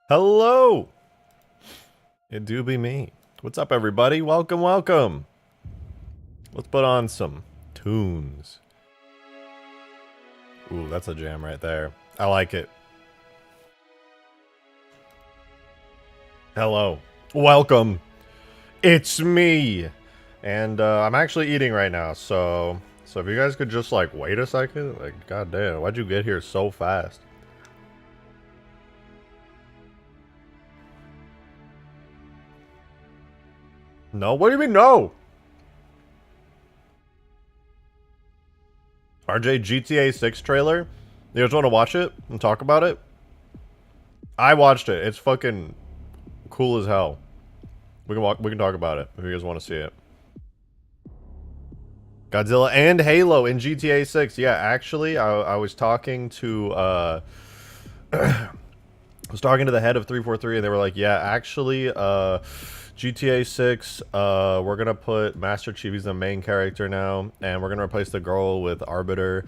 Hello! It do be me. What's up, everybody? Welcome, welcome! Let's put on some tunes. Ooh, that's a jam right there. I like it. Hello. Welcome. It's me! And, I'm actually eating right now, so if you guys could just, like, wait a second, like, goddamn, why'd you get here so fast? No? What do you mean, no? RJ, GTA 6 trailer? You guys want to watch it and talk about it? I watched it. It's fucking cool as hell. We can talk about it if you guys want to see it. Godzilla and Halo in GTA 6. Yeah, actually, I was talking to I was talking to the head of 343 and they were like, "Yeah, actually, GTA 6, we're gonna put Master Chief, he's the main character now, and we're gonna replace the girl with Arbiter."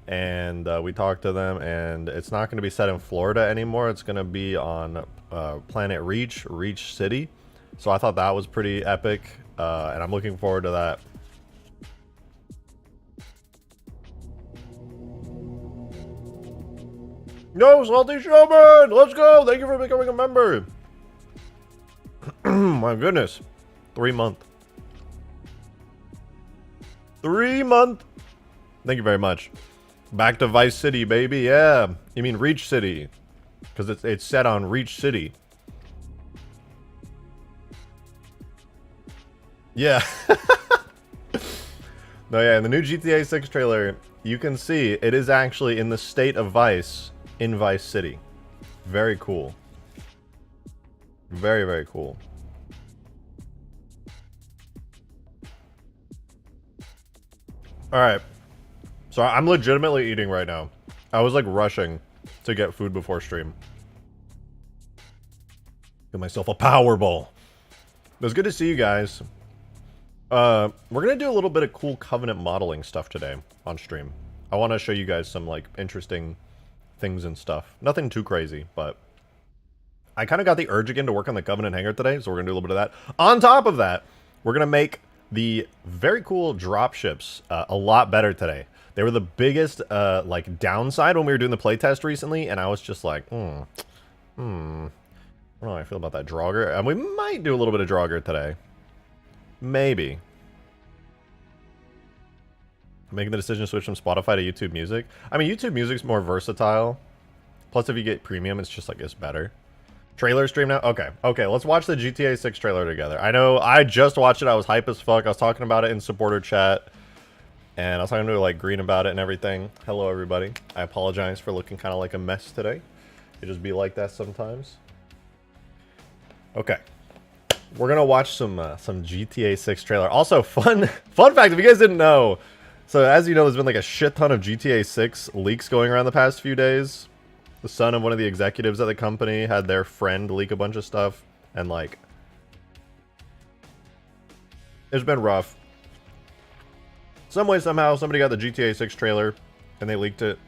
And we talked to them, and it's not going to be set in Florida anymore. It's going to be on planet Reach City. So I thought that was pretty epic, and I'm looking forward to that. Yo, Salty Showman! Let's go! Thank you for becoming a member! My goodness. 3 month. 3 month! Thank you very much. Back to Vice City, baby, yeah. You mean Reach City. Because it's set on Reach City. Yeah. No, yeah, in the new GTA 6 trailer, you can see it is actually in the state of Vice, in Vice City. Very cool. Very, very cool. Alright. So I'm legitimately eating right now. I was like rushing to get food before stream. Get myself a Powerball. It was good to see you guys. We're gonna do a little bit of cool Covenant modeling stuff today on stream. I want to show you guys some like interesting things and stuff. Nothing too crazy, but I kind of got the urge again to work on the Covenant hangar today, so we're gonna do a little bit of that. On top of that, we're gonna make the very cool dropships a lot better today. They were the biggest like downside when we were doing the playtest recently, and I was just like, I don't know how I feel about that Draugr. And we might do a little bit of Draugr today. Maybe. Making the decision to switch from Spotify to YouTube Music. I mean, YouTube Music's more versatile. Plus, if you get premium, it's just like, it's better. Trailer stream now? Okay. Okay, let's watch the GTA 6 trailer together. I know, I just watched it. I was hype as fuck. I was talking about it in supporter chat. And I was talking to, like, Green about it and everything. Hello, everybody. I apologize for looking kind of like a mess today. It just be like that sometimes. Okay. We're gonna watch some GTA 6 trailer. Also, fun fact, if you guys didn't know. So, as you know, there's been, like, a shit ton of GTA 6 leaks going around the past few days. The son of one of the executives at the company had their friend leak a bunch of stuff. And, like, it's been rough. Some way, somehow, somebody got the GTA 6 trailer, and they leaked it.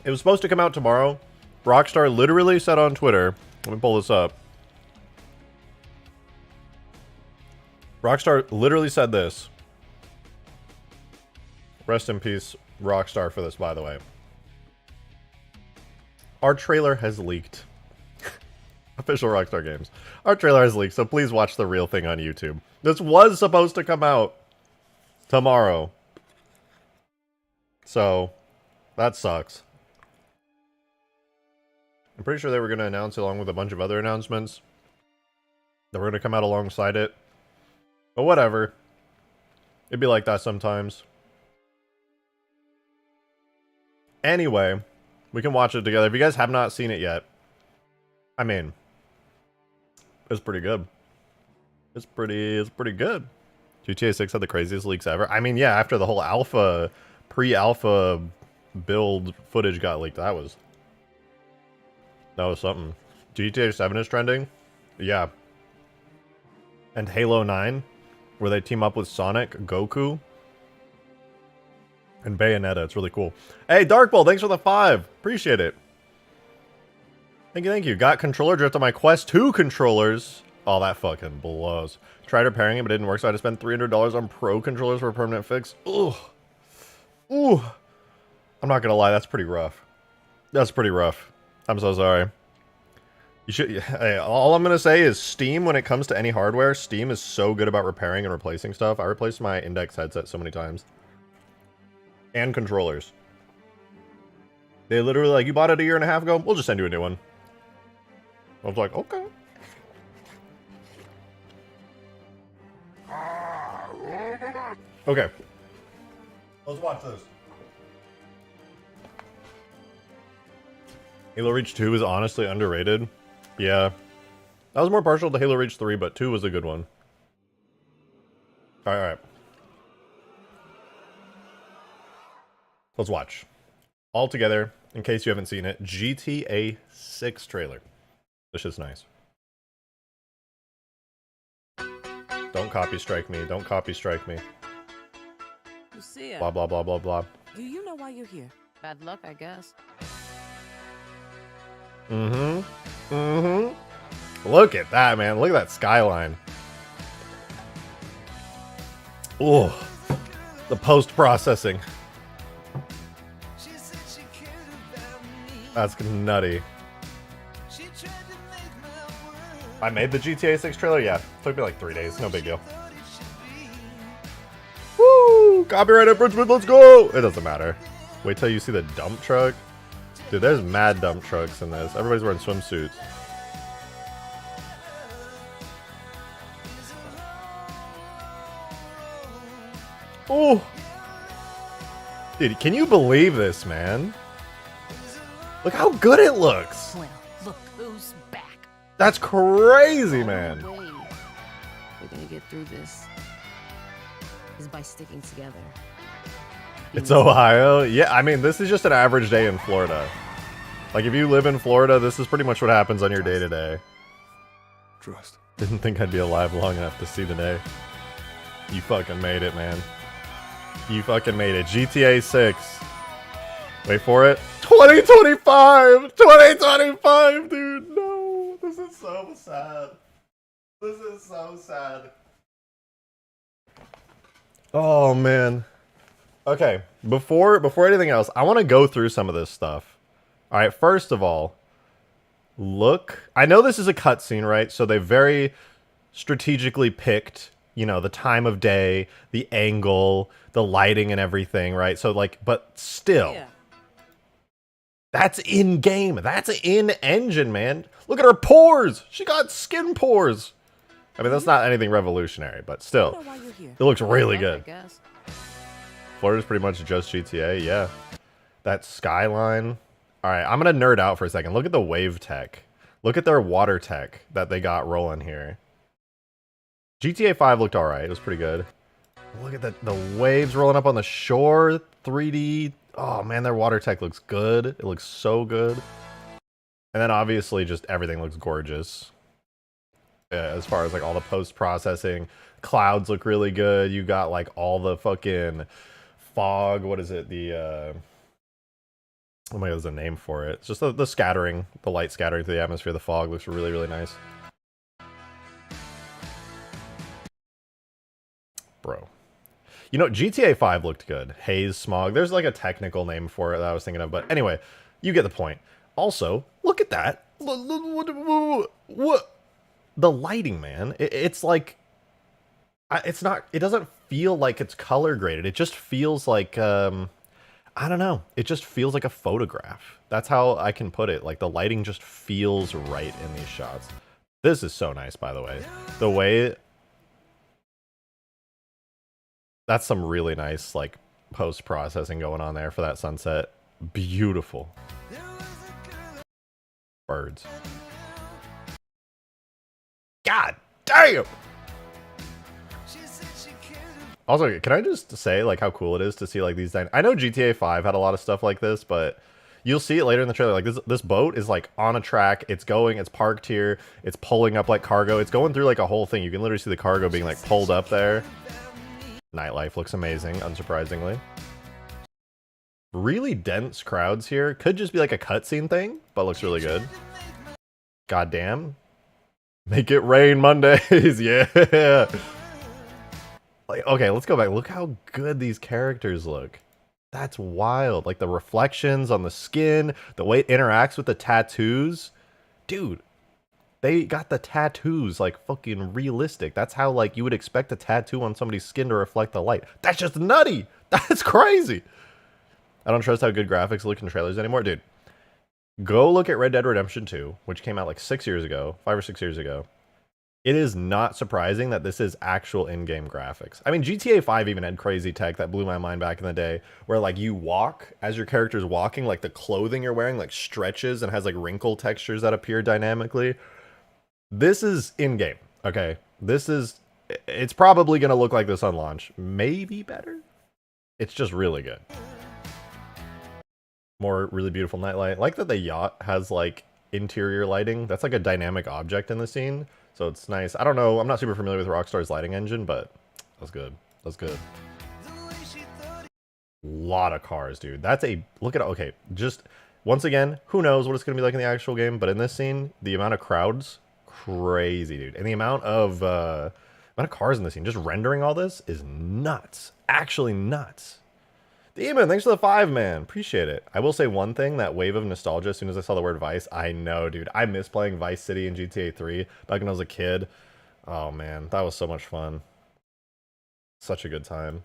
It was supposed to come out tomorrow. Rockstar literally said on Twitter, let me pull this up. Rockstar literally said this. Rest in peace, Rockstar, for this, by the way. Our trailer has leaked. Official Rockstar Games. Our trailer has leaked, so please watch the real thing on YouTube. This was supposed to come out tomorrow. So, that sucks. I'm pretty sure they were going to announce it along with a bunch of other announcements that were going to come out alongside it. But whatever. It'd be like that sometimes. Anyway, we can watch it together. If you guys have not seen it yet, I mean, it's pretty good. It's pretty good. GTA 6 had the craziest leaks ever. I mean, yeah, after the whole alpha, pre-alpha build footage got leaked, that was something. GTA 7 is trending. Yeah. And Halo 9, where they team up with Sonic, Goku. And Bayonetta, it's really cool. Hey, Darkbull, thanks for the 5. Appreciate it. Thank you, thank you. Got controller drift on my Quest 2 controllers. Oh, that fucking blows. Tried repairing it, but it didn't work, so I had to spend $300 on pro controllers for a permanent fix. Ugh. Ooh. I'm not gonna lie, that's pretty rough. That's pretty rough. I'm so sorry. You should. Hey, all I'm gonna say is Steam, when it comes to any hardware, Steam is so good about repairing and replacing stuff. I replaced my Index headset so many times. And controllers. They literally like, you bought it a year and a half ago? We'll just send you a new one. I was like, okay. Okay. Let's watch this. Halo Reach 2 is honestly underrated. Yeah. I was more partial to Halo Reach 3, but 2 was a good one. Alright. Let's watch. All together, in case you haven't seen it, GTA 6 trailer. This is nice. Don't copy strike me. Don't copy strike me. Lucia, blah, blah, blah, blah, blah. do you know why you're here? Bad luck, I guess. Mm-hmm. Mm-hmm. Look at that, man. Look at that skyline. Ooh. The post-processing. That's nutty. I made the GTA 6 trailer? Yeah. Took me like 3 days. No big deal. Woo! Copyright infringement, let's go! It doesn't matter. Wait till you see the dump truck. Dude, there's mad dump trucks in this. Everybody's wearing swimsuits. Oh! Dude, can you believe this, man? Look how good it looks! Well, look who's back. That's crazy, man! We're gonna get through this is by sticking together. It's Ohio? Yeah, I mean, this is just an average day in Florida. Like, if you live in Florida, this is pretty much what happens on your day-to-day. Trust. Didn't think I'd be alive long enough to see the day. You fucking made it, man. You fucking made it. GTA 6. Wait for it. 2025! 2025, dude! No! This is so sad. This is so sad. Oh, man. Okay, before anything else, I want to go through some of this stuff. All right, first of all, look. I know this is a cutscene, right? So they very strategically picked, you know, the time of day, the angle, the lighting and everything, right? So like, but still, Yeah. That's in game. That's in engine, man. Look at her pores. She got skin pores. I mean, that's not anything revolutionary, but still, I know why you're here. it looks really Bad luck, good. I guess. Florida's pretty much just GTA, yeah. That skyline. Alright, I'm gonna nerd out for a second. Look at the wave tech. Look at their water tech that they got rolling here. GTA 5 looked alright. It was pretty good. Look at the waves rolling up on the shore. 3D. Oh man, their water tech looks good. It looks so good. And then obviously just everything looks gorgeous. As far as like all the post-processing. Clouds look really good. You got like all the fucking fog. What is it? The oh my god, there's a name for it. It's just the scattering, the light scattering through the atmosphere. The fog looks really, really nice. Bro. You know, GTA 5 looked good. Haze, smog. There's like a technical name for it that I was thinking of. But anyway, you get the point. Also, look at that. What? The lighting, man. It's like... It's not... It doesn't feel like it's color graded. It just feels like... I don't know. It just feels like a photograph. That's how I can put it. Like, the lighting just feels right in these shots. This is so nice, by the way. The way... That's some really nice, like, post-processing going on there for that sunset. Beautiful. Birds. God damn! Also, can I just say, like, how cool it is to see, like, these... I know GTA 5 had a lot of stuff like this, but you'll see it later in the trailer. Like, this boat is, like, on a track. It's going, it's parked here. It's pulling up, like, cargo. It's going through, like, a whole thing. You can literally see the cargo being, like, pulled up there. Nightlife looks amazing, unsurprisingly. Really dense crowds here. Could just be like a cutscene thing, but looks really good. Goddamn. Make it rain Mondays. Yeah. Like, okay, let's go back. Look how good these characters look. That's wild. Like the reflections on the skin, the way it interacts with the tattoos. Dude, they got the tattoos like fucking realistic. That's how like you would expect a tattoo on somebody's skin to reflect the light. That's just nutty. That's crazy. I don't trust how good graphics look in trailers anymore. Dude, go look at Red Dead Redemption 2, which came out like 6 years ago, 5 or 6 years ago. It is not surprising that this is actual in-game graphics. I mean, GTA 5 even had crazy tech that blew my mind back in the day, where like you walk, as your character's walking, like the clothing you're wearing like stretches and has like wrinkle textures that appear dynamically. This is in-game, okay? It's probably going to look like this on launch. Maybe better? It's just really good. More really beautiful nightlight. Like that the yacht has like interior lighting. That's like a dynamic object in the scene. So it's nice. I don't know. I'm not super familiar with Rockstar's lighting engine, but that's good. That's good. Lot of cars, dude. That's a look at. Okay, just once again, who knows what it's gonna be like in the actual game? But in this scene, the amount of crowds, crazy, dude, and the amount of cars in the scene, just rendering all this is nuts. Actually nuts. Demon, thanks for the 5, man. Appreciate it. I will say one thing, that wave of nostalgia as soon as I saw the word Vice. I know, dude. I miss playing Vice City and GTA 3 back when I was a kid. Oh, man. That was so much fun. Such a good time.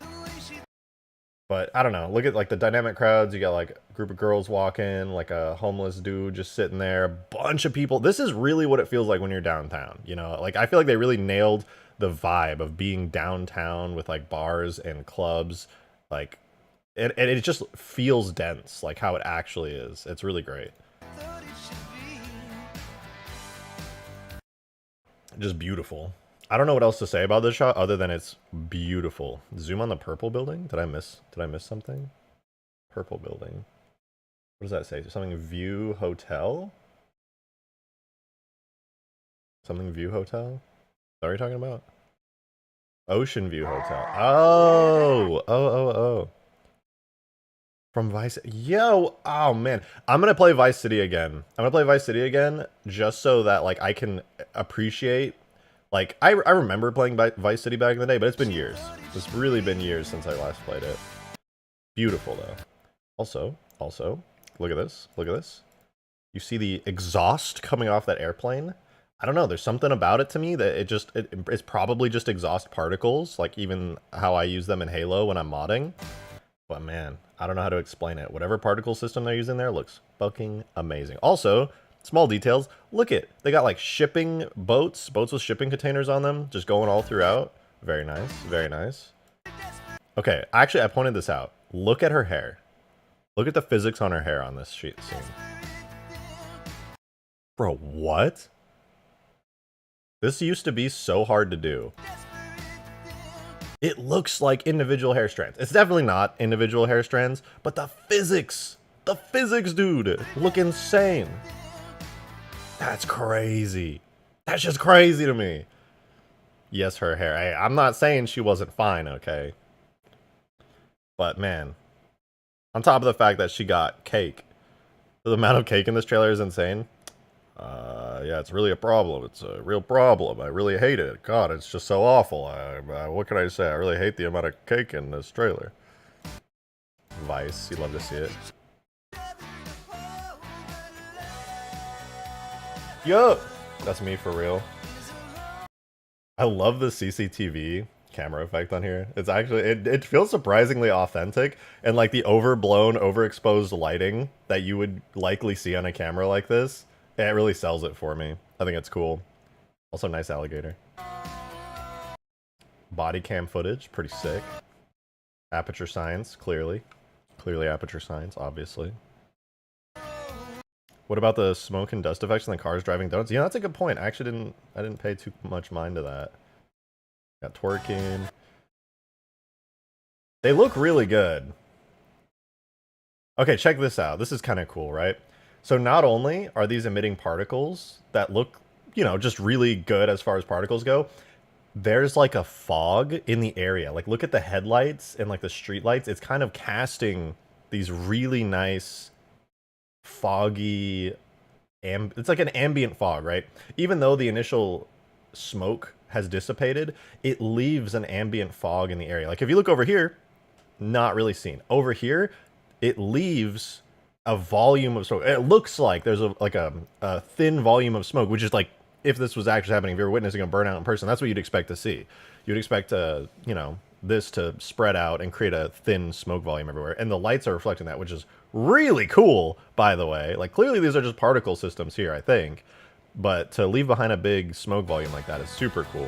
But, I don't know. Look at, like, the dynamic crowds. You got, like, a group of girls walking, like a homeless dude just sitting there. A bunch of people. This is really what it feels like when you're downtown, you know? Like, I feel like they really nailed the vibe of being downtown with, like, bars and clubs. Like... And it just feels dense, like how it actually is. It's really great. Just beautiful. I don't know what else to say about this shot other than it's beautiful. Zoom on the purple building. Did I miss something? Purple building. What does that say? Something View Hotel? Something View Hotel? Is that what you're talking about? Ocean View Hotel. Oh. From Vice, yo, oh man, I'm gonna play Vice City again. I'm gonna play Vice City again just so that like I can appreciate. Like I remember playing Vice City back in the day, but it's been years. It's really been years since I last played it. Beautiful though. Also, look at this. Look at this. You see the exhaust coming off that airplane? I don't know. There's something about it to me that it's probably just exhaust particles, like even how I use them in Halo when I'm modding. But man, I don't know how to explain it. Whatever particle system they're using there looks fucking amazing. Also, small details. Look at, they got like shipping boats with shipping containers on them, just going all throughout. Very nice, very nice. Okay, actually, I pointed this out. Look at her hair. Look at the physics on her hair on this scene. Bro, what? This used to be so hard to do. It looks like individual hair strands. It's definitely not individual hair strands, but the physics, dude, look insane. That's crazy. That's just crazy to me. Yes, her hair. Hey, I'm not saying she wasn't fine, okay? But man, on top of the fact that she got cake, the amount of cake in this trailer is insane. Yeah, it's really a problem. It's a real problem. I really hate it. God, it's just so awful. What can I say? I really hate the amount of cake in this trailer. Vice, you'd love to see it. Yo! That's me for real. I love the CCTV camera effect on here. It's actually, it feels surprisingly authentic, and like the overblown, overexposed lighting that you would likely see on a camera like this, it really sells it for me. I think it's cool. Also, nice alligator. Body cam footage, pretty sick. Aperture science, clearly. Clearly aperture science, obviously. What about the smoke and dust effects and the cars driving donuts? Yeah, that's a good point. I actually didn't pay too much mind to that. Got twerking. They look really good. Okay, check this out. This is kind of cool, right? So not only are these emitting particles that look, you know, just really good as far as particles go, there's like a fog in the area. Like look at the headlights and like the street lights. It's kind of casting these really nice, foggy, it's like an ambient fog, right? Even though the initial smoke has dissipated, it leaves an ambient fog in the area. Like if you look over here, not really seen. Over here, it leaves a volume of smoke. It looks like there's a thin volume of smoke, which is like, if this was actually happening, if you're witnessing a burnout in person, that's what you'd expect to see. You'd expect you know, this to spread out and create a thin smoke volume everywhere. And the lights are reflecting that, which is really cool, by the way. Like, clearly these are just particle systems here, I think. But to leave behind a big smoke volume like that is super cool.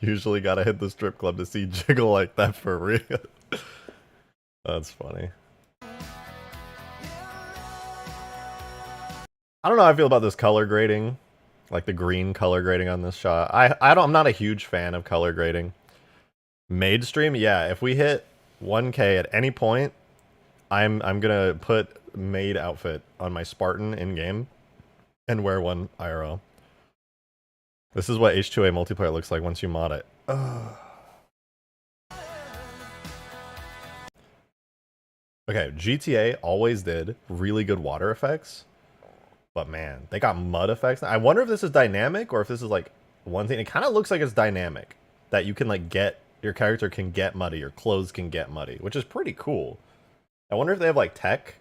Usually gotta hit the strip club to see jiggle like that for real. That's funny. I don't know how I feel about this color grading. Like the green color grading on this shot. I'm not a huge fan of color grading. Maid stream, yeah, if we hit 1K at any point, I'm gonna put maid outfit on my Spartan in game and wear one IRL. This is what H2A multiplayer looks like once you mod it. Ugh. Okay, GTA always did really good water effects. But man, they got mud effects. I wonder if this is dynamic or if this is like one thing. It kind of looks like it's dynamic. That you can like get, your character can get muddy, your clothes can get muddy, which is pretty cool. I wonder if they have like tech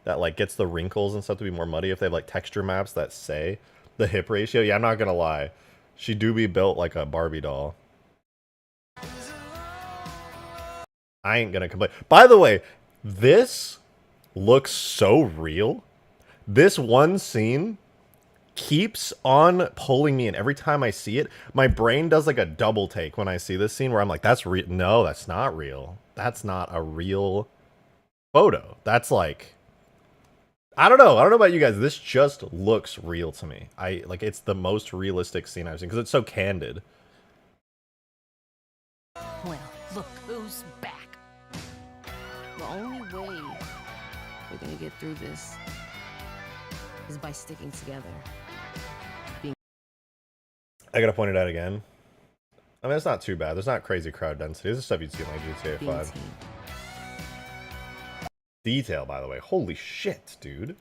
that like gets the wrinkles and stuff to be more muddy. If they have like texture maps that say the hip ratio. Yeah, I'm not gonna lie. She do be built like a Barbie doll. I ain't gonna complain. By the way, this looks so real. This one scene keeps on pulling me in. Every time I see it, my brain does like a double take when I see this scene where I'm like, that's real. No, that's not real. That's not a real photo. That's like, I don't know. I don't know about you guys. This just looks real to me. Like, it's the most realistic scene I've seen because it's so candid. Well, look who's back. The only way we're gonna get through this is by sticking together. I gotta point it out again. I mean, it's not too bad. There's not crazy crowd density. This is stuff you'd see in like GTA 5. Detail, by the way. Holy shit, dude.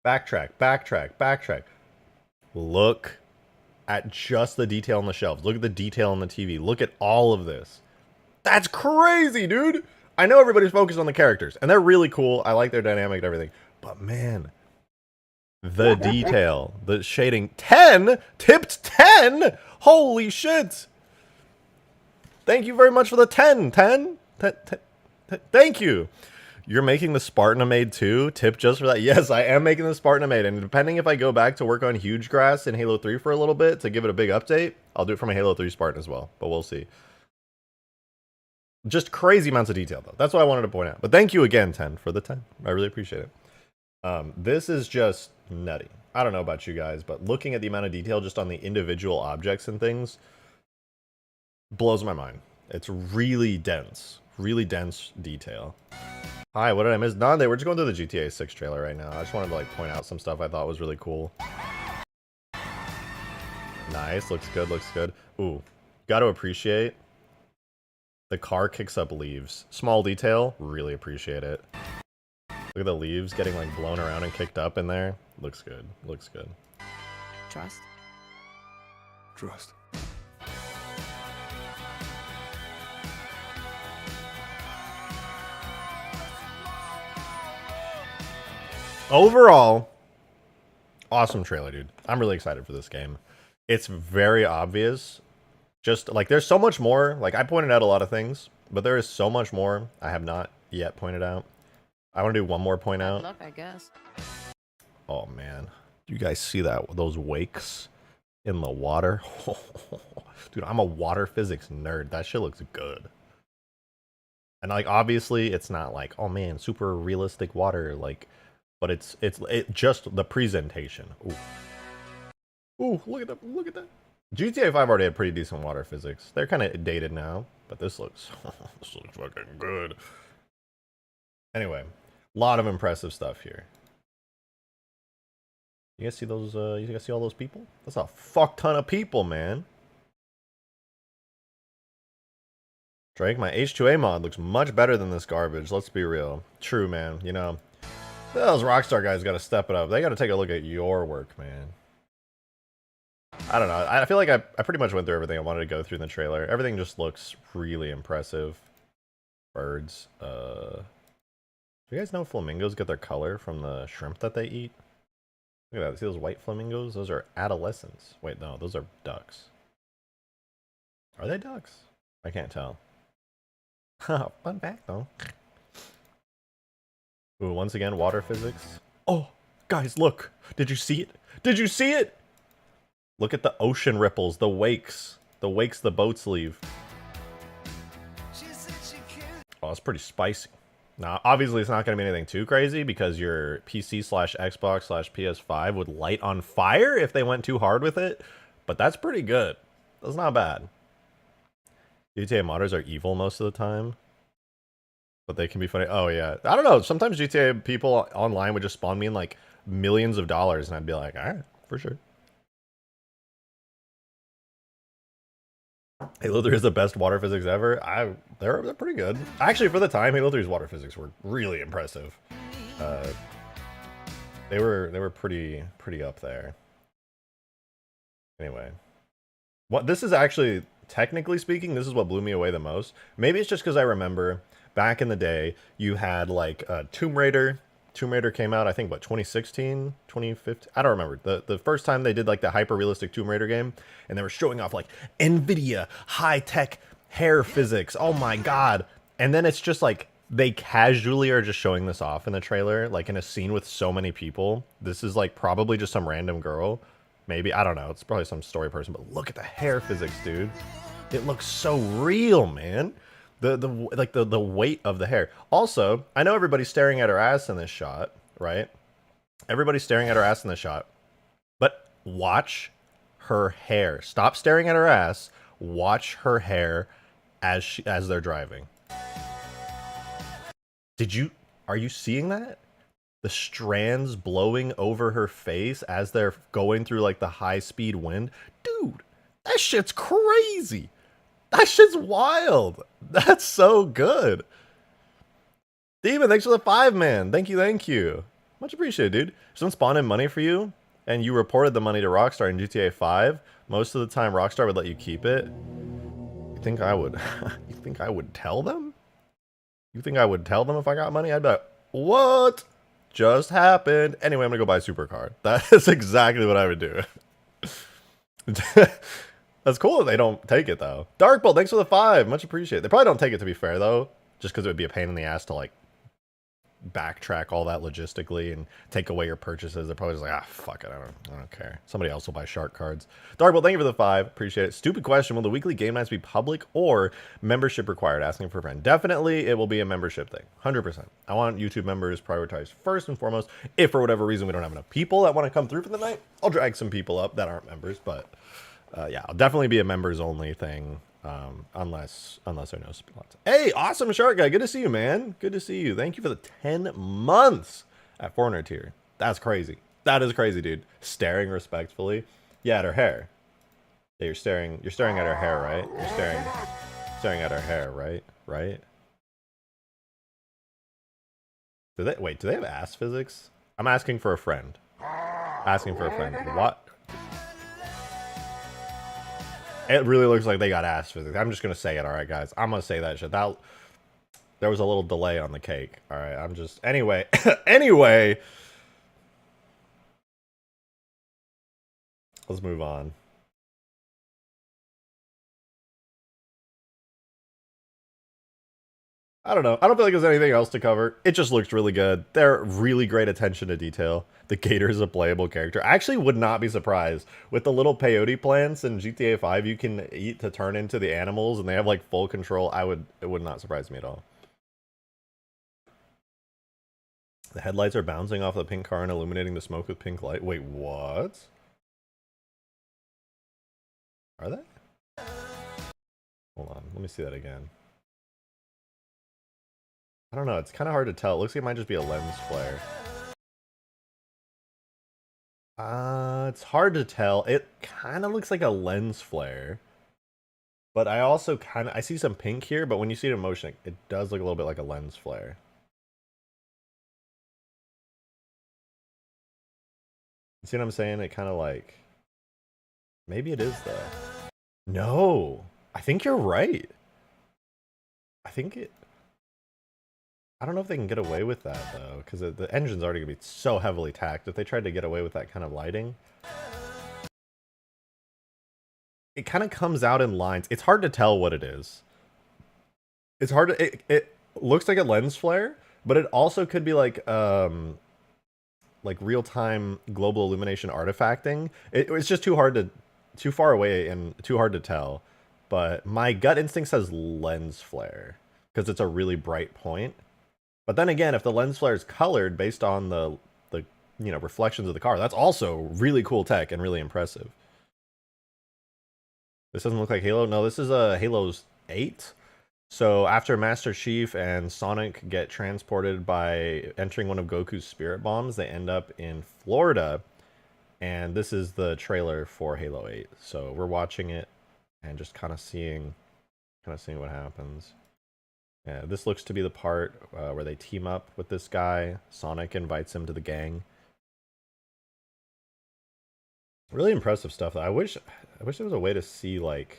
Backtrack, backtrack, backtrack. Look at just the detail on the shelves. Look at the detail on the TV. Look at all of this. That's crazy, dude. I know everybody's focused on the characters, and they're really cool. I like their dynamic and everything. But man, the detail, the shading. 10? Tipped 10? Holy shit. Thank you very much for the 10. 10? Thank you. You're making the Spartanamade too? Tip just for that? Yes, I am making the Spartanamade. And depending if I go back to work on Huge Grass in Halo 3 for a little bit to give it a big update, I'll do it for my Halo 3 Spartan as well. But we'll see. Just crazy amounts of detail, though. That's what I wanted to point out. But thank you again, 10, for the 10. I really appreciate it. This is just nutty. I don't know about you guys, but looking at the amount of detail just on the individual objects and things blows my mind. It's really dense detail. Hi, what did I miss? Nande, we're just going through the GTA 6 trailer right now. I just wanted to like point out some stuff I thought was really cool. Nice, looks good, looks good. Ooh, gotta appreciate the car kicks up leaves. Small detail, really appreciate it. Look at the leaves getting like blown around and kicked up in there. Looks good, looks good. Trust? Trust. Overall, awesome trailer, dude. I'm really excited for this game. It's very obvious. Just like there's so much more. Like I pointed out a lot of things, but there is so much more I have not yet pointed out. I want to do one more point out. Luck, I guess. Oh man, you guys see that? Those wakes in the water? Dude, I'm a water physics nerd. That shit looks good. And like obviously, it's not like, oh man, super realistic water, like. But it's just the presentation. Ooh. Ooh, look at that, look at that. GTA 5 already had pretty decent water physics. They're kind of dated now, but this looks fucking good. Anyway, a lot of impressive stuff here. You guys see those you guys see all those people? That's a fuck ton of people, man. Drake, my H2A mod looks much better than this garbage. Let's be real. True, man. You know, those Rockstar guys got to step it up. They got to take a look at your work, man. I don't know. I feel like I pretty much went through everything I wanted to go through in the trailer. Everything just looks really impressive. Birds. Do you guys know flamingos get their color from the shrimp that they eat? Look at that. See those white flamingos? Those are adolescents. Wait, no. Those are ducks. Are they ducks? I can't tell. Fun fact, though. Ooh, once again, water physics. Oh, guys, look. Did you see it? Did you see it? Look at the ocean ripples, the wakes. The wakes the boats leave. Oh, that's pretty spicy. Now, obviously, it's not going to be anything too crazy because your PC/Xbox/PS5 would light on fire if they went too hard with it. But that's pretty good. That's not bad. GTA modders are evil most of the time. But they can be funny. Oh, yeah. I don't know. Sometimes GTA people online would just spawn me in, like, millions of dollars. And I'd be like, all right, for sure. Halo 3 is the best water physics ever. They're pretty good. Actually, for the time, Halo 3's water physics were really impressive. They were pretty up there. Anyway, what this is actually, technically speaking, this is what blew me away the most. Maybe it's just because I remember back in the day, you had like Tomb Raider. Tomb Raider came out, I think, what, 2016, 2015? I don't remember. The first time they did like the hyper-realistic Tomb Raider game, and they were showing off like NVIDIA high-tech hair physics. Oh my god. And then it's just like they casually are just showing this off in the trailer, like in a scene with so many people. This is like probably just some random girl. Maybe, I don't know. It's probably some story person, but look at the hair physics, dude. It looks so real, man. The weight of the hair. Also, I know everybody's staring at her ass in this shot, right? Everybody's staring at her ass in this shot. But watch her hair. Stop staring at her ass. Watch her hair as they're driving. Are you seeing that? The strands blowing over her face as they're going through like the high-speed wind. Dude, that shit's crazy. That shit's wild. That's so good. Demon, thanks for the 5, man. Thank you, thank you. Much appreciated, dude. If someone spawned in money for you, and you reported the money to Rockstar in GTA 5, most of the time Rockstar would let you keep it. You think I would? You think I would tell them? You think I would tell them if I got money? I'd be like, what just happened? Anyway, I'm gonna go buy a supercar. That is exactly what I would do. That's cool that they don't take it, though. Darkbolt, thanks for the 5. Much appreciated. They probably don't take it, to be fair, though. Just because it would be a pain in the ass to, like, backtrack all that logistically and take away your purchases. They're probably just like, ah, fuck it. I don't care. Somebody else will buy shark cards. Darkbolt, thank you for the 5. Appreciate it. Stupid question. Will the weekly game nights be public or membership required? Asking for a friend. Definitely, it will be a membership thing. 100%. I want YouTube members prioritized first and foremost. If for whatever reason we don't have enough people that want to come through for the night, I'll drag some people up that aren't members, but... yeah, I'll definitely be a members only thing, unless I know spots. Hey, awesome shark guy, good to see you, man. Good to see you. Thank you for the 10 months at 400 tier. That's crazy. That is crazy, dude. Staring respectfully. Yeah, at her hair. Yeah, you're staring at her hair, right? You're staring at her hair, right? Right? Do they have ass physics? I'm asking for a friend. Asking for a friend. What? It really looks like they got ass physics. I'm just going to say it, alright, guys. I'm going to say that shit. There was a little delay on the cake. Alright, I'm just... Anyway. Anyway. Let's move on. I don't know. I don't feel like there's anything else to cover. It just looks really good. They're really great attention to detail. The gator is a playable character. I actually would not be surprised. With the little peyote plants in GTA 5 you can eat to turn into the animals, and they have like full control. It would not surprise me at all. The headlights are bouncing off the pink car and illuminating the smoke with pink light. Wait, what? Are they? Hold on. Let me see that again. I don't know, it's kind of hard to tell. It looks like it might just be a lens flare. It's hard to tell. It kind of looks like a lens flare. But I also I see some pink here, but when you see it in motion, it does look a little bit like a lens flare. You see what I'm saying? It kind of like, maybe it is though. No, I think you're right. I think it, I don't know if they can get away with that though, because the engine's already gonna be so heavily tacked. If they tried to get away with that kind of lighting, it kind of comes out in lines. It's hard to tell what it is. It's hard to, it looks like a lens flare, but it also could be like real-time global illumination artifacting. It's just too far away and too hard to tell. But my gut instinct says lens flare because it's a really bright point. But then again, if the lens flare is colored based on the reflections of the car, that's also really cool tech and really impressive. This doesn't look like Halo. No, this is a Halo's 8. So after Master Chief and Sonic get transported by entering one of Goku's spirit bombs, they end up in Florida. And this is the trailer for Halo 8. So we're watching it and just kind of seeing what happens. Yeah, this looks to be the part where they team up with this guy. Sonic invites him to the gang. Really impressive stuff. Though. I wish there was a way to see like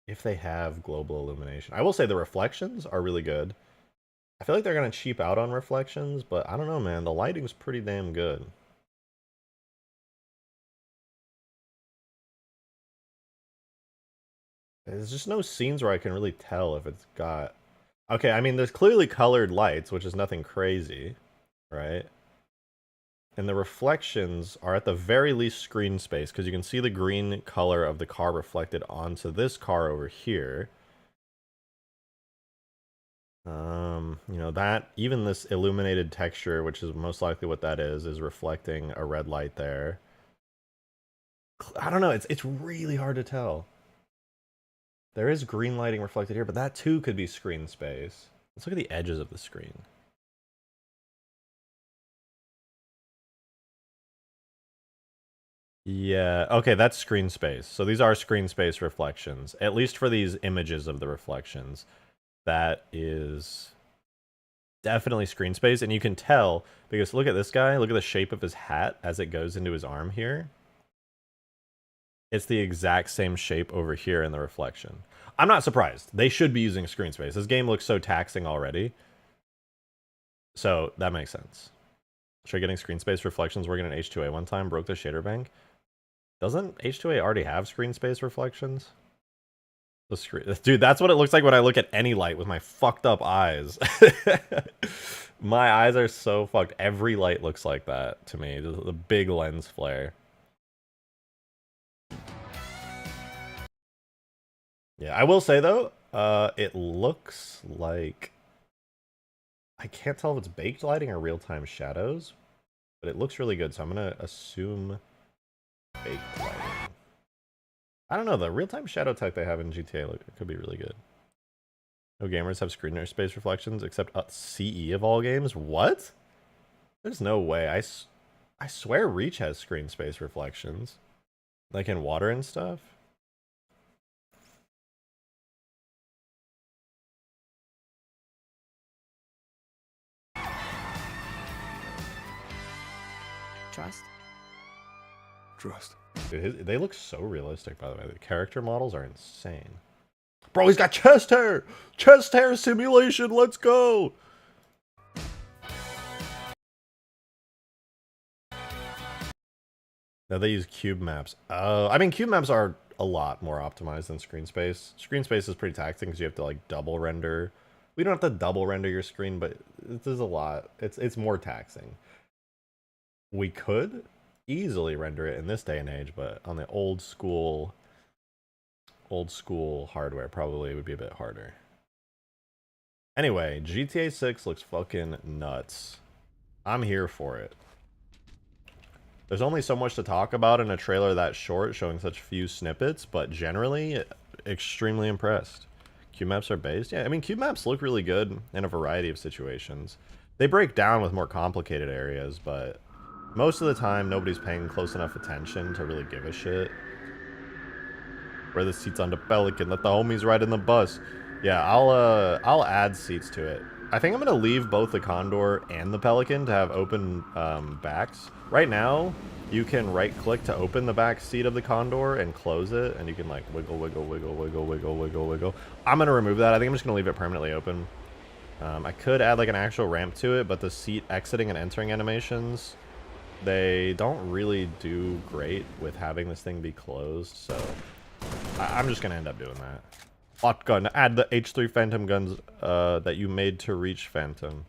if they have global illumination. I will say the reflections are really good. I feel like they're gonna cheap out on reflections, but I don't know, man. The lighting's pretty damn good. There's just no scenes where I can really tell if it's got... Okay, I mean, there's clearly colored lights, which is nothing crazy, right? And the reflections are at the very least screen space, because you can see the green color of the car reflected onto this car over here. You know, that, even this illuminated texture, which is most likely what that is reflecting a red light there. I don't know, it's really hard to tell. There is green lighting reflected here, but that too could be screen space. Let's look at the edges of the screen. Yeah, okay, that's screen space. So these are screen space reflections, at least for these images of the reflections. That is definitely screen space, and you can tell, because look at this guy, look at the shape of his hat as it goes into his arm here. It's the exact same shape over here in the reflection. I'm not surprised. They should be using screen space. This game looks so taxing already. So that makes sense. Try getting screen space reflections working in H2A one time, broke the shader bank. Doesn't H2A already have screen space reflections? The screen, dude, that's what it looks like when I look at any light with my fucked up eyes. My eyes are so fucked. Every light looks like that to me. The big lens flare. Yeah, I will say though, it looks like... I can't tell if it's baked lighting or real-time shadows, but it looks really good, so I'm gonna assume baked lighting. I don't know, the real-time shadow tech they have in GTA it could be really good. No gamers have screen space reflections except CE of all games. What? There's no way. I swear Reach has screen space reflections, like in water and stuff. Trust? Trust. Dude, they look so realistic, by the way. The character models are insane. Bro, he's got chest hair! Chest hair simulation, let's go! Now they use cube maps. I mean, cube maps are a lot more optimized than screen space. Screen space is pretty taxing because you have to like double render. We don't have to double render your screen, but this is a lot. It's more taxing. We could easily render it in this day and age, but on the old school hardware probably would be a bit harder. Anyway, GTA 6 looks fucking nuts. I'm here for it. There's only so much to talk about in a trailer that short, showing such few snippets, but generally, extremely impressed. Cube maps are based? Yeah, I mean, cube maps look really good in a variety of situations. They break down with more complicated areas, but most of the time, nobody's paying close enough attention to really give a shit. Where the seats on the Pelican. Let the homies ride in the bus. Yeah, I'll add seats to it. I think I'm gonna leave both the Condor and the Pelican to have open backs. Right now, you can right-click to open the back seat of the Condor and close it, and you can like wiggle, wiggle, wiggle, wiggle, wiggle, wiggle, wiggle. I'm gonna remove that. I think I'm just gonna leave it permanently open. I could add like an actual ramp to it, but the seat exiting and entering animations, they don't really do great with having this thing be closed, so I'm just gonna end up doing that. Hot gun. Add the H3 Phantom guns that you made to Reach Phantom.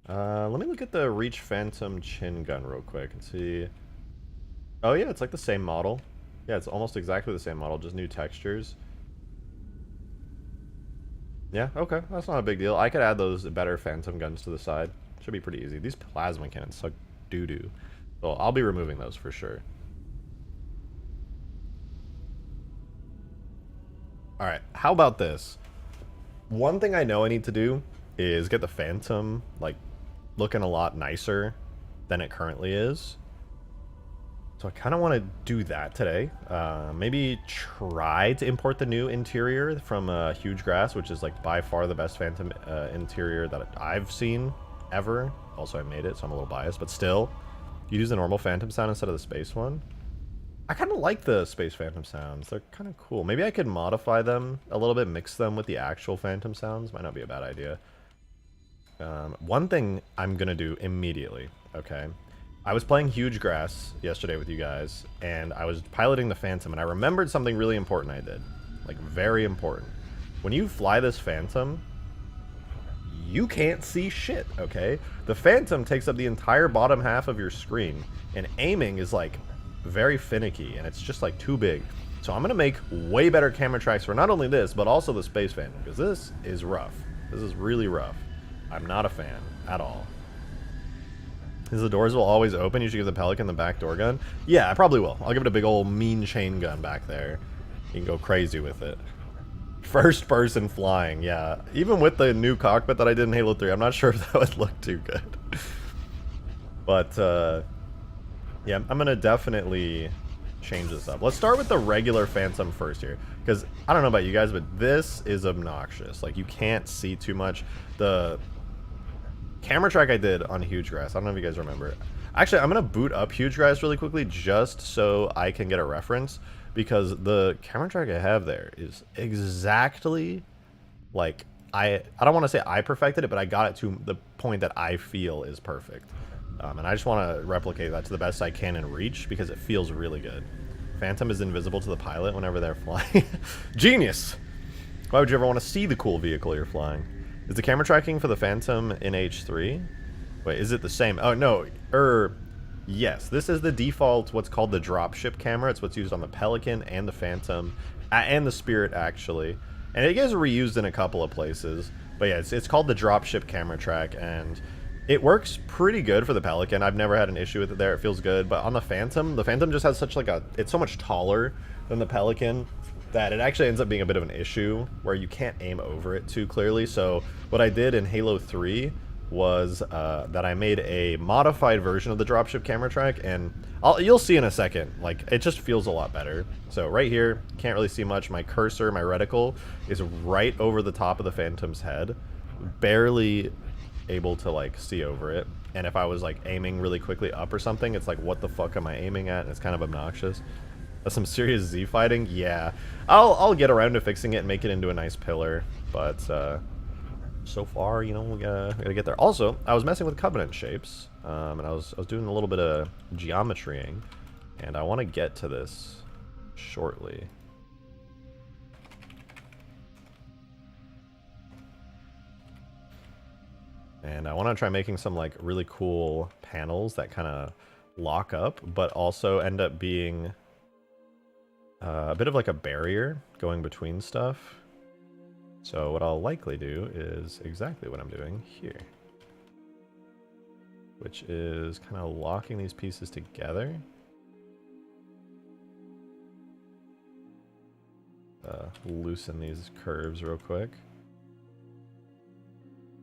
Let me look at the Reach Phantom chin gun real quick and see. Oh yeah, it's like the same model. Yeah, it's almost exactly the same model, just new textures. Yeah, okay, that's not a big deal. I could add those better Phantom guns to the side. Should be pretty easy. These plasma cannons suck doo-doo. So I'll be removing those for sure. Alright, how about this? One thing I know I need to do is get the Phantom, like, looking a lot nicer than it currently is. So I kind of want to do that today. Maybe try to import the new interior from Huge Grass, which is, like, by far the best Phantom interior that I've seen ever. Also, I made it, so I'm a little biased, but still. You use the normal Phantom sound instead of the space one. I kind of like the Space Phantom sounds. They're kind of cool. Maybe I could modify them a little bit, mix them with the actual Phantom sounds. Might not be a bad idea. One thing I'm going to do immediately, okay? I was playing Huge Grass yesterday with you guys, and I was piloting the Phantom, and I remembered something really important I did. Like, very important. When you fly this Phantom, you can't see shit, okay? The Phantom takes up the entire bottom half of your screen, and aiming is, like, very finicky, and it's just like too big. So I'm gonna make way better camera tracks for not only this but also the Space Phantom, because this is rough. This is really rough. I'm not a fan at all. Is the doors will always open? You should give the Pelican the back door gun. Yeah, I probably will. I'll give it a big old mean chain gun back there. You can go crazy with it. First person flying, yeah. Even with the new cockpit that I did in Halo 3, I'm not sure if that would look too good. But yeah, I'm gonna definitely change this up. Let's start with the regular Phantom first here, because I don't know about you guys, but this is obnoxious. Like, you can't see too much. The camera track I did on Huge Grass, I don't know if you guys remember. Actually, I'm gonna boot up Huge Grass really quickly just so I can get a reference, because the camera track I have there is exactly like I don't want to say I perfected it, but I got it to the point that I feel is perfect. And I just want to replicate that to the best I can in Reach, because it feels really good. Phantom is invisible to the pilot whenever they're flying. Genius! Why would you ever want to see the cool vehicle you're flying? Is the camera tracking for the Phantom in H3? Wait, is it the same? Oh, no. Yes. This is the default, what's called the dropship camera. It's what's used on the Pelican and the Phantom, and the Spirit, actually. And it gets reused in a couple of places. But yeah, it's called the dropship camera track, and it works pretty good for the Pelican. I've never had an issue with it there. It feels good. But on the Phantom just has such like a... It's so much taller than the Pelican that it actually ends up being a bit of an issue where you can't aim over it too clearly. So what I did in Halo 3 was that I made a modified version of the dropship camera track, and you'll see in a second, like, it just feels a lot better. So right here, can't really see much. My cursor, my reticle, is right over the top of the Phantom's head. Barely able to like see over it, and if I was like aiming really quickly up or something, it's like, what the fuck am I aiming at? And it's kind of obnoxious. That's some serious Z fighting. Yeah, I'll get around to fixing it and make it into a nice pillar, but so far, you know, we gotta get there. Also, I was messing with Covenant shapes, and I was doing a little bit of geometrying, and I want to get to this shortly. And I want to try making some like really cool panels that kind of lock up, but also end up being a bit of like a barrier going between stuff. So what I'll likely do is exactly what I'm doing here, which is kind of locking these pieces together. Loosen these curves real quick.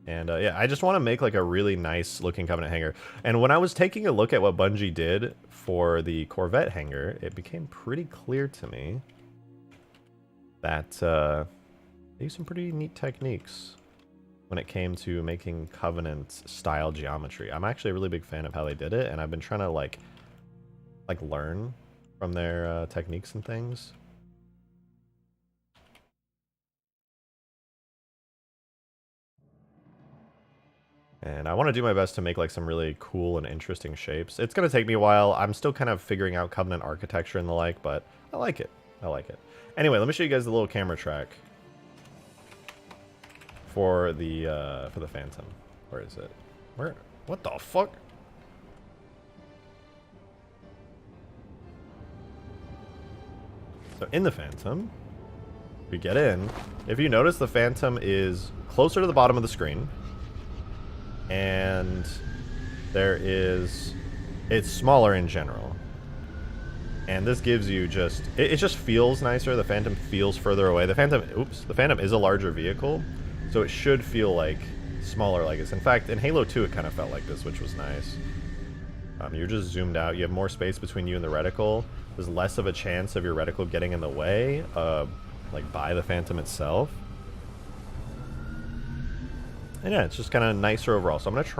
And yeah, I just want to make like a really nice looking Covenant hangar. And when I was taking a look at what Bungie did for the Corvette hangar, it became pretty clear to me that they used some pretty neat techniques when it came to making Covenant style geometry. I'm actually a really big fan of how they did it, and I've been trying to like learn from their techniques and things. And I want to do my best to make like some really cool and interesting shapes. It's going to take me a while. I'm still kind of figuring out Covenant architecture and the like, but I like it. I like it. Anyway, let me show you guys the little camera track for the Phantom. Where is it? Where? What the fuck? So in the Phantom, we get in. If you notice, the Phantom is closer to the bottom of the screen. And it's smaller in general. And this gives you just, it just feels nicer. The Phantom feels further away. The Phantom is a larger vehicle, so it should feel like smaller like this. In fact, in Halo 2, it kind of felt like this, which was nice. You're just zoomed out. You have more space between you and the reticle. There's less of a chance of your reticle getting in the way, like by the Phantom itself. And yeah, it's just kind of nicer overall. So I'm going to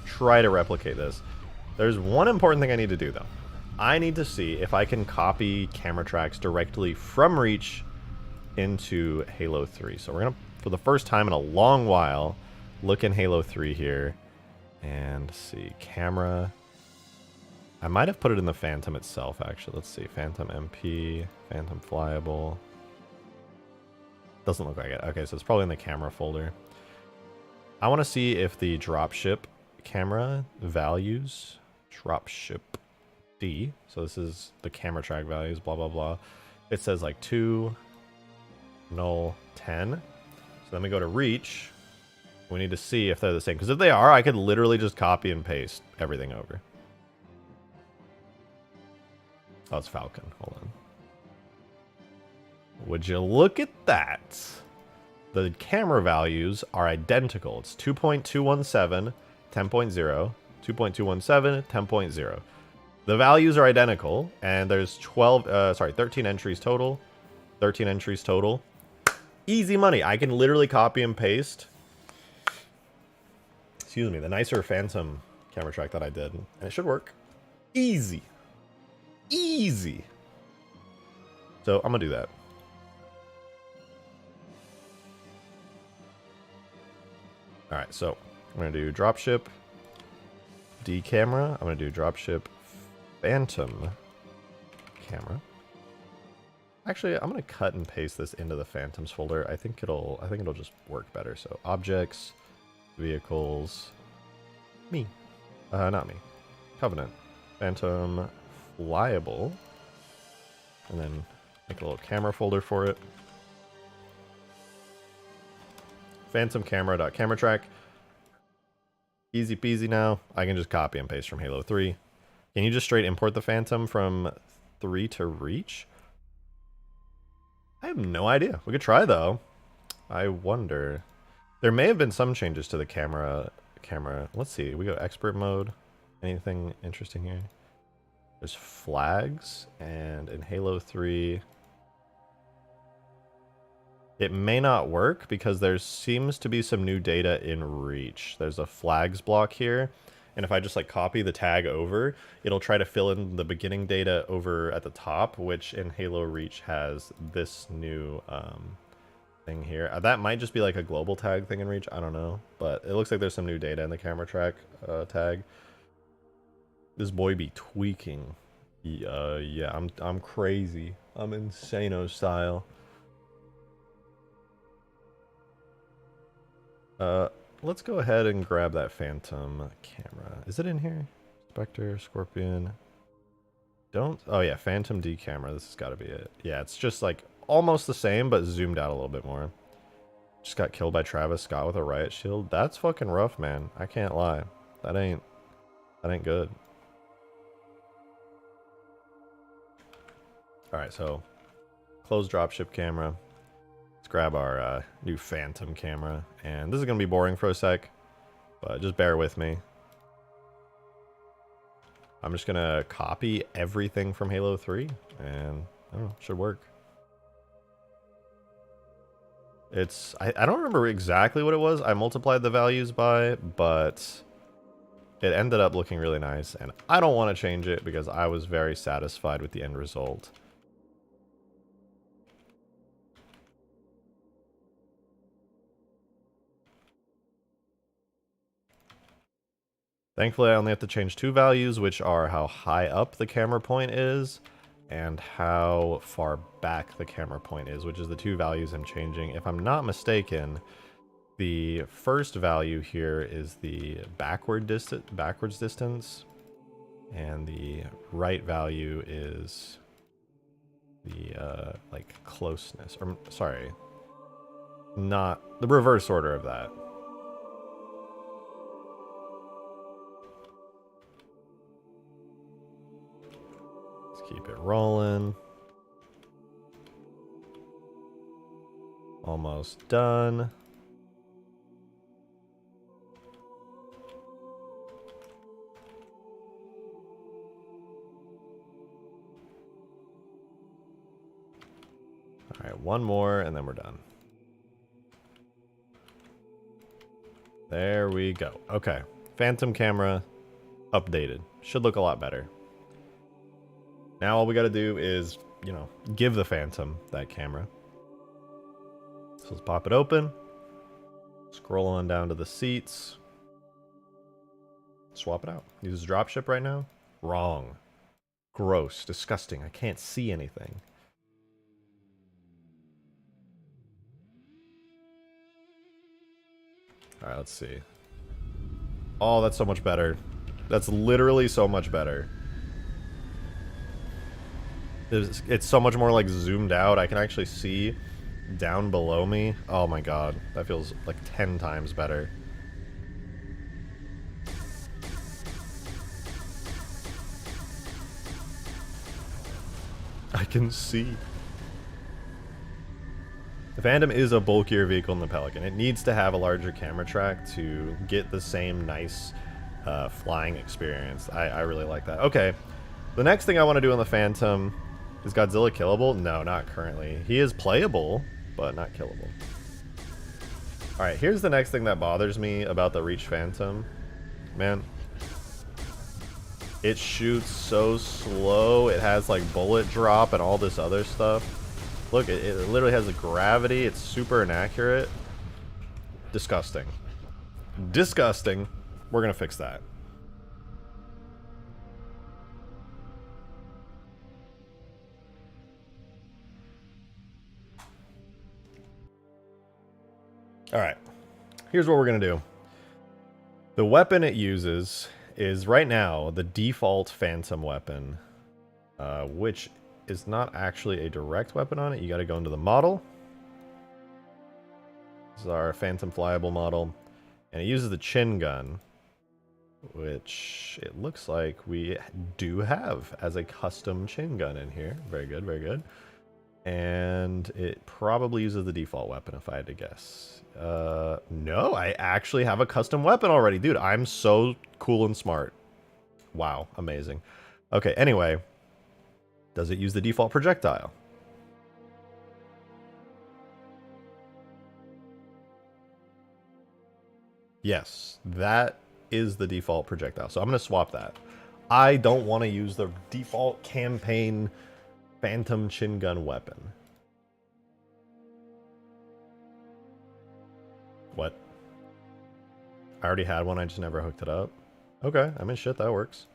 try to replicate this. There's one important thing I need to do, though. I need to see if I can copy camera tracks directly from Reach into Halo 3. So we're going to, for the first time in a long while, look in Halo 3 here. And see, camera. I might have put it in the Phantom itself, actually. Let's see, Phantom MP, Phantom FLYABLE. Doesn't look like it. Okay, so it's probably in the camera folder. I want to see if the dropship camera values, dropship D, so this is the camera track values, blah, blah, blah. It says like 2, null, 10. So then we go to Reach. We need to see if they're the same, because if they are, I could literally just copy and paste everything over. Oh, it's Falcon. Hold on. Would you look at that? The camera values are identical. It's 2.217, 10.0, 2.217, 10.0. The values are identical, and there's 13 entries total. 13 entries total. Easy money. I can literally copy and paste, excuse me, the nicer Phantom camera track that I did, and it should work. Easy. Easy. So I'm gonna do that. Alright, so I'm going to do dropship D camera. I'm going to do dropship Phantom camera. Actually, I'm going to cut and paste this into the Phantoms folder. I think it'll just work better. So objects, vehicles, me. Not me. Covenant. Phantom FLYABLE. And then make a little camera folder for it. Phantom camera.camera track. Easy peasy now. I can just copy and paste from Halo 3. Can you just straight import the Phantom from 3 to Reach? I have no idea. We could try though. I wonder. There may have been some changes to the camera. Let's see. We go expert mode. Anything interesting here? There's flags, and in Halo 3 it may not work because there seems to be some new data in Reach. There's a flags block here, and if I just like copy the tag over, it'll try to fill in the beginning data over at the top, which in Halo Reach has this new thing here. That might just be like a global tag thing in Reach, I don't know, but it looks like there's some new data in the camera track tag. This boy be tweaking. Yeah, I'm crazy. I'm insano style. Let's go ahead and grab that Phantom camera. Is it in here? Spectre, Scorpion. Oh yeah, Phantom D camera. This has got to be it. Yeah, it's just like almost the same, but zoomed out a little bit more. Just got killed by Travis Scott with a riot shield. That's fucking rough, man. I can't lie. That ain't good. Alright, so close dropship camera. Let's grab our new Phantom camera. And this is going to be boring for a sec, but just bear with me. I'm just going to copy everything from Halo 3, and I don't know, should work. It's, I don't remember exactly what it was I multiplied the values by, but it ended up looking really nice, and I don't want to change it because I was very satisfied with the end result. Thankfully, I only have to change two values, which are how high up the camera point is and how far back the camera point is, which is the two values I'm changing. If I'm not mistaken, the first value here is the backwards distance, and the right value is the like closeness, or sorry, not the reverse order of that. Let's keep it rolling. Almost done. All right, one more and then we're done. There we go. Okay, Phantom camera updated. Should look a lot better. Now all we gotta do is, you know, give the Phantom that camera. So let's pop it open. Scroll on down to the seats. Swap it out. Uses dropship right now? Wrong. Gross. Disgusting. I can't see anything. Alright, let's see. Oh, that's so much better. That's literally so much better. It's so much more like zoomed out. I can actually see down below me. Oh my god. That feels like 10 times better. I can see. The Phantom is a bulkier vehicle than the Pelican. It needs to have a larger camera track to get the same nice flying experience. I really like that. Okay, the next thing I want to do on the Phantom is Godzilla killable? No, not currently. He is playable, but not killable. Alright, here's the next thing that bothers me about the Reach Phantom. Man, it shoots so slow. It has like bullet drop and all this other stuff. Look, it literally has a gravity. It's super inaccurate. Disgusting. Disgusting. We're gonna fix that. Alright. Here's what we're gonna do. The weapon it uses is right now the default Phantom weapon, which is not actually a direct weapon on it. You got to go into the model. This is our Phantom FLYABLE model, and it uses the chin gun, which it looks like we do have as a custom chin gun in here. Very good, very good. And it probably uses the default weapon if I had to guess. No, I actually have a custom weapon already. Dude, I'm so cool and smart. Wow, amazing. Okay, anyway. Does it use the default projectile? Yes, that is the default projectile. So I'm going to swap that. I don't want to use the default campaign Phantom chin gun weapon. What? I already had one, I just never hooked it up. Okay, I mean, shit, that works.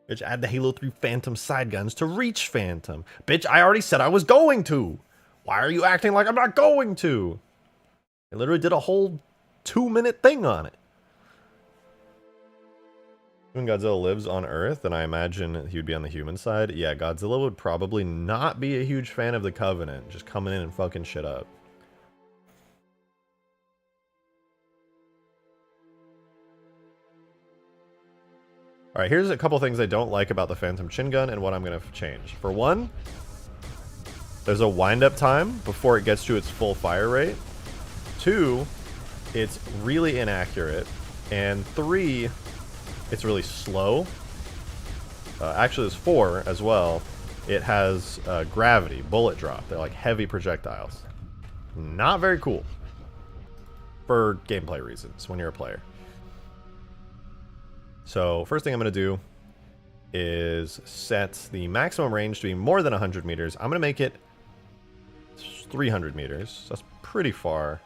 Bitch, add the Halo 3 Phantom side guns to Reach Phantom. Bitch, I already said I was going to. Why are you acting like I'm not going to? I literally did a whole 2-minute thing on it. When Godzilla lives on Earth, and I imagine he would be on the human side, yeah, Godzilla would probably not be a huge fan of the Covenant, just coming in and fucking shit up. Alright, here's a couple things I don't like about the Phantom chin gun and what I'm going to change. For one, there's a wind-up time before it gets to its full fire rate. 2, it's really inaccurate. And 3, it's really slow. Actually, there's 4 as well. It has gravity, bullet drop. They're like heavy projectiles. Not very cool. For gameplay reasons, when you're a player. So, first thing I'm going to do is set the maximum range to be more than 100 meters. I'm going to make it 300 meters. That's pretty far.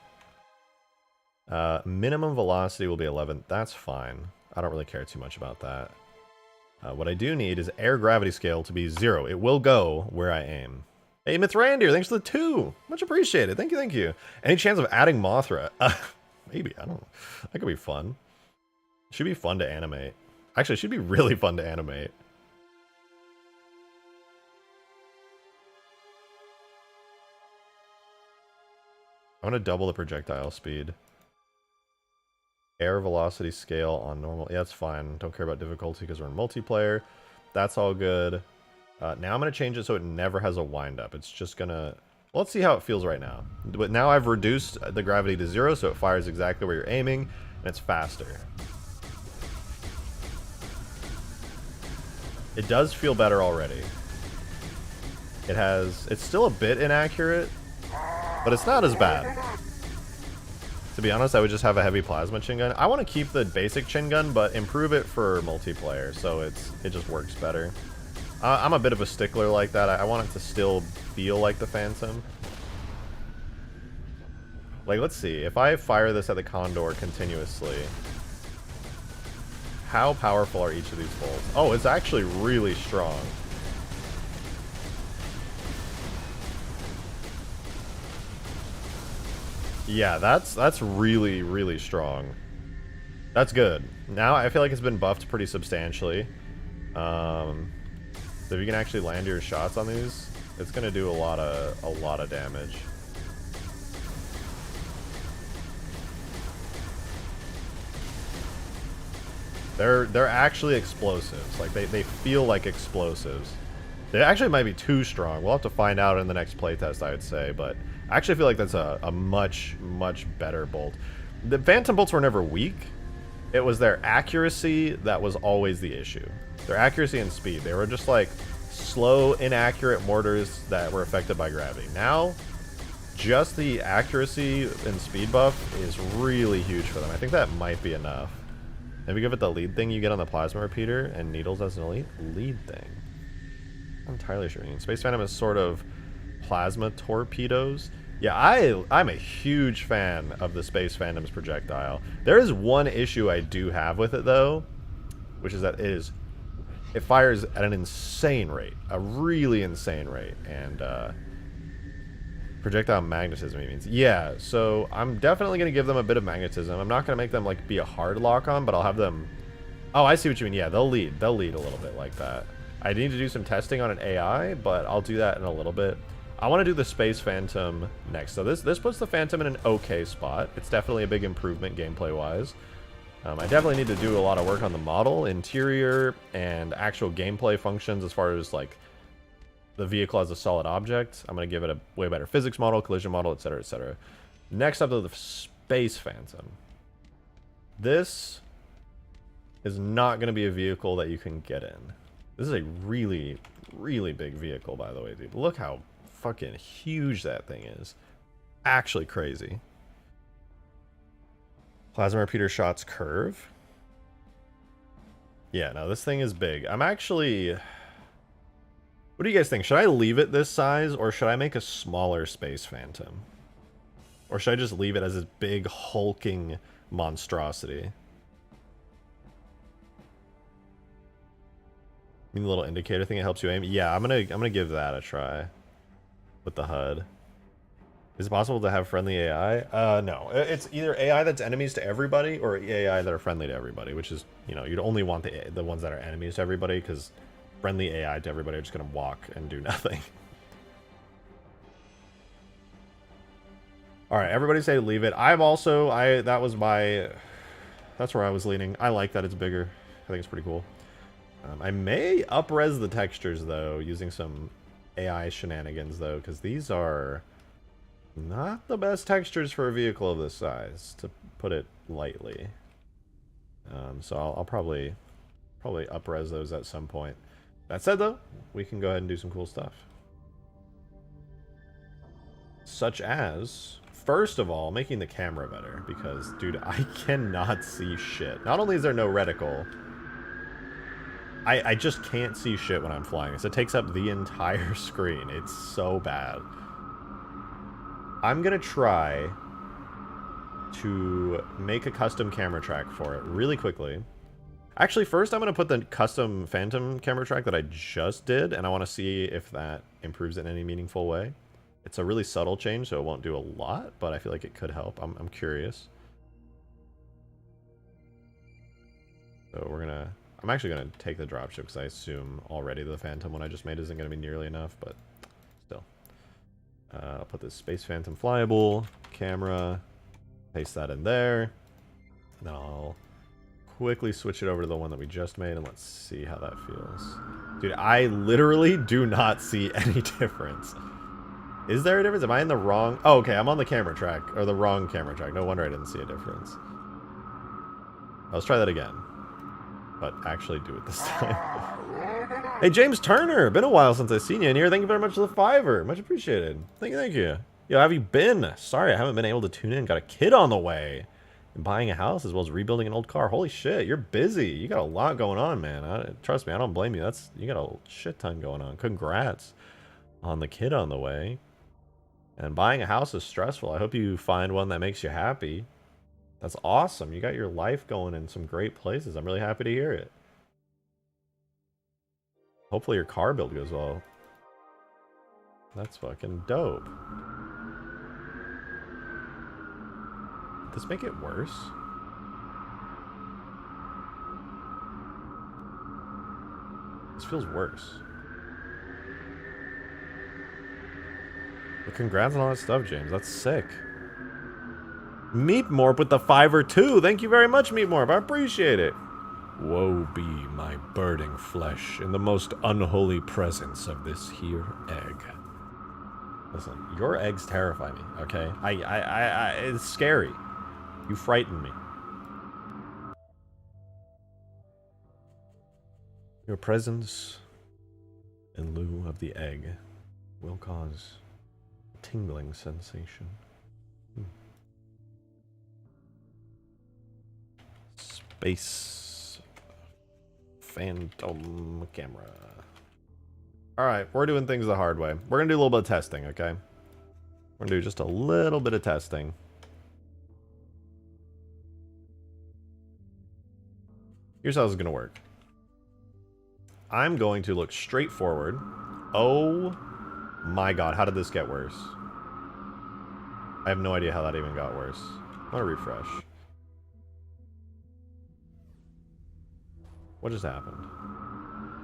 Minimum velocity will be 11. That's fine. I don't really care too much about that. What I do need is air gravity scale to be 0. It will go where I aim. Hey, Mithrandir, thanks for the 2. Much appreciated. Thank you, thank you. Any chance of adding Mothra? Maybe. I don't know. That could be fun. Should be fun to animate. Actually, it should be really fun to animate. I'm going to double the projectile speed. Air velocity scale on normal. Yeah, that's fine. Don't care about difficulty because we're in multiplayer. That's all good. Now I'm going to change it so it never has a wind-up. It's just going to... Let's see how it feels right now. But now I've reduced the gravity to 0, so it fires exactly where you're aiming, and it's faster. It does feel better already. It's still a bit inaccurate, but it's not as bad. To be honest, I would just have a heavy plasma chin gun. I want to keep the basic chin gun, but improve it for multiplayer, so it just works better. I'm a bit of a stickler like that. I want it to still feel like the Phantom. Like, let's see. If I fire this at the Condor continuously, how powerful are each of these bolts? Oh, it's actually really strong. Yeah, that's really, really strong. That's good. Now I feel like it's been buffed pretty substantially. So if you can actually land your shots on these, it's gonna do a lot of damage. They're actually explosives. Like they feel like explosives. They actually might be too strong. We'll have to find out in the next playtest, I would say, but I actually feel like that's a much, much better bolt. The Phantom bolts were never weak. It was their accuracy that was always the issue. Their accuracy and speed. They were just like slow, inaccurate mortars that were affected by gravity. Now, just the accuracy and speed buff is really huge for them. I think that might be enough. Maybe give it the lead thing you get on the plasma repeater and needles as an elite lead thing. I'm entirely sure. Space Phantom is sort of plasma torpedoes. Yeah, I'm a huge fan of the Space Phantom's projectile. There is one issue I do have with it though, which is that it fires at an insane rate, a really insane rate, and projectile magnetism means. Yeah, so I'm definitely gonna give them a bit of magnetism. I'm not gonna make them like be a hard lock on, but I'll have them. Oh, I see what you mean. Yeah, they'll lead a little bit like that. I need to do some testing on an AI, but I'll do that in a little bit. I want to do the Space Phantom next. So this puts the Phantom in an okay spot. It's definitely a big improvement gameplay-wise. I definitely need to do a lot of work on the model, interior, and actual gameplay functions as far as like the vehicle as a solid object. I'm going to give it a way better physics model, collision model, etc., etc. Next up to the Space Phantom. This is not going to be a vehicle that you can get in. This is a really, really big vehicle, by the way, dude. Look how fucking huge that thing is. Actually crazy. Plasma repeater shots curve. Yeah, no, this thing is big. I'm actually... What do you guys think? Should I leave it this size, or should I make a smaller Space Phantom? Or should I just leave it as this big, hulking monstrosity? I mean, the little indicator thing that helps you aim? Yeah, I'm gonna give that a try. With the HUD. Is it possible to have friendly AI? No. It's either AI that's enemies to everybody, or AI that are friendly to everybody, which is, you know, you'd only want the ones that are enemies to everybody, because friendly AI to everybody are just gonna walk and do nothing. Alright, everybody say leave it. That's where I was leaning. I like that it's bigger. I think it's pretty cool. I may up-res the textures, though, using some AI shenanigans, though, because these are not the best textures for a vehicle of this size, to put it lightly. So I'll probably up-res those at some point. That said, though, we can go ahead and do some cool stuff. Such as first of all, making the camera better, because, dude, I cannot see shit. Not only is there no reticle, I just can't see shit when I'm flying. So it takes up the entire screen. It's so bad. I'm gonna try to make a custom camera track for it really quickly. Actually, first I'm gonna put the custom Phantom camera track that I just did, and I want to see if that improves it in any meaningful way. It's a really subtle change, so it won't do a lot, but I feel like it could help. I'm curious. So I'm actually gonna take the dropship because I assume already the Phantom one I just made isn't gonna be nearly enough, but still. I'll put this Space Phantom flyable camera, paste that in there, and then I'll quickly switch it over to the one that we just made, and let's see how that feels. Dude, I literally do not see any difference. Is there a difference? Am I in the wrong? Oh, okay, I'm on the camera track, or the wrong camera track. No wonder I didn't see a difference. Let's try that again, but actually do it this time. Hey, James Turner, been a while since I've seen you in here. Thank you very much for the $5. Much appreciated. Thank you. Yo, how have you been? Sorry, I haven't been able to tune in. Got a kid on the way. And buying a house as well as rebuilding an old car. Holy shit, you're busy. You got a lot going on, man. Trust me, I don't blame you. You got a shit ton going on. Congrats on the kid on the way. And buying a house is stressful. I hope you find one that makes you happy. That's awesome. You got your life going in some great places. I'm really happy to hear it. Hopefully your car build goes well. That's fucking dope. Did this make it worse? This feels worse. But congrats on all that stuff, James. That's sick. Meatmorp with the $5 too. Thank you very much, Meatmorp. I appreciate it. Woe be my burning flesh in the most unholy presence of this here egg. Listen, your eggs terrify me, okay? It's scary. You frighten me. Your presence in lieu of the egg will cause a tingling sensation. Space Phantom camera. Alright, we're doing things the hard way. We're gonna do a little bit of testing, okay? We're gonna do just a little bit of testing. Here's how this is gonna work. I'm going to look straight forward. Oh my god, how did this get worse? I have no idea how that even got worse. I'm gonna refresh. What just happened?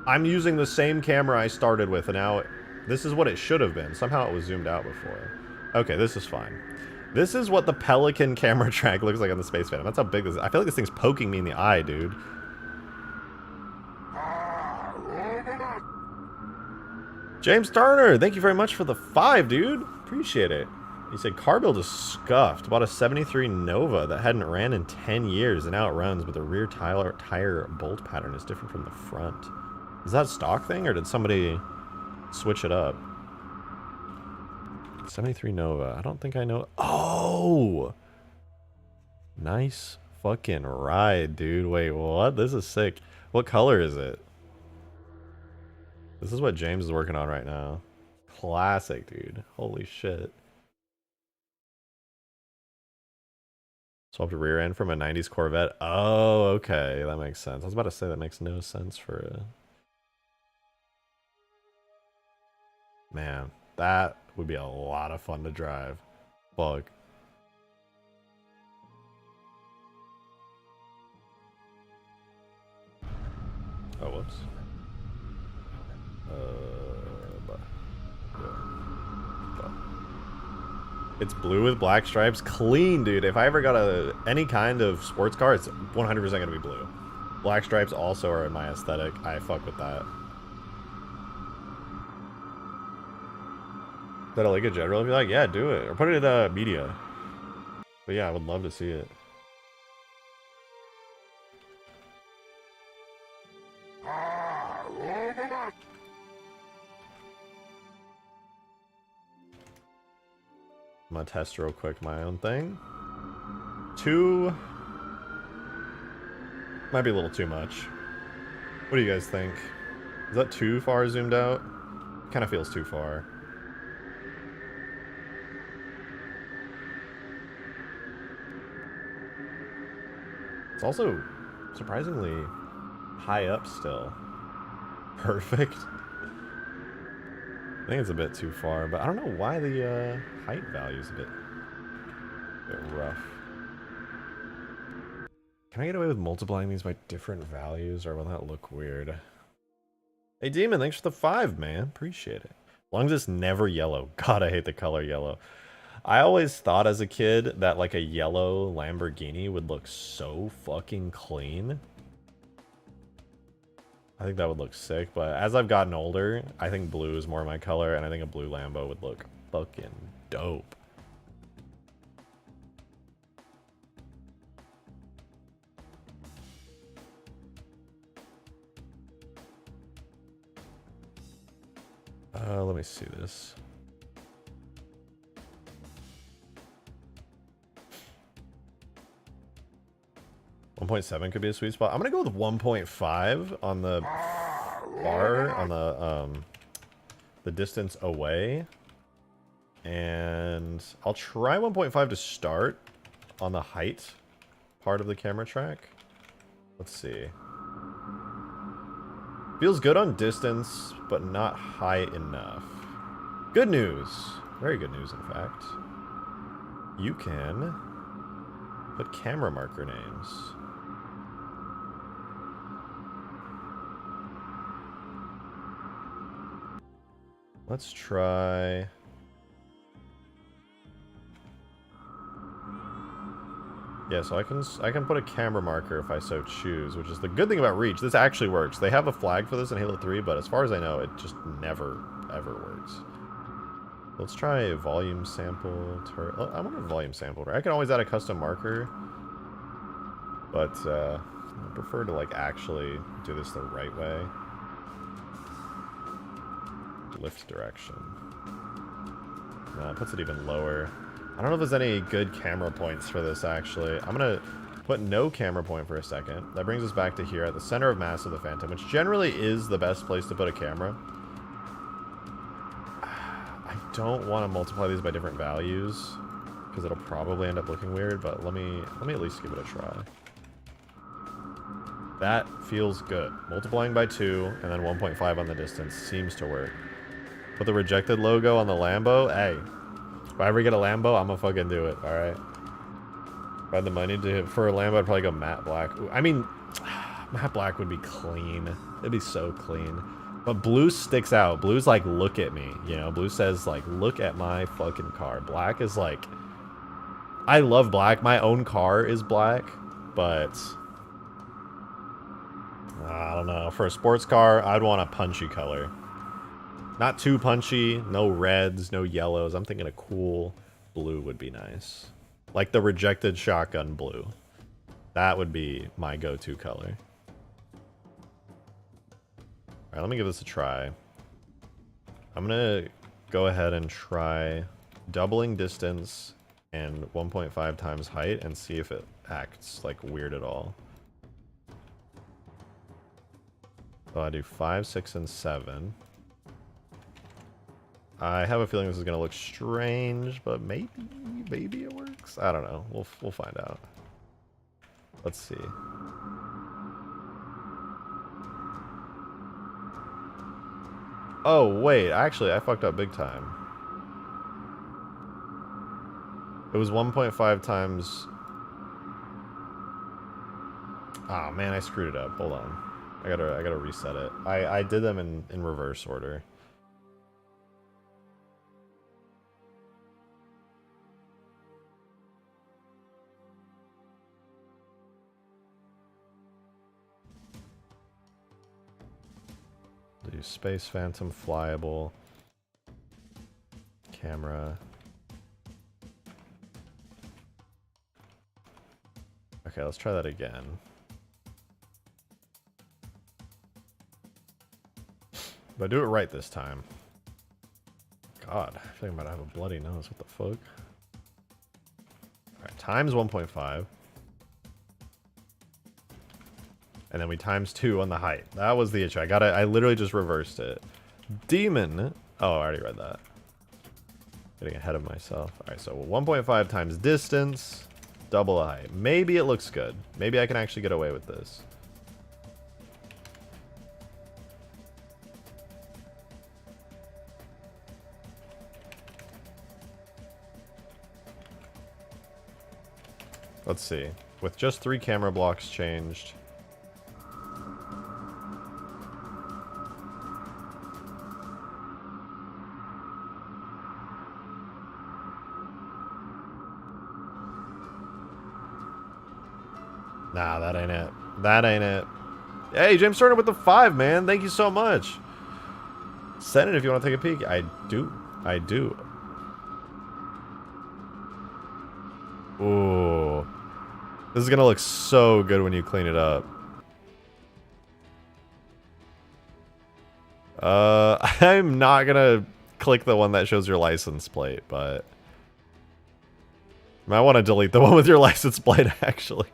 I'm using the same camera I started with, and now this is what it should have been. Somehow it was zoomed out before. Okay, this is fine. This is what the Pelican camera track looks like on the Space Phantom. That's how big this is. I feel like this thing's poking me in the eye, dude. James Turner, thank you very much for the 5, dude. Appreciate it. He said car build is scuffed. Bought a 73 Nova that hadn't ran in 10 years, and now it runs, but the rear tire bolt pattern is different from the front. Is that a stock thing, or did somebody switch it up? 73 Nova. I don't think I know. Oh! Nice fucking ride, dude. Wait, what? This is sick. What color is it? This is what James is working on right now. Classic, dude. Holy shit. Swapped a rear end from a 90s Corvette. Oh, okay. That makes sense. I was about to say that makes no sense for a... Man, that would be a lot of fun to drive. Fuck. Oh, whoops. It's blue with black stripes. Clean, dude. If I ever got any kind of sports car, it's 100% gonna be blue. Black stripes also are in my aesthetic. I fuck with that. Is that a like a general? If you're like, yeah, do it. Or put it in media. But yeah, I would love to see it. gonna test real quick my own thing. 2 might be a little too much. What do you guys think? Is that too far zoomed out? Kind of feels too far. It's also surprisingly high up still. Perfect. I think it's a bit too far, but I don't know why the height value is a bit rough. Can I get away with multiplying these by different values, or will that look weird? Hey Demon, thanks for the 5, man. Appreciate it. As long as it's never yellow. God, I hate the color yellow. I always thought as a kid that like a yellow Lamborghini would look so fucking clean. I think that would look sick, but as I've gotten older, I think blue is more my color, and I think a blue Lambo would look fucking dope. Let me see this. .7 could be a sweet spot. I'm gonna go with 1.5 on the bar, on the distance away, and I'll try 1.5 to start on the height part of the camera track. Let's see. Feels good on distance, but not high enough. Good news. Very good news, in fact. You can put camera marker names. Let's try... Yeah, so I can put a camera marker if I so choose, which is the good thing about Reach. This actually works. They have a flag for this in Halo 3, but as far as I know, it just never, ever works. Let's try volume sample. I want a volume sample. I can always add a custom marker, but I prefer to like actually do this the right way. Lift direction. No, it puts it even lower. I don't know if there's any good camera points for this, actually. I'm going to put no camera point for a second. That brings us back to here at the center of mass of the Phantom, which generally is the best place to put a camera. I don't want to multiply these by different values, because it'll probably end up looking weird, but let me at least give it a try. That feels good. Multiplying by 2 and then 1.5 on the distance seems to work. Put the rejected logo on the Lambo. Hey. If I ever get a Lambo, I'm gonna fucking do it, alright? If I had the money for a Lambo, I'd probably go matte black. I mean, matte black would be clean. It'd be so clean. But blue sticks out. Blue's like, look at me. You know, blue says, like, look at my fucking car. Black is like... I love black. My own car is black. But... I don't know. For a sports car, I'd want a punchy color. Not too punchy, no reds, no yellows. I'm thinking a cool blue would be nice. Like the rejected shotgun blue. That would be my go-to color. Alright, let me give this a try. I'm gonna go ahead and try doubling distance and 1.5 times height and see if it acts like weird at all. So I do 5, 6, and 7. I have a feeling this is gonna look strange, but maybe it works. I don't know. We'll find out. Let's see. Oh wait, actually I fucked up big time. It was 1.5 times. Ah man, I screwed it up. Hold on. I gotta reset it. I did them in reverse order. Do Space Phantom, Flyable, camera. Okay, let's try that again. But do it right this time. God, I feel like I'm about to have a bloody nose. What the fuck? times 1.5. And then we times 2 on the height. That was the issue. I literally just reversed it. Demon. Oh, I already read that. Getting ahead of myself. Alright, so 1.5 times distance, double the height. Maybe it looks good. Maybe I can actually get away with this. Let's see. With just 3 camera blocks changed. Nah, that ain't it. That ain't it. Hey, James Turner with the 5, man. Thank you so much. Send it if you want to take a peek. I do. I do. Ooh. This is going to look so good when you clean it up. I'm not going to click the one that shows your license plate, but... I might want to delete the one with your license plate, actually.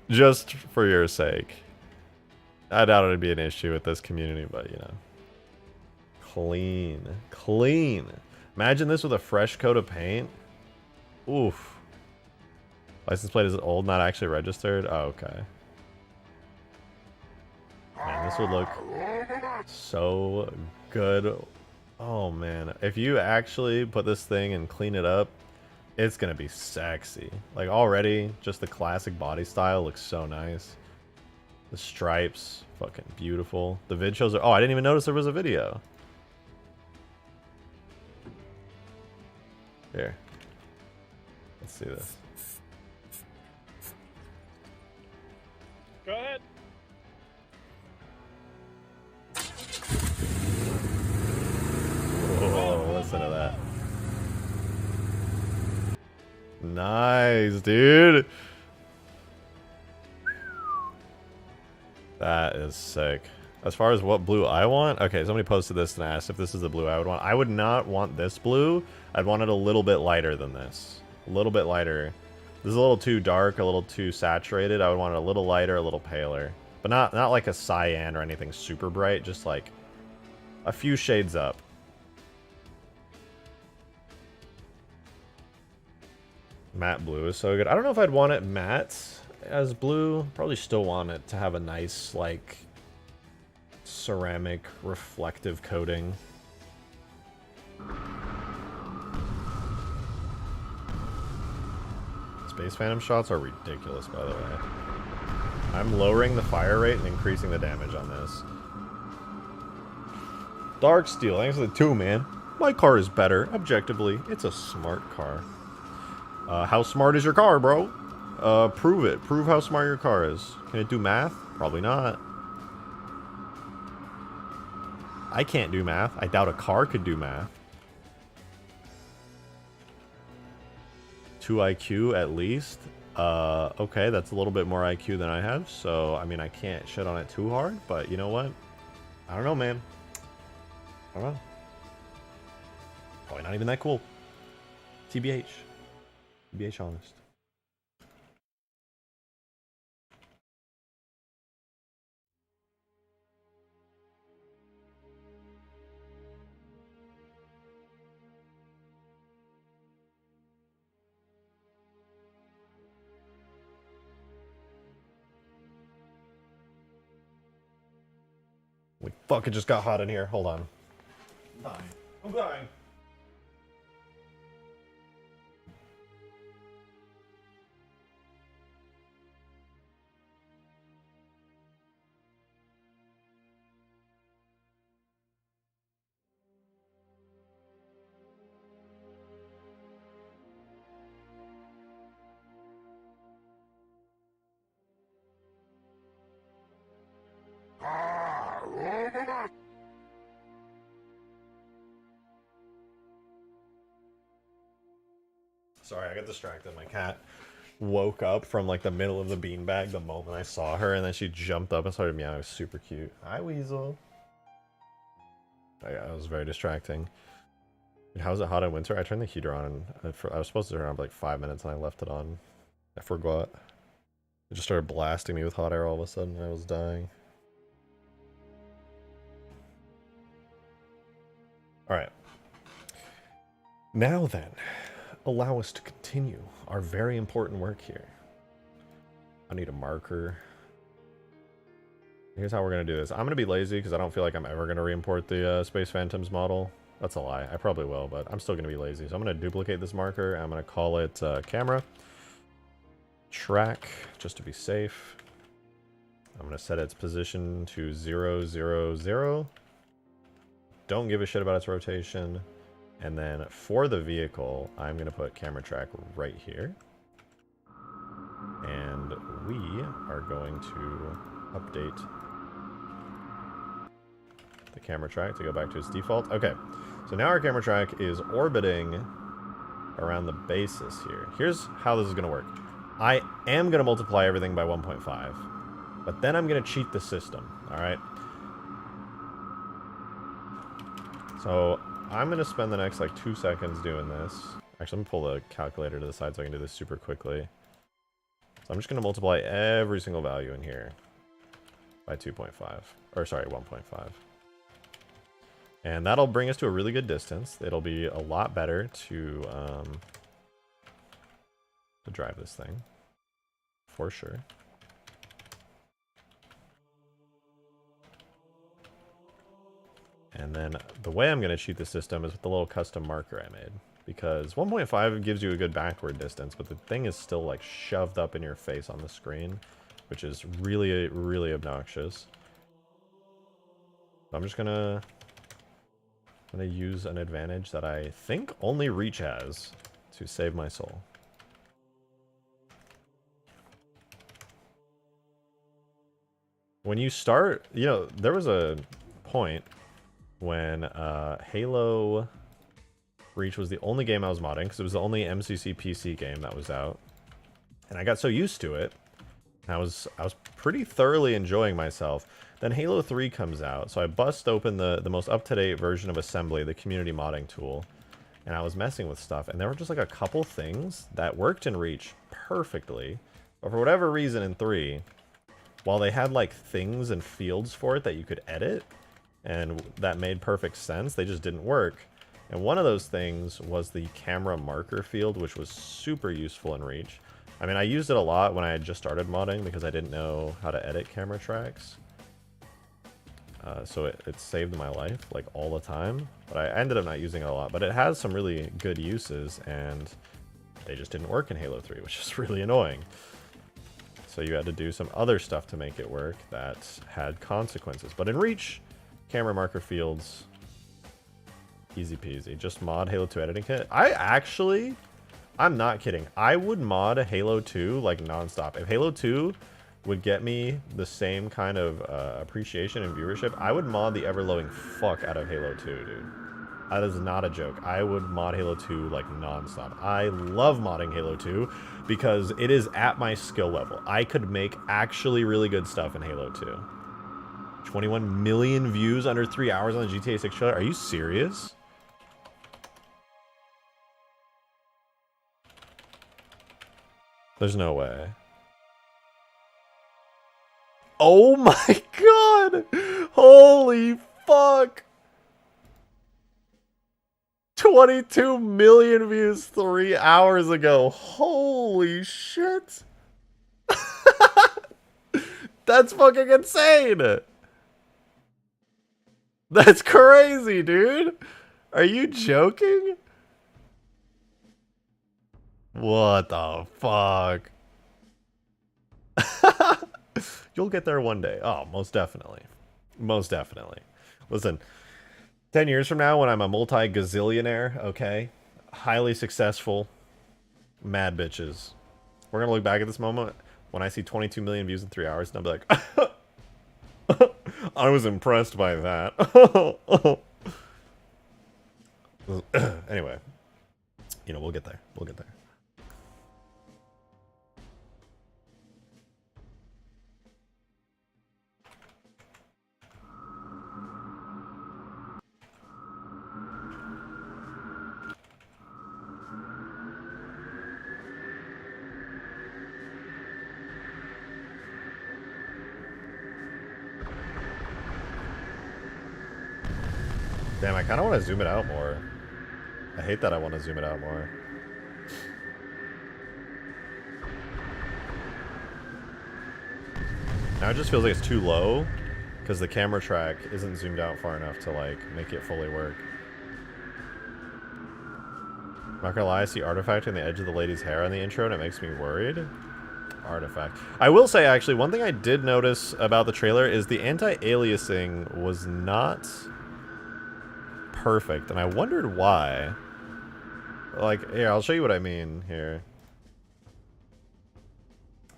Just for your sake. I doubt it'd be an issue with this community, but you know. Clean. Clean. Imagine this with a fresh coat of paint. Oof. License plate is old, not actually registered. Oh, okay. Man, this would look so good. Oh, man. If you actually put this thing and clean it up, it's gonna be sexy. Like already, just the classic body style looks so nice. The stripes, fucking beautiful. The vid shows are. Oh, I didn't even notice there was a video. Here. Let's see this. Go ahead. Whoa, listen to that. Nice, dude. That is sick. As far as what blue I want, okay, somebody posted this and asked if this is the blue I would want. I would not want this blue. I'd want it a little bit lighter than this. A little bit lighter. This is a little too dark, a little too saturated. I would want it a little lighter, a little paler. But not like a cyan or anything super bright, just like a few shades up. Matte blue is so good. I don't know if I'd want it matte as blue. Probably still want it to have a nice, like, ceramic reflective coating. Space Phantom shots are ridiculous, by the way. I'm lowering the fire rate and increasing the damage on this. Dark Steel, thanks for the 2, man. My car is better, objectively. It's a smart car. How smart is your car, bro? Prove it. Prove how smart your car is. Can it do math? Probably not. I can't do math. I doubt a car could do math. 2 IQ at least. Okay, that's a little bit more IQ than I have. So, I mean, I can't shit on it too hard. But you know what? I don't know, man. I don't know. Probably not even that cool. TBH. TBH honest. We fucking just got hot in here. Hold on. I'm dying. I'm dying. Sorry, I got distracted. My cat woke up from like the middle of the beanbag the moment I saw her, and then she jumped up and started meowing. It was super cute. Hi, Weasel. Oh, yeah, that was very distracting. How's it hot in winter? I turned the heater on. And I was supposed to turn it on for like 5 minutes and I left it on. I forgot. It just started blasting me with hot air all of a sudden and I was dying. Alright. Now then, allow us to continue our very important work here. I need a marker. Here's how we're going to do this. I'm going to be lazy because I don't feel like I'm ever going to re-import the Space Phantoms model. That's a lie. I probably will, but I'm still going to be lazy. So I'm going to duplicate this marker. I'm going to call it camera track just to be safe. I'm going to set its position to 0, 0, 0. Don't give a shit about its rotation. And then for the vehicle, I'm going to put camera track right here. And we are going to update the camera track to go back to its default. Okay, so now our camera track is orbiting around the basis here. Here's how this is going to work. I am going to multiply everything by 1.5, but then I'm going to cheat the system, all right? So I'm going to spend the next like 2 seconds doing this. Actually, I'm going to pull the calculator to the side so I can do this super quickly. So I'm just going to multiply every single value in here by 2.5, or sorry, 1.5. And that'll bring us to a really good distance. It'll be a lot better to drive this thing, for sure. And then the way I'm going to cheat the system is with the little custom marker I made. Because 1.5 gives you a good backward distance, but the thing is still like shoved up in your face on the screen, which is really, really obnoxious. I'm just gonna use an advantage that I think only Reach has to save my soul. When you start, you know, there was a point when Halo Reach was the only game I was modding, because it was the only MCC PC game that was out. And I got so used to it, I was pretty thoroughly enjoying myself. Then Halo 3 comes out, so I bust open the most up-to-date version of Assembly, the community modding tool, and I was messing with stuff, and there were just like a couple things that worked in Reach perfectly, but for whatever reason in 3, while they had like things and fields for it that you could edit, and that made perfect sense, they just didn't work. And one of those things was the camera marker field, which was super useful in Reach. I mean, I used it a lot when I had just started modding because I didn't know how to edit camera tracks. So it saved my life, like, all the time. But I ended up not using it a lot. But it has some really good uses, and they just didn't work in Halo 3, which is really annoying. So you had to do some other stuff to make it work that had consequences. But in Reach, camera marker fields, easy peasy. Just mod Halo 2 editing kit. I'm not kidding. I would mod Halo 2 like nonstop. If Halo 2 would get me the same kind of appreciation and viewership, I would mod the ever-loving fuck out of Halo 2, dude. That is not a joke. I would mod Halo 2 like nonstop. I love modding Halo 2 because it is at my skill level. I could make actually really good stuff in Halo 2. 21 million views under 3 hours on the GTA 6 trailer. Are you serious? There's no way. Oh my god! Holy fuck! 22 million views 3 hours ago. Holy shit! That's fucking insane! That's crazy, dude! Are you joking? What the fuck? You'll get there one day. Oh, most definitely. Most definitely. Listen, 10 years from now when I'm a multi-gazillionaire, okay? Highly successful, mad bitches. We're gonna look back at this moment when I see 22 million views in 3 hours and I'll be like, I was impressed by that. Anyway, you know, we'll get there. We'll get there. Damn, I kind of want to zoom it out more. I hate that I want to zoom it out more. Now it just feels like it's too low because the camera track isn't zoomed out far enough to like make it fully work. I'm not gonna lie, I see artifact in the edge of the lady's hair on the intro and it makes me worried. Artifact. I will say actually, one thing I did notice about the trailer is the anti-aliasing was not perfect, and I wondered why. Like, here, I'll show you what I mean here.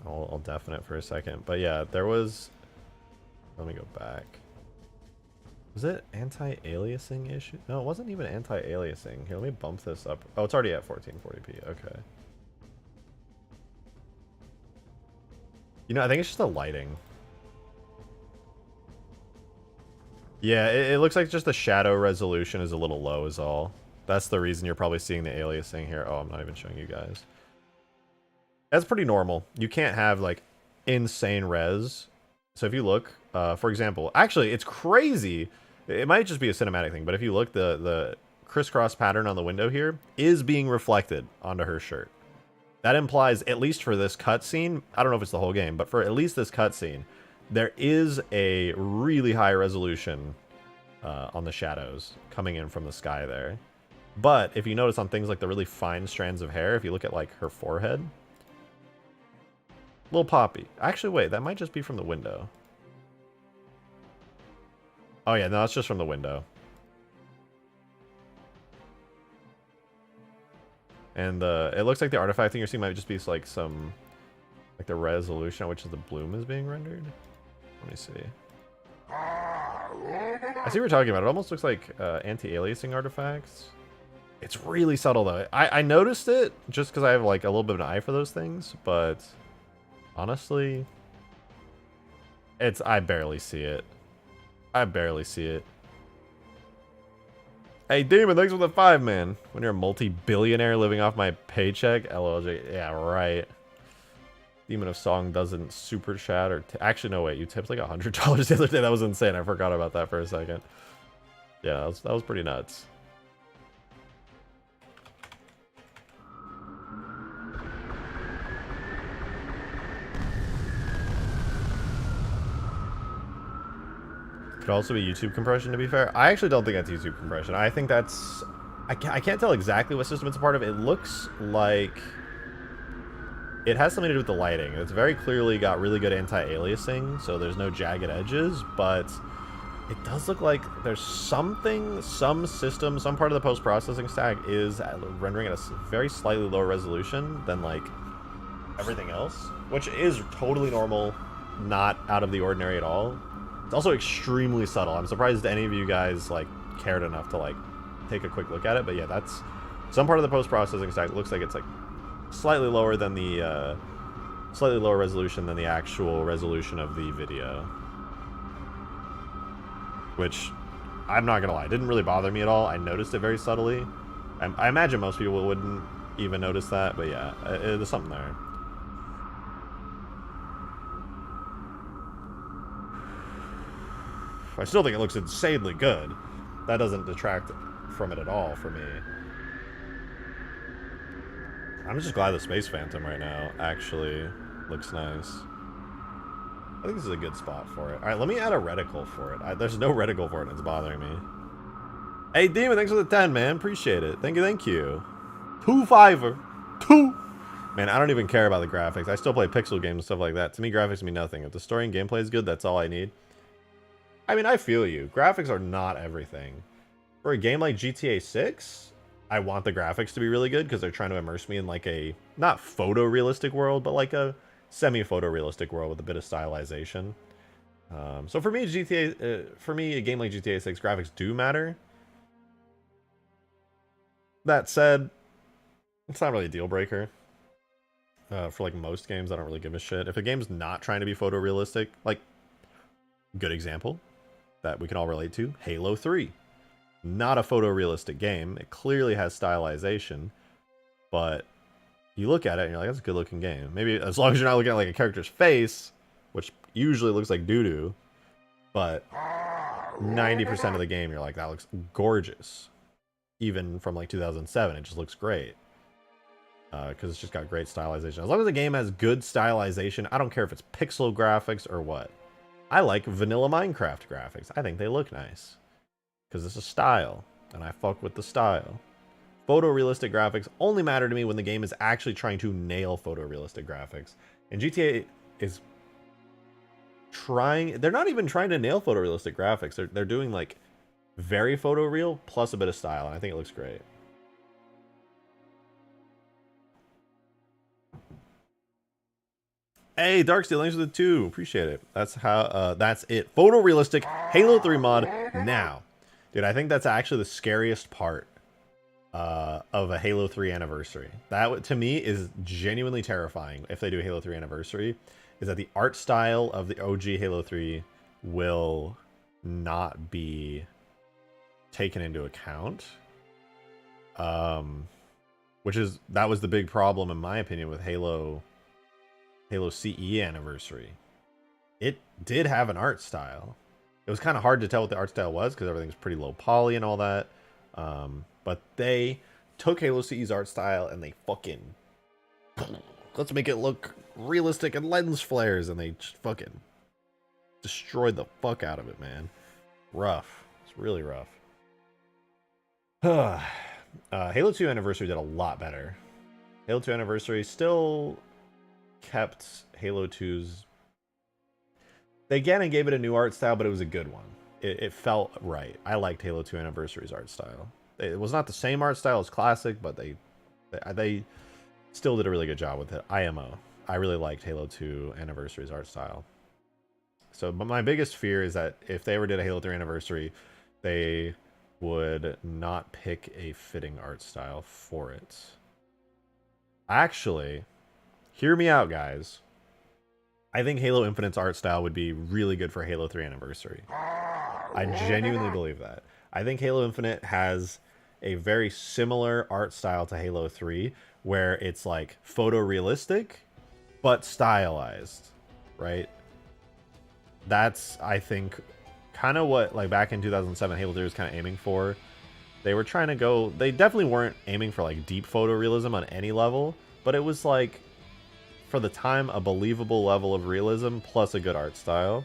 I'll deafen it for a second. But yeah, there was... Let me go back. Was it anti-aliasing issue? No, it wasn't even anti-aliasing. Here, let me bump this up. Oh, it's already at 1440p. Okay. You know, I think it's just the lighting. Yeah, it looks like just the shadow resolution is a little low is all. That's the reason you're probably seeing the aliasing here. Oh, I'm not even showing you guys. That's pretty normal. You can't have, like, insane res. So if you look, for example... Actually, it's crazy. It might just be a cinematic thing, but if you look, the crisscross pattern on the window here is being reflected onto her shirt. That implies, at least for this cutscene, I don't know if it's the whole game, but for at least this cutscene, there is a really high resolution on the shadows coming in from the sky there. But if you notice on things like the really fine strands of hair, if you look at like her forehead, little poppy. Actually, wait, that might just be from the window. Oh yeah, no, that's just from the window. And it looks like the artifact thing you're seeing might just be like some, like the resolution at which the bloom is being rendered. Let me see. I see what you're talking about. It almost looks like anti-aliasing artifacts. It's really subtle though. I noticed it just because I have like a little bit of an eye for those things, but honestly, I barely see it. I barely see it. Hey, Demon, thanks for the 5, man. When you're a multi-billionaire living off my paycheck, LLJ. Yeah, right. Demon of Song doesn't super chat or... Actually, no, wait. You tipped like $100 the other day. That was insane. I forgot about that for a second. Yeah, that was pretty nuts. Could also be YouTube compression, to be fair. I actually don't think that's YouTube compression. I think that's... I can't tell exactly what system it's a part of. It looks like... It has something to do with the lighting. It's very clearly got really good anti-aliasing, so there's no jagged edges, but it does look like there's something, some system, some part of the post-processing stack is rendering at a very slightly lower resolution than, like, everything else, which is totally normal, not out of the ordinary at all. It's also extremely subtle. I'm surprised any of you guys, like, cared enough to, like, take a quick look at it, but yeah, that's some part of the post-processing stack. Looks like it's, like, slightly lower than the, slightly lower resolution than the actual resolution of the video. Which, I'm not gonna lie, didn't really bother me at all. I noticed it very subtly. I imagine most people wouldn't even notice that, but yeah, there's something there. I still think it looks insanely good. That doesn't detract from it at all for me. I'm just glad the Space Phantom right now actually looks nice. I think this is a good spot for it. Alright, let me add a reticle for it. There's no reticle for it and it's bothering me. Hey, Demon, thanks for the 10, man. Appreciate it. Thank you, thank you. 2-5er. 2! Man, I don't even care about the graphics. I still play pixel games and stuff like that. To me, graphics mean nothing. If the story and gameplay is good, that's all I need. I mean, I feel you. Graphics are not everything. For a game like GTA 6, I want the graphics to be really good because they're trying to immerse me in like a, not photorealistic world, but like a semi-photorealistic world with a bit of stylization. So for me, a game like GTA 6, graphics do matter. That said, it's not really a deal breaker. For like most games, I don't really give a shit. If a game's not trying to be photorealistic, like, good example that we can all relate to, Halo 3. Not a photorealistic game. It clearly has stylization, but you look at it and you're like, that's a good looking game. Maybe as long as you're not looking at like a character's face, which usually looks like doo-doo, but 90% of the game, you're like, that looks gorgeous. Even from like 2007, it just looks great. Because it's just got great stylization. As long as the game has good stylization, I don't care if it's pixel graphics or what. I like vanilla Minecraft graphics. I think they look nice. Because it's a style, and I fuck with the style. Photorealistic graphics only matter to me when the game is actually trying to nail photorealistic graphics. And GTA is trying... They're not even trying to nail photorealistic graphics. They're doing like very photoreal plus a bit of style, and I think it looks great. Hey, Darksteel, thanks for the 2. Appreciate it. That's how. That's it. Photorealistic Halo 3 mod now, dude. I think that's actually the scariest part of a Halo 3 anniversary. That to me is genuinely terrifying. If they do a Halo 3 anniversary, is that the art style of the OG Halo 3 will not be taken into account. That was the big problem in my opinion with Halo CE anniversary. It did have an art style. It was kind of hard to tell what the art style was because everything's pretty low poly and all that. But they took Halo CE's art style and they fucking let's make it look realistic and lens flares, and they just fucking destroyed the fuck out of it, man. Rough. It's really rough. Halo 2 anniversary did a lot better. Halo 2 anniversary still kept Halo 2's... They again gave it a new art style, but it was a good one. It felt right. I liked Halo 2 Anniversary's art style. It was not the same art style as Classic, but they still did a really good job with it. IMO. I really liked Halo 2 Anniversary's art style. So, but my biggest fear is that if they ever did a Halo 3 Anniversary, they would not pick a fitting art style for it. Actually... Hear me out, guys. I think Halo Infinite's art style would be really good for Halo 3 Anniversary. I genuinely believe that. I think Halo Infinite has a very similar art style to Halo 3, where it's like photorealistic, but stylized, right? That's, I think, kind of what, like, back in 2007, Halo 3 was kind of aiming for. They were trying to go... They definitely weren't aiming for, like, deep photorealism on any level, but it was, like... for the time, a believable level of realism plus a good art style.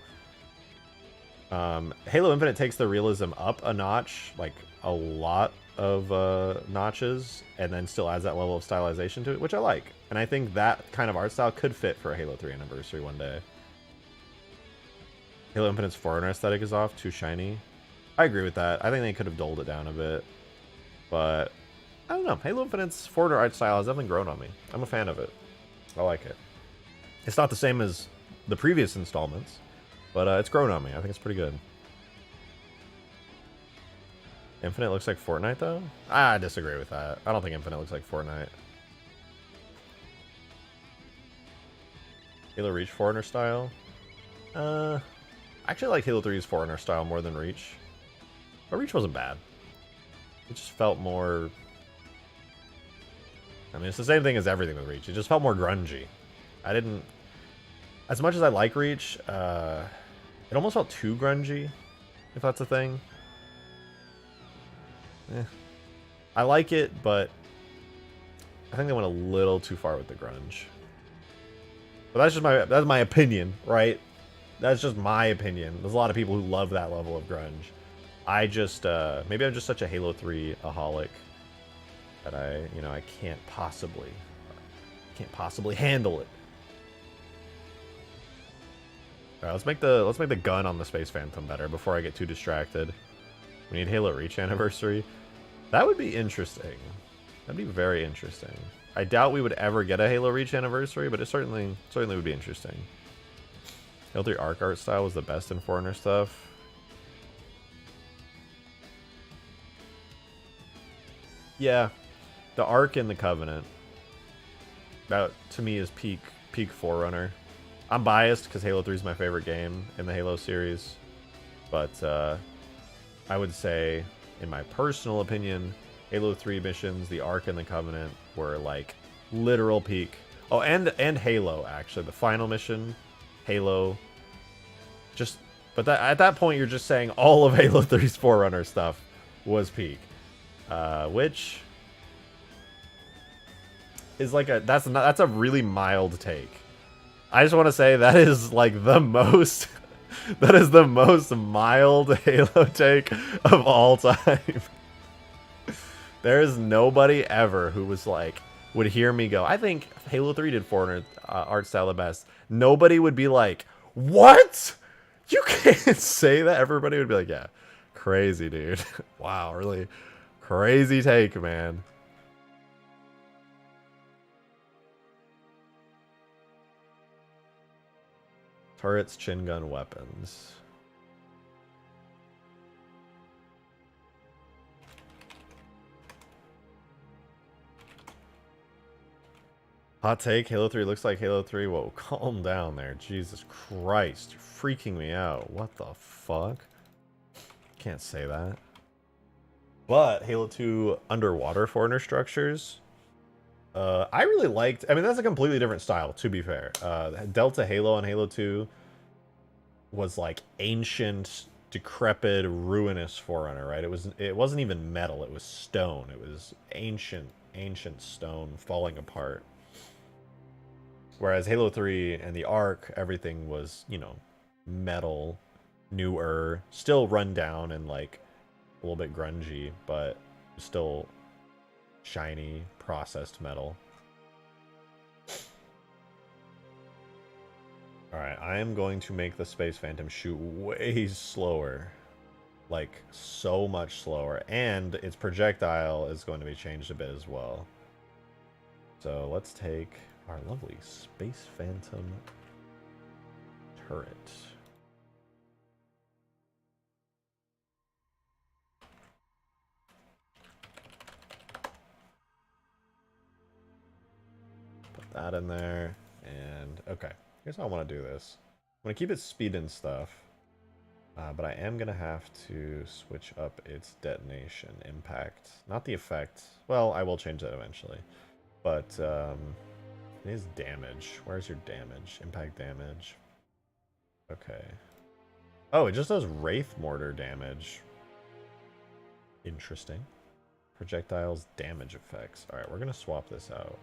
Halo Infinite takes the realism up a notch, like a lot of notches, and then still adds that level of stylization to it, which I like. And I think that kind of art style could fit for a Halo 3 Anniversary one day. Halo Infinite's Foreigner aesthetic is off, too shiny. I agree with that. I think they could have dulled it down a bit. But, I don't know. Halo Infinite's Foreigner art style has definitely grown on me. I'm a fan of it. I like it. It's not the same as the previous installments, but it's grown on me. I think it's pretty good. Infinite looks like Fortnite, though? I disagree with that. I don't think Infinite looks like Fortnite. Halo Reach Foreigner style? I actually like Halo 3's Foreigner style more than Reach. But Reach wasn't bad. It just felt more... I mean, it's the same thing as everything with Reach. It just felt more grungy. I didn't... As much as I like Reach, it almost felt too grungy, if that's a thing. I like it, but I think they went a little too far with the grunge. But that's my opinion, right? That's just my opinion. There's a lot of people who love that level of grunge. I just maybe I'm just such a Halo 3-aholic that I can't possibly handle it. All right, let's make the gun on the Space Phantom better before I get too distracted. We need Halo Reach Anniversary. That would be interesting. That'd be very interesting. I doubt we would ever get a Halo Reach Anniversary, but it certainly would be interesting. Halo 3 Arc art style was the best in Foreigner stuff. Yeah, the Arc and the Covenant. That to me is peak Forerunner. I'm biased because Halo 3 is my favorite game in the Halo series, but I would say, in my personal opinion, Halo 3 missions, the Arc and the Covenant, were like literal peak. Oh, and Halo, actually. The final mission, Halo, just But at that point, you're just saying all of Halo 3's Forerunner stuff was peak. Which is like that's a really mild take. I just want to say that is like the most that is the most mild Halo take of all time. There is nobody ever who was like would hear me go, I think Halo 3 did Forerunner art style the best. Nobody would be like, what? You can't say that. Everybody would be like, yeah, crazy, dude. Wow, really crazy take, man. Turrets, chin gun, weapons. Hot take, Halo 3 looks like Halo 3. Whoa, calm down there. Jesus Christ, you're freaking me out. What the fuck? Can't say that. But Halo 2 underwater Forerunner structures, I really liked. I mean, that's a completely different style, to be fair. Delta Halo on Halo 2 was like ancient, decrepit, ruinous Forerunner, right? It wasn't even metal, it was stone. It was ancient stone falling apart. Whereas Halo 3 and the Arc, everything was, you know, metal, newer, still run down and like a little bit grungy, but still shiny, processed metal. Alright, I am going to make the Space Phantom shoot way slower. Like, so much slower. And its projectile is going to be changed a bit as well. So let's take our lovely Space Phantom turret. Put that in there. And, okay. Here's how I want to do this. I'm going to keep its speed and stuff. But I am going to have to switch up its detonation impact. Not the effect. Well, I will change that eventually. But, it is damage. Where's your damage? Impact damage. Okay. Oh, it just does Wraith Mortar damage. Interesting. Projectiles damage effects. Alright, we're going to swap this out.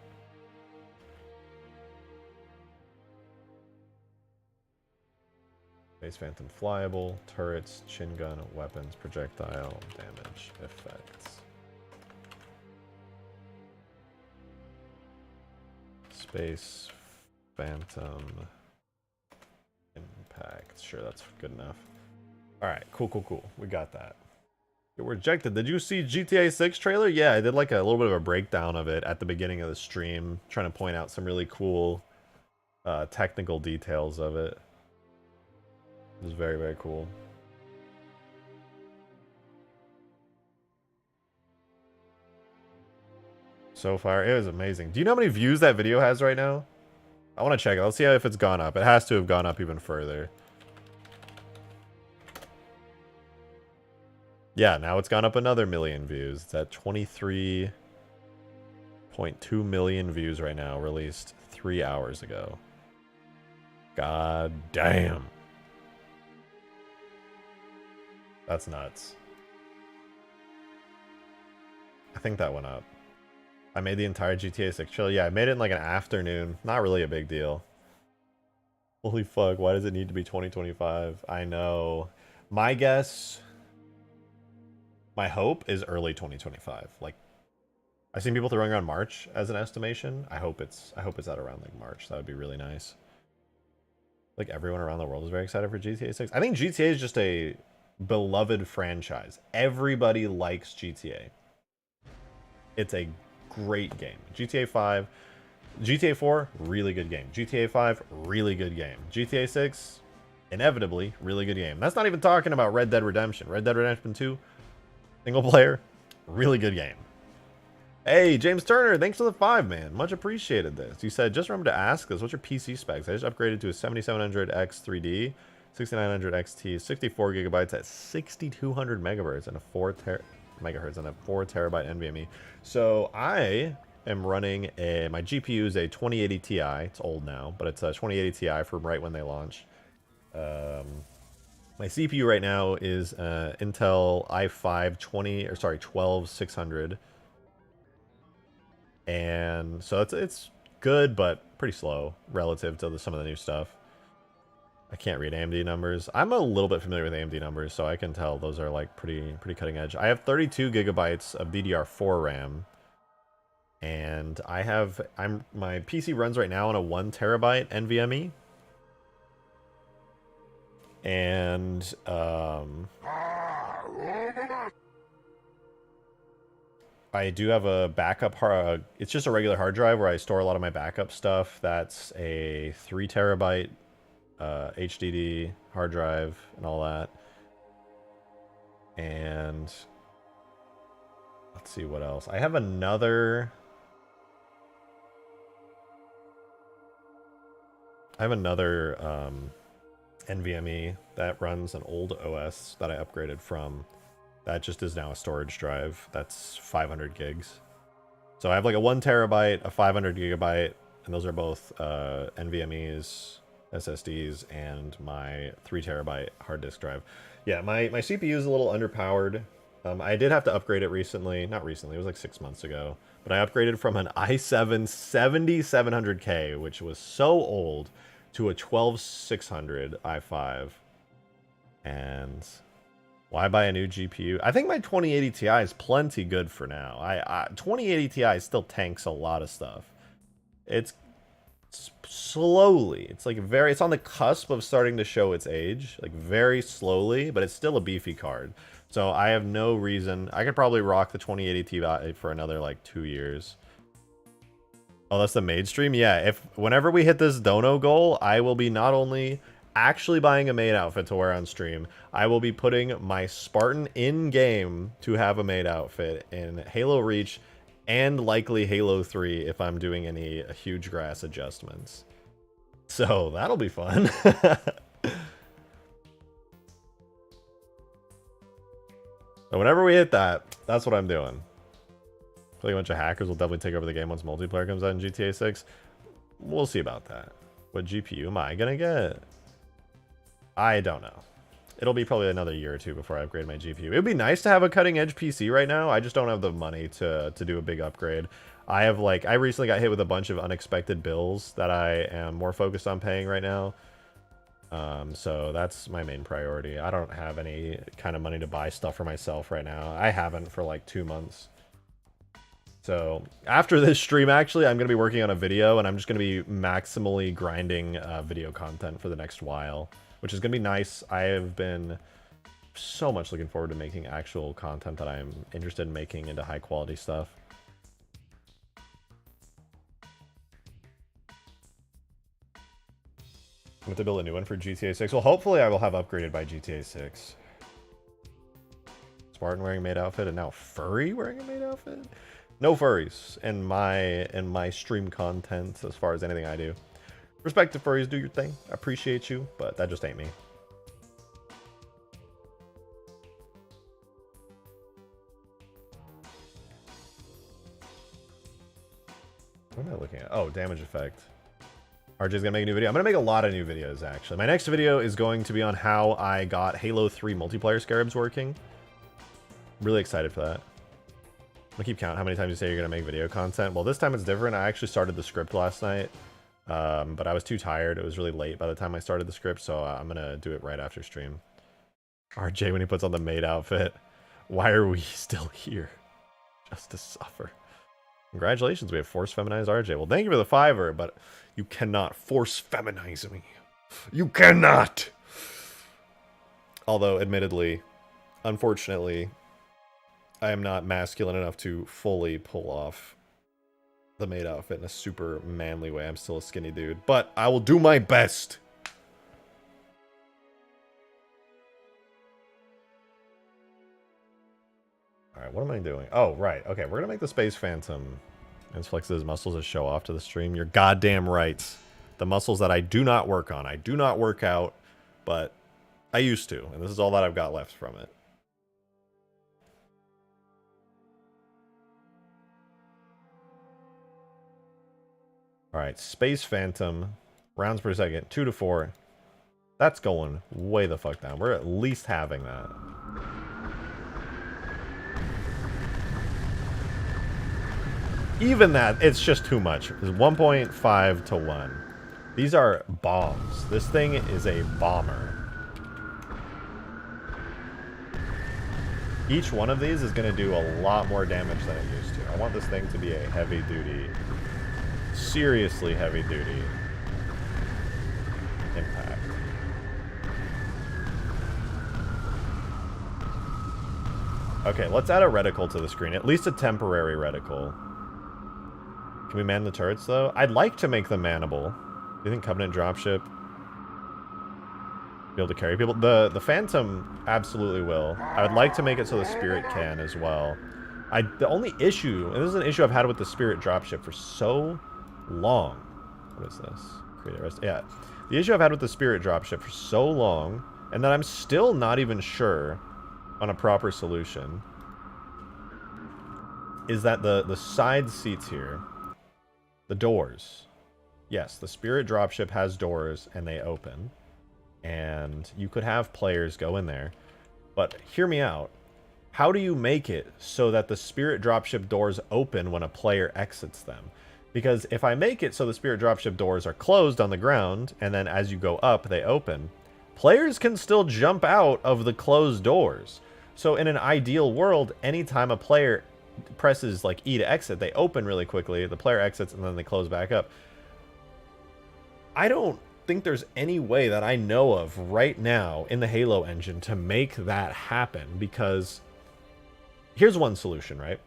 Space Phantom flyable, turrets, chin gun, weapons, projectile, damage, effects. Space Phantom impact. Sure, that's good enough. Alright, cool. We got that. It rejected. Did you see GTA 6 trailer? Yeah, I did like a little bit of a breakdown of it at the beginning of the stream, trying to point out some really cool technical details of it. It was very, very cool. So far, it was amazing. Do you know how many views that video has right now? I want to check it. Let's see if it's gone up. It has to have gone up even further. Yeah, now it's gone up another million views. It's at 23.2 million views right now, released 3 hours ago. God damn. That's nuts. I think that went up. I made the entire GTA 6 trailer. Yeah, I made it in like an afternoon. Not really a big deal. Holy fuck, why does it need to be 2025? I know. My guess, my hope is early 2025. Like, I've seen people throwing around March as an estimation. I hope it's at around like March. That would be really nice. Like everyone around the world is very excited for GTA 6. I think GTA is just a beloved franchise. Everybody likes GTA. It's a great game. GTA 5, GTA 4, really good game. GTA 5, really good game. GTA 6, inevitably, really good game. That's not even talking about Red Dead Redemption. Red Dead Redemption 2, single player, really good game. Hey, James Turner, thanks for the 5, man. Much appreciated this. You said, just remember to ask this, what's your PC specs? I just upgraded to a 7700X 3D, 6900 XT, 64 gigabytes at 6200 megahertz and a 4 terabyte NVMe. So I am running my GPU is a 2080 Ti. It's old now, but it's a 2080 Ti from right when they launched. My CPU right now is Intel i5 12600, and so it's good but pretty slow relative to some of the new stuff. I can't read AMD numbers. I'm a little bit familiar with AMD numbers, so I can tell those are like pretty cutting edge. I have 32 gigabytes of DDR4 RAM, and my PC runs right now on a 1 terabyte NVMe. And I do have a backup hard. It's just a regular hard drive where I store a lot of my backup stuff. That's a 3 terabyte HDD hard drive and all that. And let's see what else. I have another. NVMe that runs an old OS that I upgraded from. That just is now a storage drive. That's 500 gigs. So I have like a 1 terabyte, a 500 gigabyte, and those are both NVMe's, SSDs, and my 3 terabyte hard disk drive. Yeah, my CPU is a little underpowered. I did have to upgrade it recently. Not recently, it was like 6 months ago. But I upgraded from an i7 7700K, which was so old, to a 12600 i5. And why buy a new GPU? I think my 2080 Ti is plenty good for now. 2080 Ti still tanks a lot of stuff. It's slowly. It's like it's on the cusp of starting to show its age, like very slowly, but it's still a beefy card. So I have no reason. I could probably rock the 2080 Ti for another like 2 years. Oh, that's the maid stream? Yeah, whenever we hit this dono goal, I will be not only actually buying a maid outfit to wear on stream, I will be putting my Spartan in-game to have a maid outfit in Halo Reach and likely Halo 3 if I'm doing any huge grass adjustments. So that'll be fun. So whenever we hit that, that's what I'm doing. I feel like a bunch of hackers will definitely take over the game once multiplayer comes out in GTA 6. We'll see about that. What GPU am I gonna get? I don't know. It'll be probably another year or two before I upgrade my GPU. It would be nice to have a cutting edge PC right now. I just don't have the money to do a big upgrade. I recently got hit with a bunch of unexpected bills that I am more focused on paying right now. So that's my main priority. I don't have any kind of money to buy stuff for myself right now. I haven't for like 2 months. So after this stream, actually, I'm going to be working on a video, and I'm just going to be maximally grinding video content for the next while, which is going to be nice. I have been so much looking forward to making actual content that I'm interested in making into high quality stuff. I'm going to build a new one for GTA 6. Well, hopefully I will have upgraded by GTA 6. Spartan wearing a maid outfit, and now Furry wearing a maid outfit? No furries in my stream content as far as anything I do. Respect to furries, do your thing. I appreciate you, but that just ain't me. What am I looking at? Oh, damage effect. RJ's gonna make a new video. I'm gonna make a lot of new videos, actually. My next video is going to be on how I got Halo 3 multiplayer Scarabs working. Really excited for that. I'm gonna keep count how many times you say you're gonna make video content. Well, this time it's different. I actually started the script last night, but I was too tired. It was really late by the time I started the script, so I'm gonna do it right after stream. RJ when he puts on the maid outfit. Why are we still here? Just to suffer. Congratulations, we have force feminized RJ. Well, thank you for the $5, but you cannot force feminize me. You cannot! Although, admittedly, unfortunately, I am not masculine enough to fully pull off the maid outfit in a super manly way. I'm still a skinny dude, but I will do my best. Alright, what am I doing? Oh, right. Okay, we're gonna make the Space Phantom and flex his muscles to show off to the stream. You're goddamn right. The muscles that I do not work on. I do not work out, but I used to, and this is all that I've got left from it. Alright, Space Phantom. Rounds per second, 2 to 4. That's going way the fuck down. We're at least having that. Even that, it's just too much. It's 1.5 to 1. These are bombs. This thing is a bomber. Each one of these is going to do a lot more damage than it used to. I want this thing to be a heavy-duty, seriously heavy-duty impact. Okay, let's add a reticle to the screen. At least a temporary reticle. Can we man the turrets, though? I'd like to make them manable. Do you think Covenant dropship be able to carry people? The Phantom absolutely will. I would like to make it so the Spirit can as well. The only issue, and this is an issue I've had with the Spirit dropship for so long. What is this? Create a rest. Yeah. The issue I've had with the Spirit dropship for so long, and that I'm still not even sure on a proper solution, is that the side seats here, the doors. Yes, the Spirit dropship has doors and they open. And you could have players go in there. But hear me out. How do you make it so that the Spirit dropship doors open when a player exits them? Because if I make it so the Spirit dropship doors are closed on the ground, and then as you go up, they open, players can still jump out of the closed doors. So in an ideal world, anytime a player presses like E to exit, they open really quickly, the player exits, and then they close back up. I don't think there's any way that I know of right now in the Halo engine to make that happen, because here's one solution, right?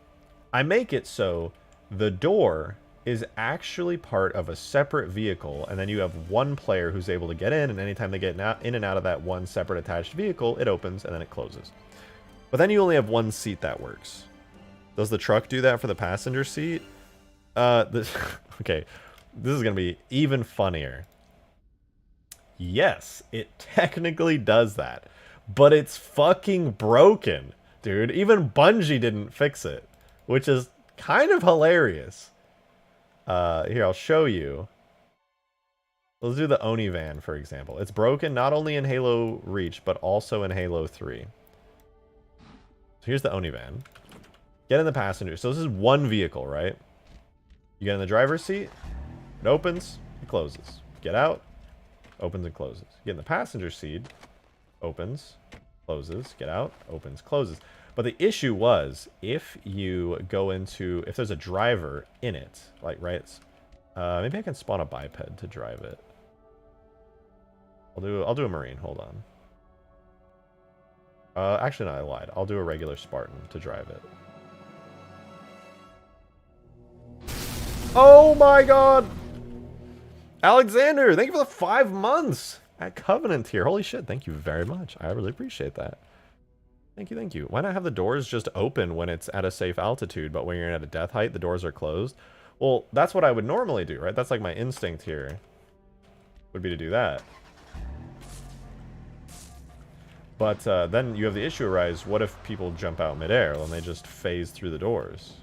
I make it so the door is actually part of a separate vehicle, and then you have one player who's able to get in, and anytime they get in and out of that one separate attached vehicle, it opens and then it closes. But then you only have one seat that works. Does the truck do that for the passenger seat? Okay, this is going to be even funnier. Yes, it technically does that. But it's fucking broken, dude. Even Bungie didn't fix it, which is kind of hilarious. Here, I'll show you. Let's do the Oni van, for example. It's broken not only in Halo Reach, but also in Halo 3. So here's the Oni van. Get in the passenger. So this is one vehicle, right? You get in the driver's seat. It opens. It closes. Get out. Opens and closes. Get in the passenger seat. Opens. Closes. Get out. Opens. Closes. But the issue was, if you go into... If there's a driver in it, like, right? Maybe I can spawn a biped to drive it. I'll do a Marine. Hold on. Actually, no, I lied. I'll do a regular Spartan to drive it. Oh my god! Alexander, thank you for the 5 months at Covenant here. Holy shit, thank you very much. I really appreciate that. Thank you, thank you. Why not have the doors just open when it's at a safe altitude, but when you're at a death height, the doors are closed? Well, that's what I would normally do, right? That's like my instinct here. Would be to do that. But then you have the issue arise, what if people jump out midair and they just phase through the doors?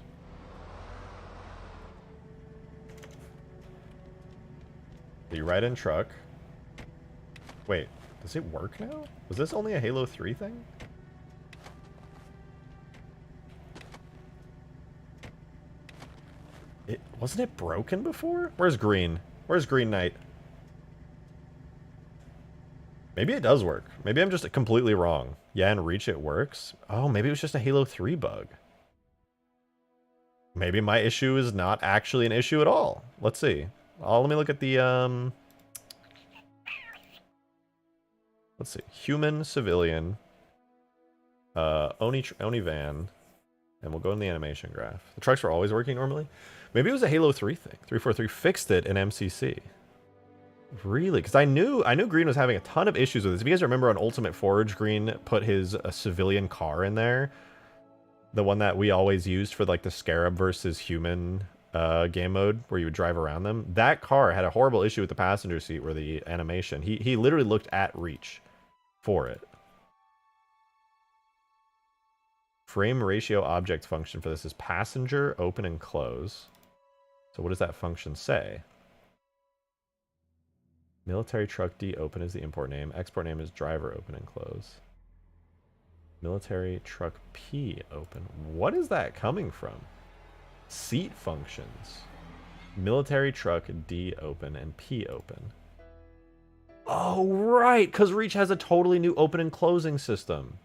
The right-in truck. Wait, does it work now? Was this only a Halo 3 thing? Wasn't it broken before? Where's Green? Where's Green Knight? Maybe it does work. Maybe I'm just completely wrong. Yeah, in Reach it works. Oh, maybe it was just a Halo 3 bug. Maybe my issue is not actually an issue at all. Let's see. Let me look at the, let's see. Human, civilian, Oni van, and we'll go in the animation graph. The trucks were always working normally. Maybe it was a Halo 3 thing. 343 fixed it in MCC. Really? Because I knew Green was having a ton of issues with this. If you guys remember on Ultimate Forge, Green put his civilian car in there. The one that we always used for like the Scarab versus human game mode where you would drive around them. That car had a horrible issue with the passenger seat where the animation. He literally looked at Reach for it. Frame ratio object function for this is passenger, open, and close. So what does that function say? Military truck D open is the import name. Export name is driver open and close. Military truck P open. What is that coming from? Seat functions. Military truck D open and P open. Oh, right, because Reach has a totally new open and closing system.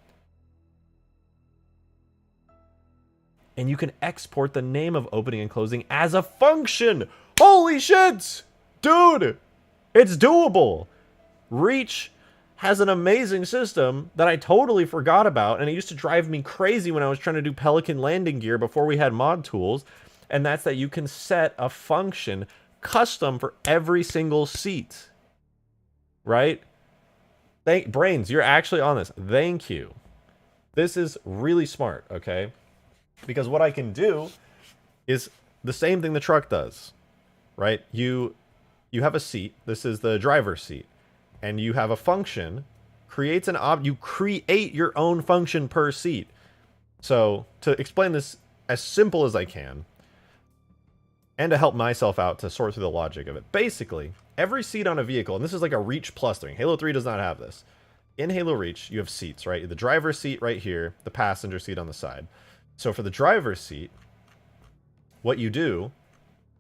And you can export the name of opening and closing as a function. Holy shit! Dude, it's doable. Reach has an amazing system that I totally forgot about, and it used to drive me crazy when I was trying to do Pelican landing gear before we had mod tools, and that's that you can set a function custom for every single seat. Right? Brains, you're actually on this. Thank you. This is really smart, okay? Because what I can do is the same thing the truck does, right? You have a seat. This is the driver's seat. And you have a function, creates you create your own function per seat. So to explain this as simple as I can, and to help myself out to sort through the logic of it, basically, every seat on a vehicle, and this is like a Reach Plus thing. Halo 3 does not have this. In Halo Reach, you have seats, right? The driver's seat right here, the passenger seat on the side. So for the driver's seat, what you do,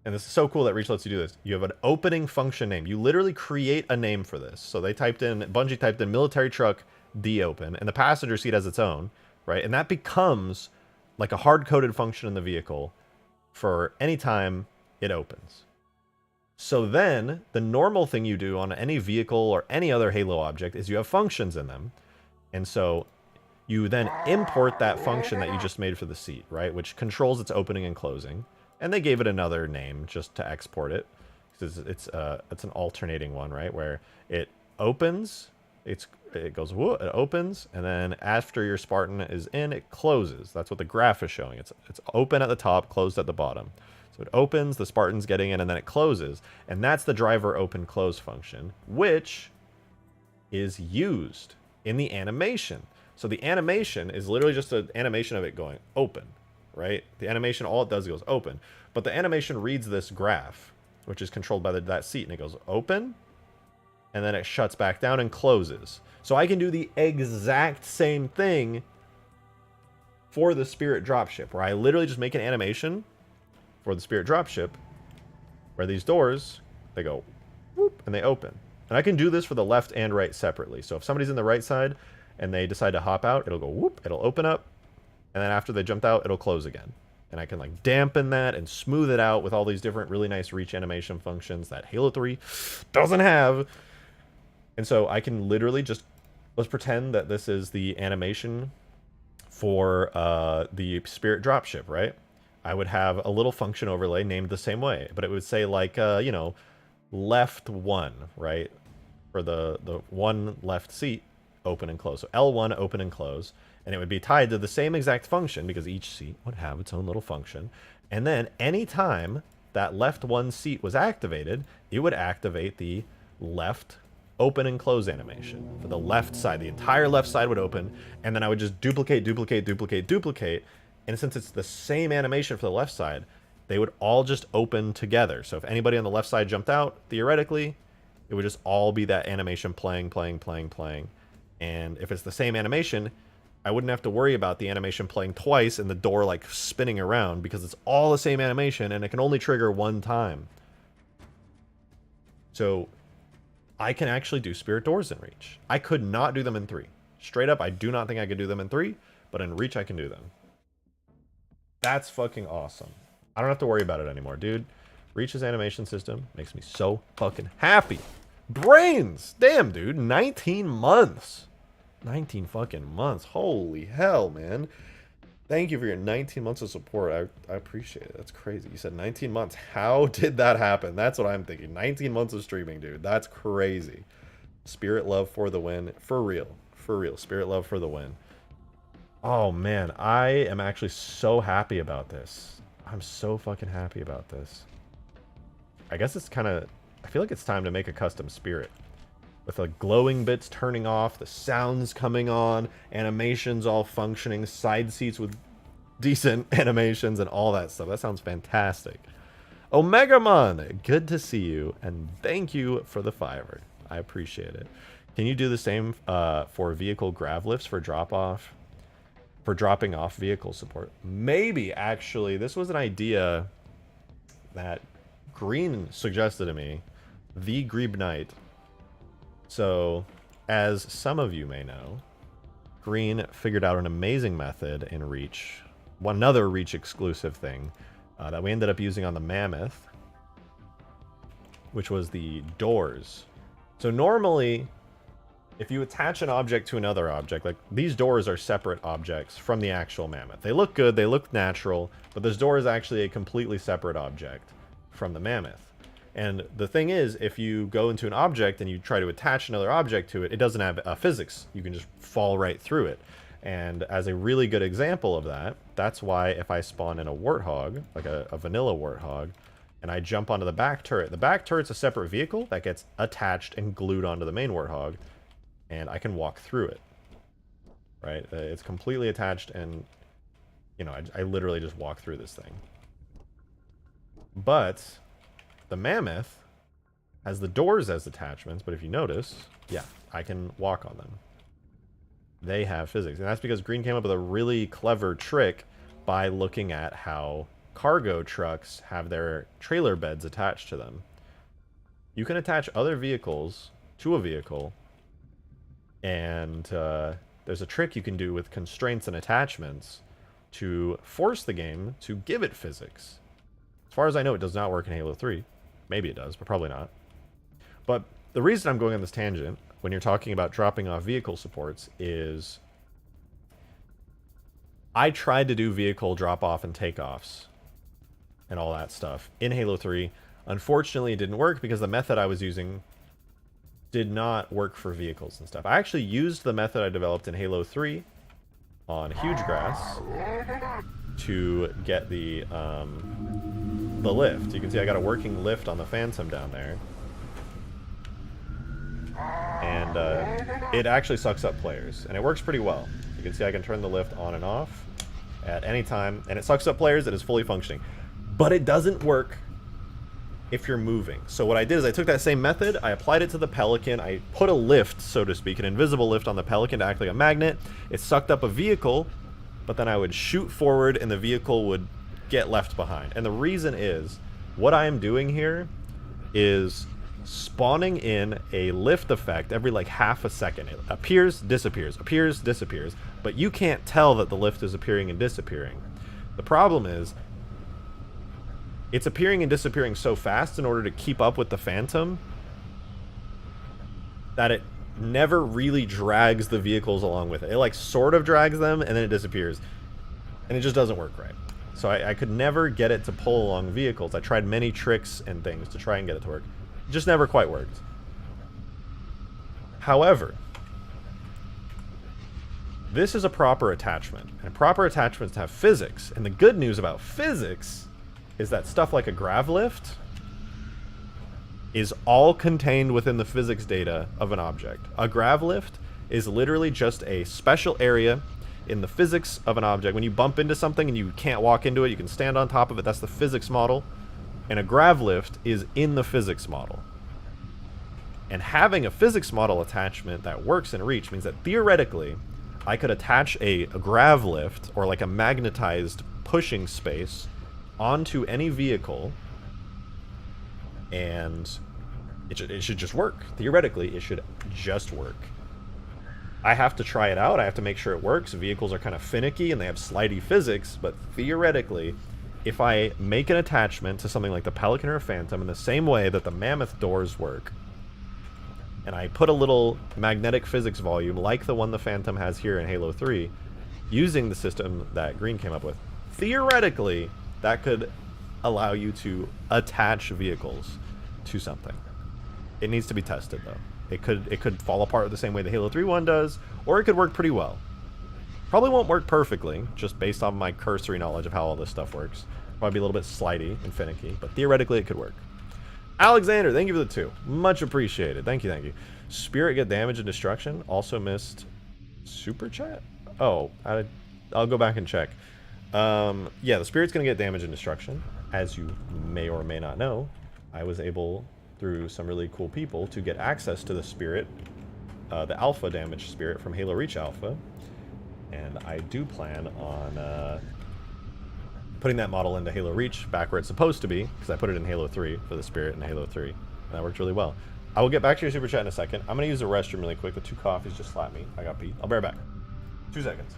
and this is so cool that Reach lets you do this, you have an opening function name. You literally create a name for this. So Bungie typed in military truck D open, and the passenger seat has its own, right? And that becomes like a hard-coded function in the vehicle for any time it opens. So then, the normal thing you do on any vehicle or any other Halo object is you have functions in them. And so you then import that function that you just made for the seat, right? Which controls its opening and closing. And they gave it another name just to export it. Because it's an alternating one, right? Where it opens, it goes, whoa, it opens, and then after your Spartan is in, it closes. That's what the graph is showing. It's open at the top, closed at the bottom. So it opens, the Spartan's getting in, and then it closes. And that's the driver open close function, which is used in the animation. So the animation is literally just an animation of it going open, right? The animation, all it does is goes open. But the animation reads this graph, which is controlled by that seat, and it goes open, and then it shuts back down and closes. So I can do the exact same thing for the Spirit dropship, where I literally just make an animation for the Spirit dropship, where these doors, they go whoop, and they open. And I can do this for the left and right separately. So if somebody's in the right side and they decide to hop out, it'll go whoop, it'll open up, and then after they jumped out, it'll close again. And I can like dampen that and smooth it out with all these different really nice Reach animation functions that Halo 3 doesn't have. And so I can literally just, let's pretend that this is the animation for the Spirit dropship, right? I would have a little function overlay named the same way, but it would say like, you know, left 1, right? For the one left seat, open and close. So L1, open and close. And it would be tied to the same exact function because each seat would have its own little function. And then anytime that left 1 seat was activated, it would activate the left open and close animation for the left side. The entire left side would open, and then I would just duplicate, duplicate, duplicate, duplicate. And since it's the same animation for the left side, they would all just open together. So if anybody on the left side jumped out, theoretically, it would just all be that animation playing, playing, playing, playing. And if it's the same animation, I wouldn't have to worry about the animation playing twice and the door like spinning around because it's all the same animation and it can only trigger one time. So I can actually do Spirit doors in Reach. I could not do them in 3. Straight up, I do not think I could do them in 3, but in Reach I can do them. That's fucking awesome. I don't have to worry about it anymore, dude. Reach's animation system makes me so fucking happy. Brains! Damn, dude. 19 months. 19 fucking months. Holy hell, man. Thank you for your 19 months of support. I appreciate it. That's crazy. You said 19 months. How did that happen? That's what I'm thinking. 19 months of streaming, dude. That's crazy. Spirit love for the win. For real. For real. Spirit love for the win. Oh, man. I am actually so happy about this. I'm so fucking happy about this. I guess it's kind of... I feel like it's time to make a custom Spirit. With the glowing bits turning off, the sounds coming on, animations all functioning, side seats with decent animations and all that stuff. That sounds fantastic. Omegamon, good to see you, and thank you for the $5. I appreciate it. Can you do the same for vehicle grav lifts for dropping off vehicle support? Maybe, actually. This was an idea that Green suggested to me, the Grebe Knight. So, as some of you may know, Green figured out an amazing method in Reach, another Reach exclusive thing that we ended up using on the Mammoth, which was the doors. So normally, if you attach an object to another object, like these doors are separate objects from the actual Mammoth. They look good, they look natural, but this door is actually a completely separate object from the Mammoth. And the thing is, if you go into an object and you try to attach another object to it, it doesn't have physics. You can just fall right through it. And as a really good example of that, that's why if I spawn in a Warthog, like a vanilla Warthog, and I jump onto the back turret's a separate vehicle that gets attached and glued onto the main Warthog, and I can walk through it. Right? It's completely attached, and, you know, I literally just walk through this thing. But the Mammoth has the doors as attachments, but if you notice, yeah, I can walk on them. They have physics, and that's because Green came up with a really clever trick by looking at how cargo trucks have their trailer beds attached to them. You can attach other vehicles to a vehicle, and there's a trick you can do with constraints and attachments to force the game to give it physics. As far as I know, it does not work in Halo 3. Maybe it does, but probably not. But the reason I'm going on this tangent when you're talking about dropping off vehicle supports is I tried to do vehicle drop-off and takeoffs and all that stuff in Halo 3. Unfortunately, it didn't work because the method I was using did not work for vehicles and stuff. I actually used the method I developed in Halo 3 on Huge Grass to get the lift. You can see I got a working lift on the Phantom down there. And it actually sucks up players, and it works pretty well. You can see I can turn the lift on and off at any time, and it sucks up players. It is fully functioning. But it doesn't work if you're moving. So what I did is I took that same method, I applied it to the Pelican, I put a lift, so to speak, an invisible lift on the Pelican to act like a magnet. It sucked up a vehicle, but then I would shoot forward and the vehicle would get left behind. And the reason is, what I am doing here is spawning in a lift effect every like half a second. It appears, disappears, appears, disappears, but you can't tell that the lift is appearing and disappearing. The problem is, it's appearing and disappearing so fast in order to keep up with the Phantom that it never really drags the vehicles along with it. It like sort of drags them and then it disappears. And it just doesn't work right. So I could never get it to pull along vehicles. I tried many tricks and things to try and get it to work. It just never quite worked. However, this is a proper attachment. And proper attachments have physics. And the good news about physics is that stuff like a grav lift is all contained within the physics data of an object. A grav lift is literally just a special area in the physics of an object. When you bump into something and you can't walk into it, you can stand on top of it. That's the physics model. And a grav lift is in the physics model. And having a physics model attachment that works in Reach means that theoretically, I could attach a grav lift or like a magnetized pushing space onto any vehicle, and it should just work. Theoretically, it should just work. I have to try it out. I have to make sure it works. Vehicles are kind of finicky and they have slidey physics, but theoretically, if I make an attachment to something like the Pelican or a Phantom in the same way that the Mammoth doors work, and I put a little magnetic physics volume like the one the Phantom has here in Halo 3, using the system that Green came up with, theoretically, that could allow you to attach vehicles to something. It needs to be tested, though. It could fall apart the same way the Halo 3 one does, or it could work pretty well. Probably won't work perfectly, just based on my cursory knowledge of how all this stuff works. Probably be a little bit slidey and finicky, but theoretically it could work. Alexander, thank you for the 2. Much appreciated. Thank you, thank you. Spirit get damage and destruction. Also missed super chat? Oh, I'll go back and check. Yeah, the Spirit's going to get damage and destruction, as you may or may not know, I was able, through some really cool people, to get access to the spirit, the alpha damage spirit from Halo Reach Alpha. And I do plan on putting that model into Halo Reach back where it's supposed to be, because I put it in Halo 3 for the spirit in Halo 3. And that worked really well. I will get back to your super chat in a second. I'm going to use the restroom really quick. The 2 coffees just slapped me. I got pee. I'll be right back. 2 seconds.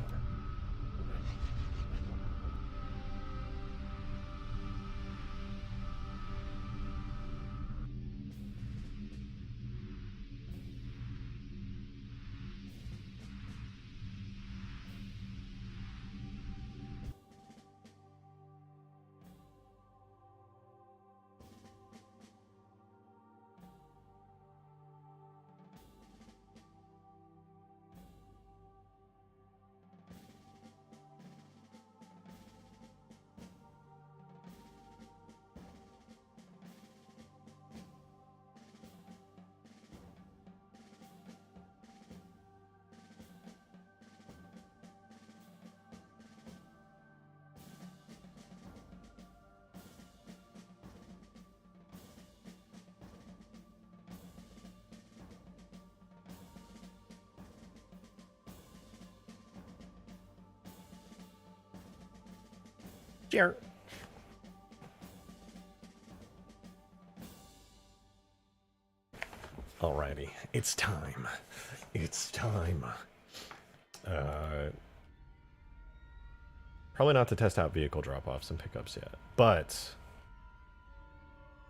Sure. Alrighty, it's time. It's time. Probably not to test out vehicle drop-offs and pickups yet, but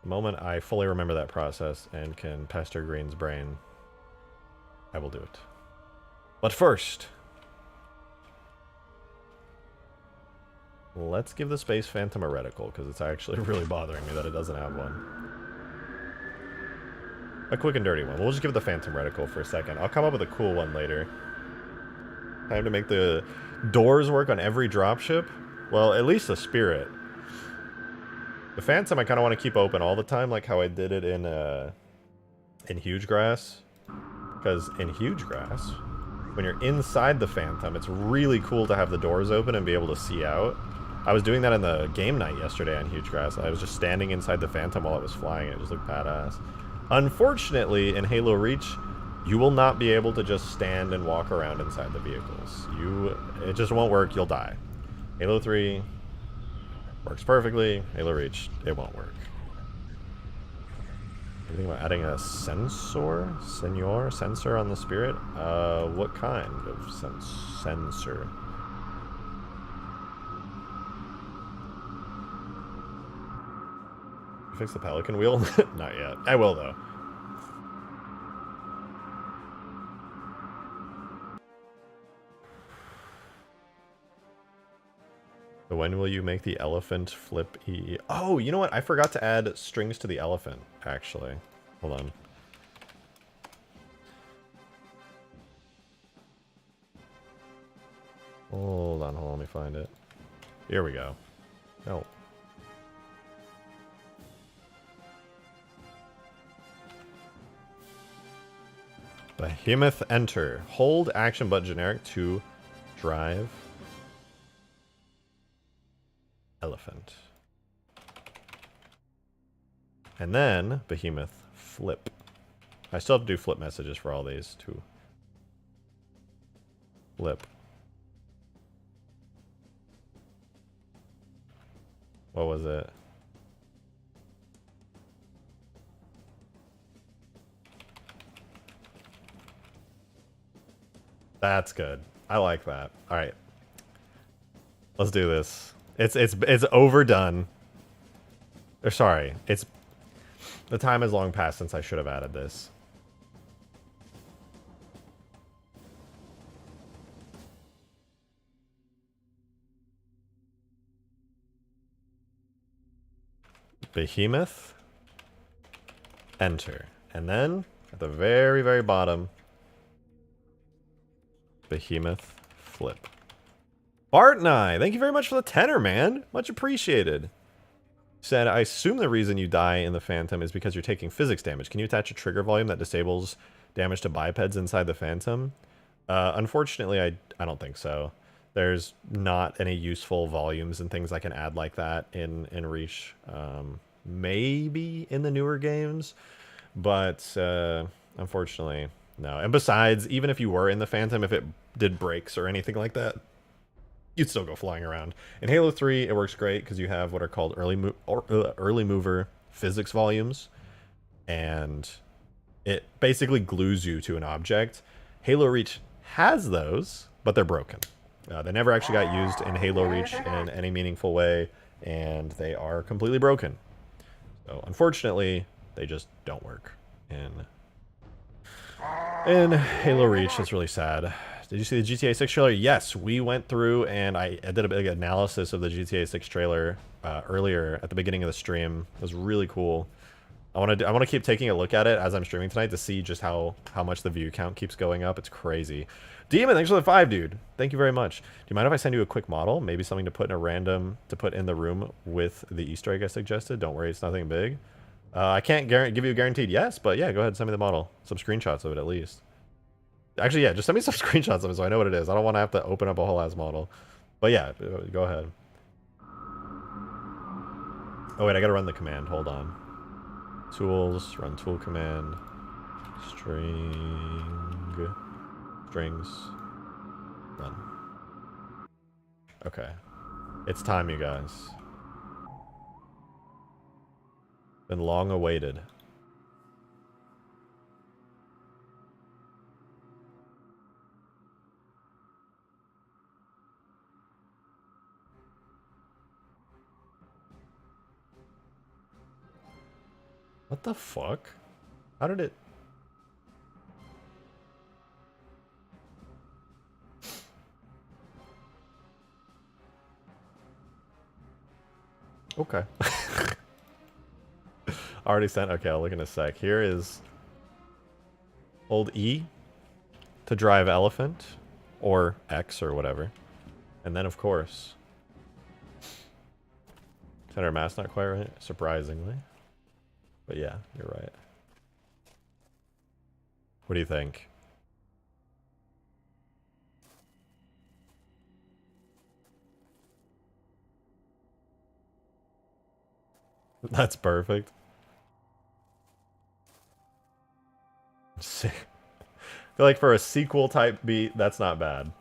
the moment I fully remember that process and can pester Green's brain, I will do it. But first, let's give the Space Phantom a reticle, because it's actually really bothering me that it doesn't have one. A quick and dirty one. We'll just give the Phantom reticle for a second. I'll come up with a cool one later. Time to make the doors work on every dropship? Well, at least the Spirit. The Phantom I kind of want to keep open all the time, like how I did it in Huge Grass. Because in Huge Grass, when you're inside the Phantom, it's really cool to have the doors open and be able to see out. I was doing that in the game night yesterday on Huge Grass. I was just standing inside the Phantom while it was flying. It just looked badass. Unfortunately, in Halo Reach, you will not be able to just stand and walk around inside the vehicles. It just won't work. You'll die. Halo 3 works perfectly. Halo Reach, it won't work. You think about adding a sensor on the Spirit? What kind of sensor? Fix the Pelican wheel? Not yet. I will, though. So when will you make the elephant flip EE? Oh, you know what? I forgot to add strings to the elephant, actually. Hold on. Hold on, let me find it. Here we go. No. Behemoth enter. Hold action button generic to drive elephant. And then Behemoth flip. I still have to do flip messages for all these too. Flip. What was it? That's good. I like that. All right. Let's do this. It's overdone. Or sorry, the time has long passed since I should have added this. Behemoth enter. And then at the very, very bottom, Behemoth flip. Bart and I, thank you very much for the tenor, man. Much appreciated. Said, I assume the reason you die in the Phantom is because you're taking physics damage. Can you attach a trigger volume that disables damage to bipeds inside the Phantom? Unfortunately, I don't think so. There's not any useful volumes and things I can add like that in Reach. Maybe in the newer games, but unfortunately, no. And besides, even if you were in the Phantom, if it did breaks or anything like that, you'd still go flying around. In Halo 3, it works great because you have what are called early mover physics volumes, and it basically glues you to an object. Halo Reach has those, but they're broken. They never actually got used in Halo Reach in any meaningful way, and they are completely broken. So unfortunately, they just don't work in Halo Reach. It's really sad. Did you see the GTA 6 trailer? Yes, we went through and I did a big analysis of the GTA 6 trailer earlier at the beginning of the stream. It was really cool. I want to keep taking a look at it as I'm streaming tonight to see just how much the view count keeps going up. It's crazy. Demon, thanks for the 5, dude. Thank you very much. Do you mind if I send you a quick model? Maybe something to put in a random, to put in the room with the Easter egg I suggested. Don't worry, it's nothing big. I can't give you a guaranteed yes, but yeah, go ahead and send me the model. Some screenshots of it at least. Actually, yeah, just send me some screenshots of it so I know what it is. I don't want to have to open up a whole ass model. But yeah, go ahead. Oh wait, I gotta run the command. Hold on. Tools, run tool command. Strings, run. Okay. It's time, you guys. Been long awaited. What the fuck? How did it... Okay. Already sent? Okay, I'll look in a sec. Here is... Hold E to drive elephant, or X or whatever. And then, of course... Center mass not quite right, surprisingly. But yeah, you're right. What do you think? That's perfect. I feel like for a sequel type beat, that's not bad.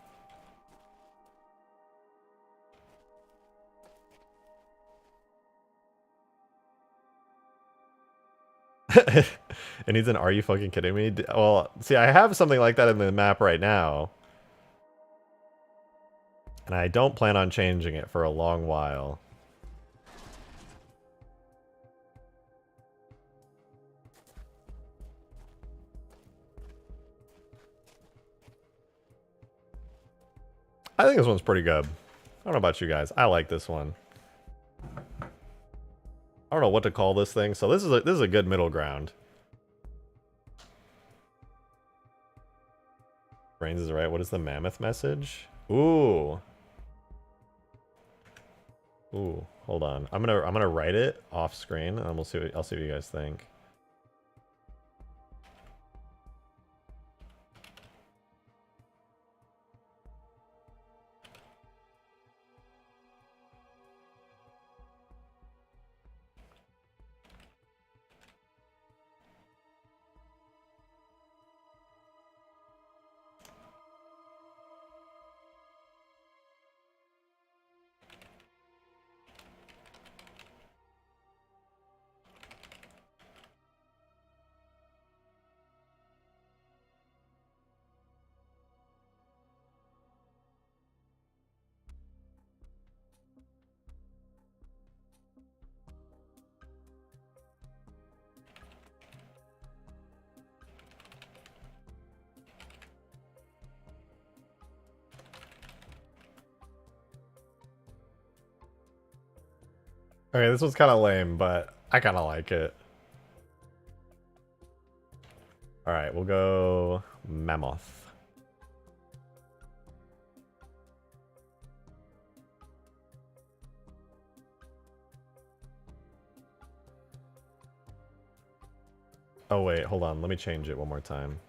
It needs an "Are you fucking kidding me?" Well, see, I have something like that in the map right now. And I don't plan on changing it for a long while. I think this one's pretty good. I don't know about you guys. I like this one. I don't know what to call this thing, so this is a good middle ground. Brains is right. What is the mammoth message? Ooh. Ooh, hold on. I'm gonna write it off screen, and we'll see. I'll see what you guys think. Okay, this one's kind of lame, but I kind of like it. Alright, we'll go mammoth. Oh wait, hold on. Let me change it one more time.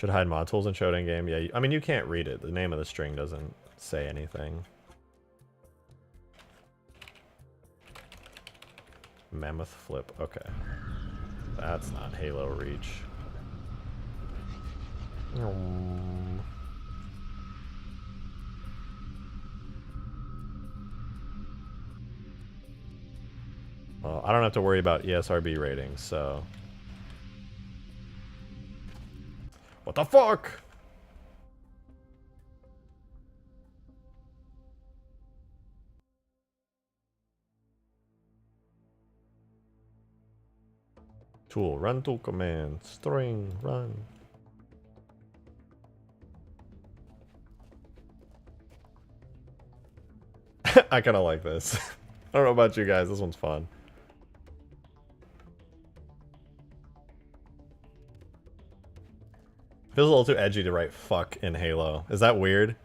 Should hide mod tools in showed in game. Yeah, I mean, you can't read it. The name of the string doesn't say anything. Mammoth flip. Okay. That's not Halo Reach. Well, I don't have to worry about ESRB ratings, so... What the fuck? Tool, run tool command, string, run. I kind of like this. I don't know about you guys, this one's fun. Feels a little too edgy to write fuck in Halo. Is that weird?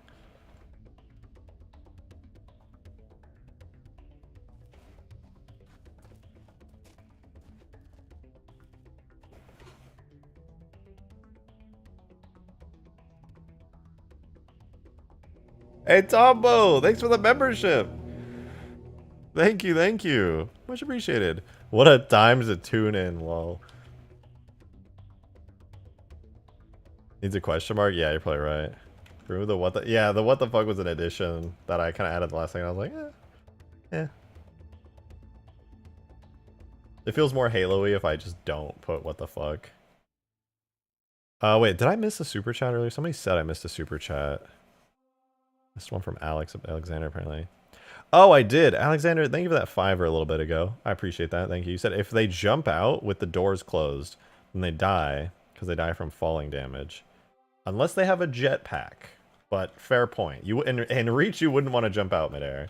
Hey Tombo, thanks for the membership. Thank you, thank you. Much appreciated. What a time to tune in, lol. Needs a question mark? Yeah, you're probably right. Remember the what the... Yeah, the what the fuck was an addition that I kind of added the last thing. I was like, eh. It feels more Halo-y if I just don't put what the fuck. Wait, did I miss a super chat earlier? Somebody said I missed a super chat. Missed one from Alexander, apparently. Oh, I did. Alexander, thank you for that $5 a little bit ago. I appreciate that. Thank you. You said if they jump out with the doors closed, then they die, because they die from falling damage. Unless they have a jetpack. But fair point. You in Reach, you wouldn't want to jump out midair.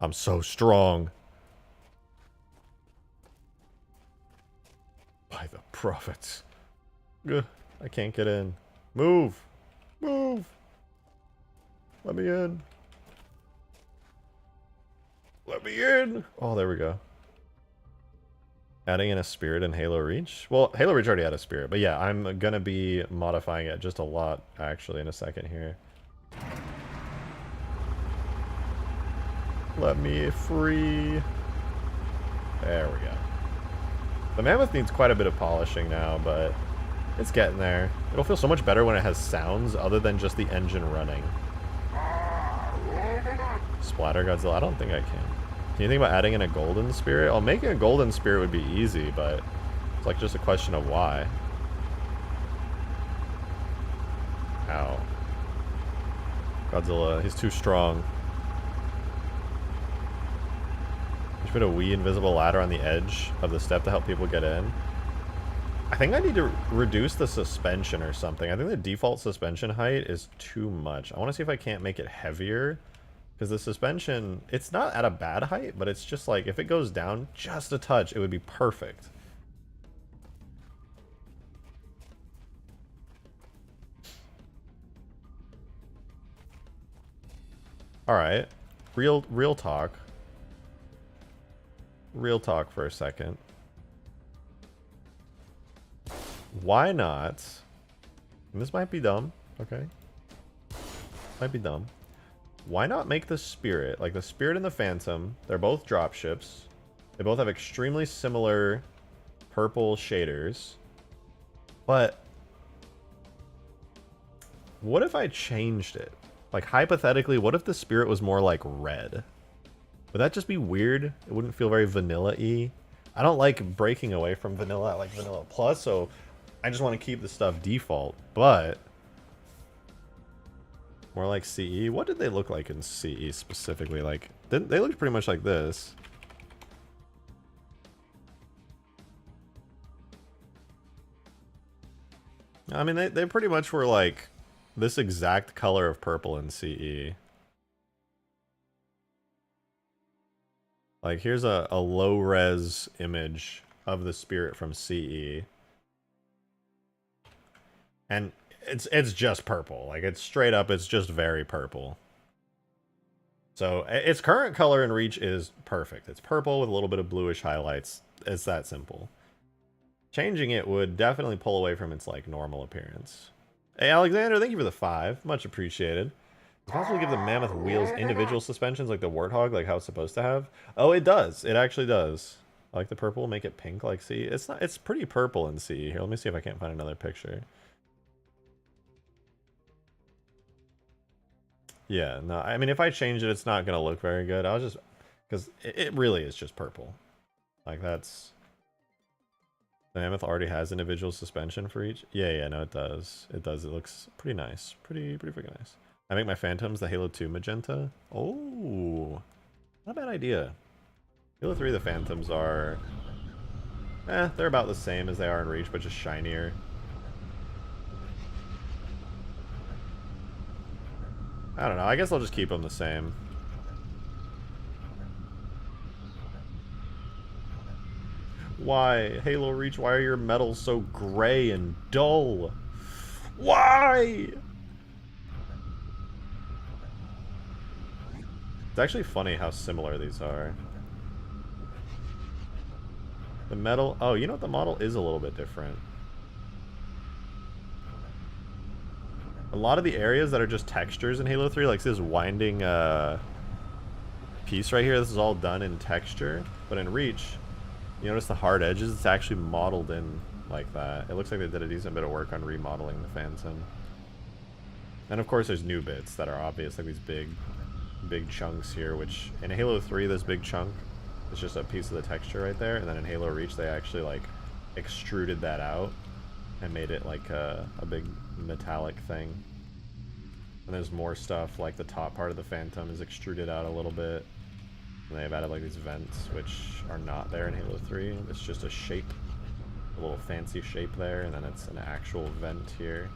I'm so strong. By the prophets. Ugh, I can't get in. Move! Move! Let me in. Let me in! Oh, there we go. Adding in a spirit in Halo Reach? Well, Halo Reach already had a spirit, but yeah, I'm gonna be modifying it just a lot, actually, in a second here. Let me free. There we go. The Mammoth needs quite a bit of polishing now, but it's getting there. It'll feel so much better when it has sounds other than just the engine running. Splatter Godzilla? I don't think I can. Can you think about adding in a golden spirit? Well, making a golden spirit would be easy, but it's like just a question of why. Ow. Godzilla, he's too strong. You should put a wee invisible ladder on the edge of the step to help people get in. I think I need to reduce the suspension or something. I think the default suspension height is too much. I want to see if I can't make it heavier. Because the suspension, it's not at a bad height, but it's just like, if it goes down just a touch, it would be perfect. Alright. Real talk. Real talk for a second. Why not? And this might be dumb, okay? Might be dumb. Why not make the Spirit, like the Spirit and the Phantom, they're both dropships. They both have extremely similar purple shaders. But what if I changed it? Like hypothetically, what if the Spirit was more like red? Would that just be weird? It wouldn't feel very vanilla-y. I don't like breaking away from vanilla. I like vanilla plus, so I just want to keep the stuff default, but more like CE. What did they look like in CE specifically? Like, they looked pretty much like this. I mean, they pretty much were like this exact color of purple in CE. Like, here's a low-res image of the Spirit from CE. And it's just purple. Like, it's straight up, it's just very purple. So, its current color in Reach is perfect. It's purple with a little bit of bluish highlights. it's that simple. Changing it would definitely pull away from its like normal appearance. Hey Alexander, thank you for the 5. Much appreciated. It's possible to give the mammoth wheels individual suspensions like the warthog, like how it's supposed to have. Oh, it does. It actually does. I like the purple. Make it pink like C. It's not. It's pretty purple in C. Here, let me see if I can't find another picture. Yeah, no. I mean, if I change it, it's not gonna look very good. I'll just because it really is just purple. Like that's. The mammoth already has individual suspension for each. Yeah, no, it does. It does. It looks pretty nice. Pretty freaking nice. I make my phantoms the Halo 2 magenta. Oh, not a bad idea. Halo 3, the phantoms are, they're about the same as they are in Reach, but just shinier. I don't know. I guess I'll just keep them the same. Why? Halo Reach, why are your metals so gray and dull? Why? It's actually funny how similar these are. The metal... Oh, you know what? The model is a little bit different. A lot of the areas that are just textures in Halo 3, like this winding piece right here, this is all done in texture. But in Reach... You notice the hard edges? It's actually modeled in like that. It looks like they did a decent bit of work on remodeling the Phantom. And of course there's new bits that are obvious, like these big chunks here, which in Halo 3 this big chunk is just a piece of the texture right there, and then in Halo Reach they actually like extruded that out and made it like a big metallic thing. And there's more stuff, like the top part of the Phantom is extruded out a little bit. And they've added like these vents, which are not there in Halo 3. It's just a shape, a little fancy shape there, and then it's an actual vent here.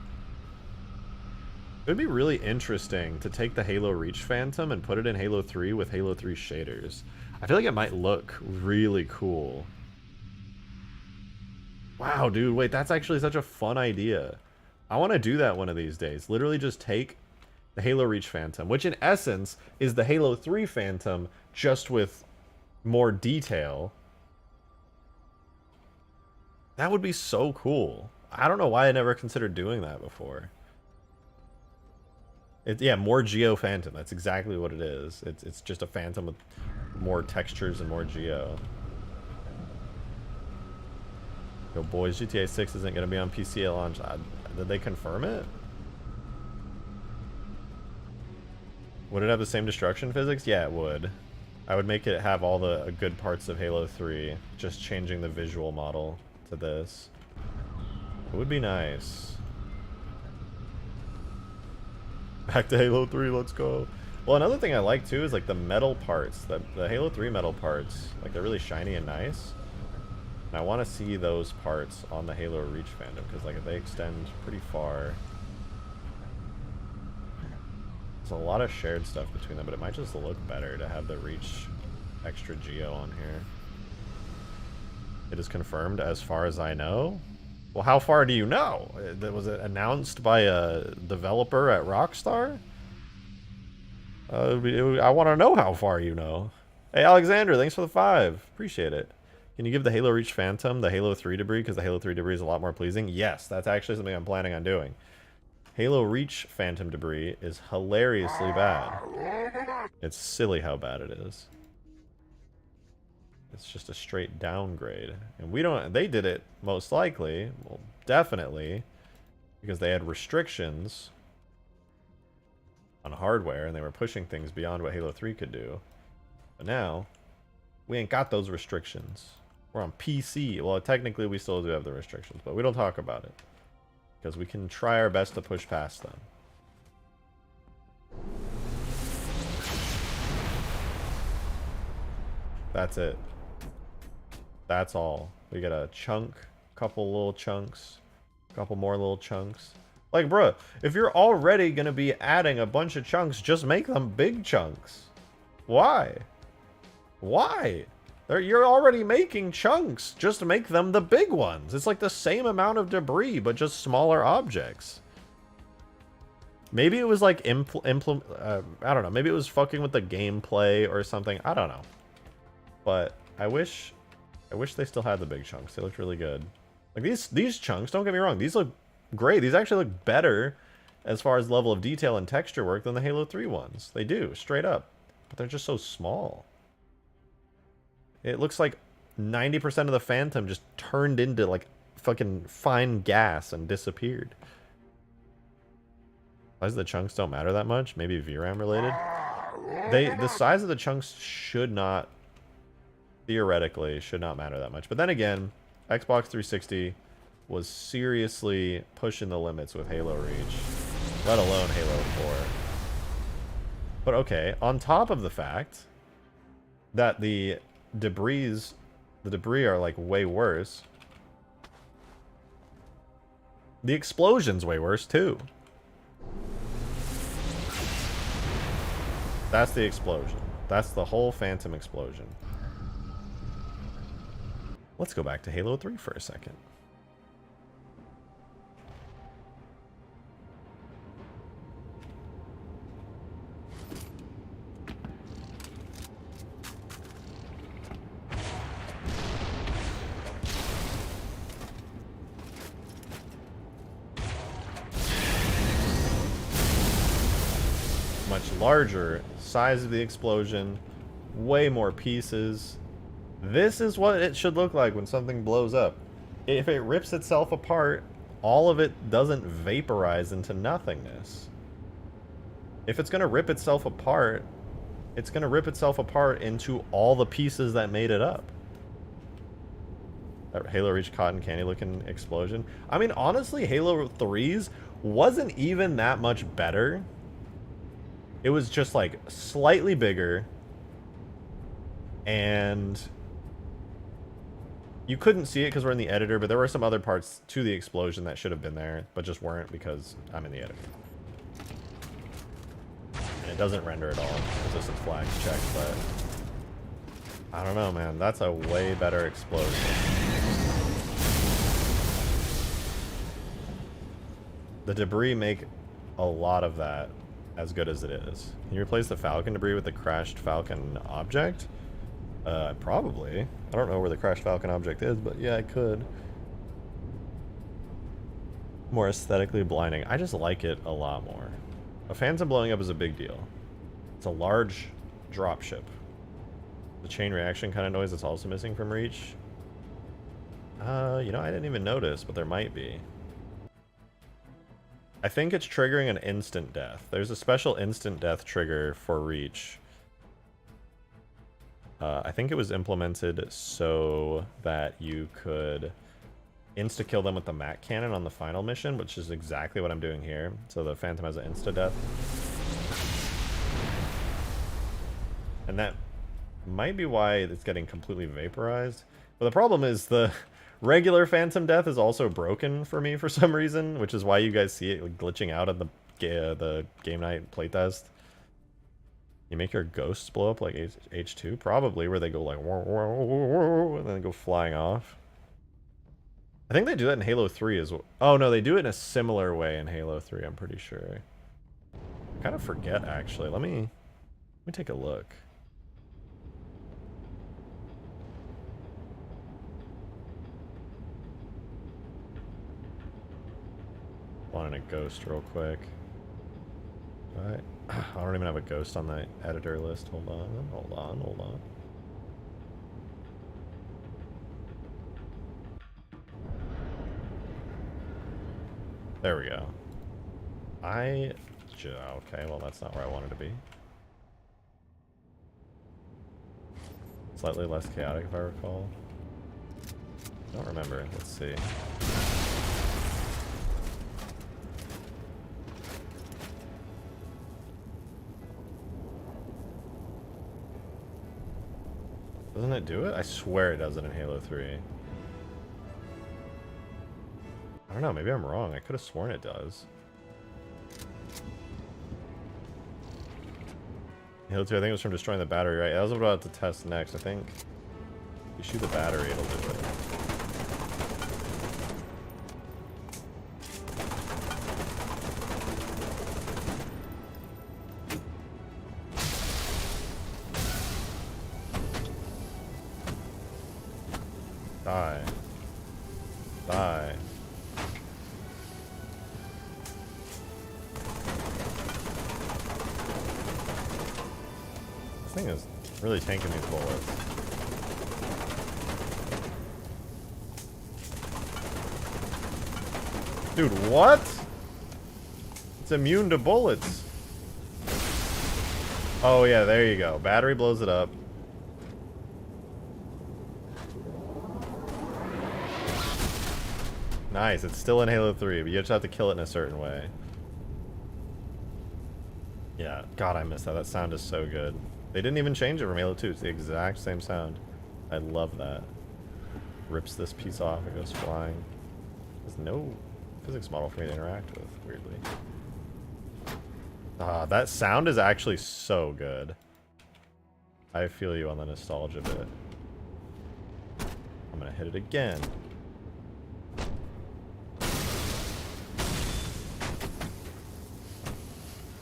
It would be really interesting to take the Halo Reach Phantom and put it in Halo 3 with Halo 3 shaders. I feel like it might look really cool. Wow, dude, wait, that's actually such a fun idea. I want to do that one of these days. Literally just take the Halo Reach Phantom, which in essence is the Halo 3 Phantom, just with more detail. That would be so cool. I don't know why I never considered doing that before. Yeah, more Geo Phantom. That's exactly what it is. It's just a Phantom with more textures and more Geo. Yo, boys, GTA 6 isn't going to be on PC at launch. Did they confirm it? Would it have the same destruction physics? Yeah, it would. I would make it have all the good parts of Halo 3, just changing the visual model to this. It would be nice. Back to Halo 3, let's go. Well, another thing I like too is like the metal parts. The Halo 3 metal parts, like they're really shiny and nice. And I want to see those parts on the Halo Reach Phantom, because like they extend pretty far. There's a lot of shared stuff between them, but it might just look better to have the Reach extra Geo on here. It is confirmed as far as I know. Well, how far do you know? Was it announced by a developer at Rockstar? I want to know how far you know. Hey, Alexander, thanks for the 5. Appreciate it. Can you give the Halo Reach Phantom the Halo 3 debris, because the Halo 3 debris is a lot more pleasing? Yes, that's actually something I'm planning on doing. Halo Reach Phantom debris is hilariously bad. It's silly how bad it is. It's just a straight downgrade. And we don't... They did it, most likely. Well, definitely. Because they had restrictions on hardware, and they were pushing things beyond what Halo 3 could do. But now, we ain't got those restrictions. We're on PC. Well, technically, we still do have the restrictions, but we don't talk about it. Because we can try our best to push past them. That's it. That's all. We get a chunk, couple little chunks, couple more little chunks. Like, bruh, if you're already gonna be adding a bunch of chunks, just make them big chunks. Why? Why? You're already making chunks. Just make them the big ones. It's like the same amount of debris, but just smaller objects. Maybe it was like I don't know. Maybe it was fucking with the gameplay or something. I don't know. But I wish I wish they still had the big chunks. They looked really good. Like these chunks, don't get me wrong, these look great. These actually look better as far as level of detail and texture work than the Halo 3 ones. They do, straight up. But they're just so small. It looks like 90% of the Phantom just turned into like fucking fine gas and disappeared. Size of the chunks don't matter that much. Maybe VRAM related. The size of the chunks should not, theoretically, should not matter that much. But then again, Xbox 360 was seriously pushing the limits with Halo Reach, let alone Halo 4. But okay, on top of the fact that the debris are like way worse, the explosion's way worse too. That's the explosion. That's the whole Phantom explosion. Let's go back to Halo 3 for a second. Much larger size of the explosion, way more pieces. This is what it should look like when something blows up. If it rips itself apart, all of it doesn't vaporize into nothingness. If it's gonna rip itself apart, it's gonna rip itself apart into all the pieces that made it up. That Halo Reach cotton candy looking explosion. I mean, honestly, Halo 3's wasn't even that much better. It was just like slightly bigger, and you couldn't see it because we're in the editor, but there were some other parts to the explosion that should have been there, but just weren't because I'm in the editor. And it doesn't render at all. It's just a flag check, but I don't know, man. That's a way better explosion. The debris make a lot of that as good as it is. Can you replace the Falcon debris with the crashed Falcon object? Probably. I don't know where the crashed Falcon object is, but yeah, I could. More aesthetically blinding. I just like it a lot more. A Phantom blowing up is a big deal. It's a large dropship. The chain reaction kind of noise that's also missing from Reach. You know, I didn't even notice, but there might be. I think it's triggering an instant death. There's a special instant death trigger for Reach. I think it was implemented so that you could insta-kill them with the Mac cannon on the final mission, which is exactly what I'm doing here. So the Phantom has an insta-death. And that might be why it's getting completely vaporized. But the problem is the regular Phantom death is also broken for me for some reason, which is why you guys see it like glitching out at the game night playtest. You make your ghosts blow up like H2? Probably, where they go like whoa, whoa, whoa, whoa, and then go flying off. I think they do that in Halo 3 as well. Oh no, they do it in a similar way in Halo 3, I'm pretty sure. I kind of forget actually. Let me take a look. On a ghost real quick. Alright. I don't even have a ghost on the editor list. Hold on. There we go. Okay, well that's not where I wanted to be. Slightly less chaotic if I recall. I don't remember. Let's see. Doesn't it do it? I swear it does it in Halo 3. I don't know, maybe I'm wrong. I could have sworn it does. Halo 2, I think it was from destroying the battery, right? That was what I was about to test next. I think if you shoot the battery, it'll do it. Die. Die. This thing is really tanking these bullets. Dude, what? It's immune to bullets. Oh yeah, there you go. Battery blows it up. Nice, it's still in Halo 3, but you just have to kill it in a certain way. Yeah, God, I miss that. That sound is so good. They didn't even change it from Halo 2. It's the exact same sound. I love that. Rips this piece off, it goes flying. There's no physics model for me to interact with, weirdly. That sound is actually so good. I feel you on the nostalgia bit. I'm gonna hit it again.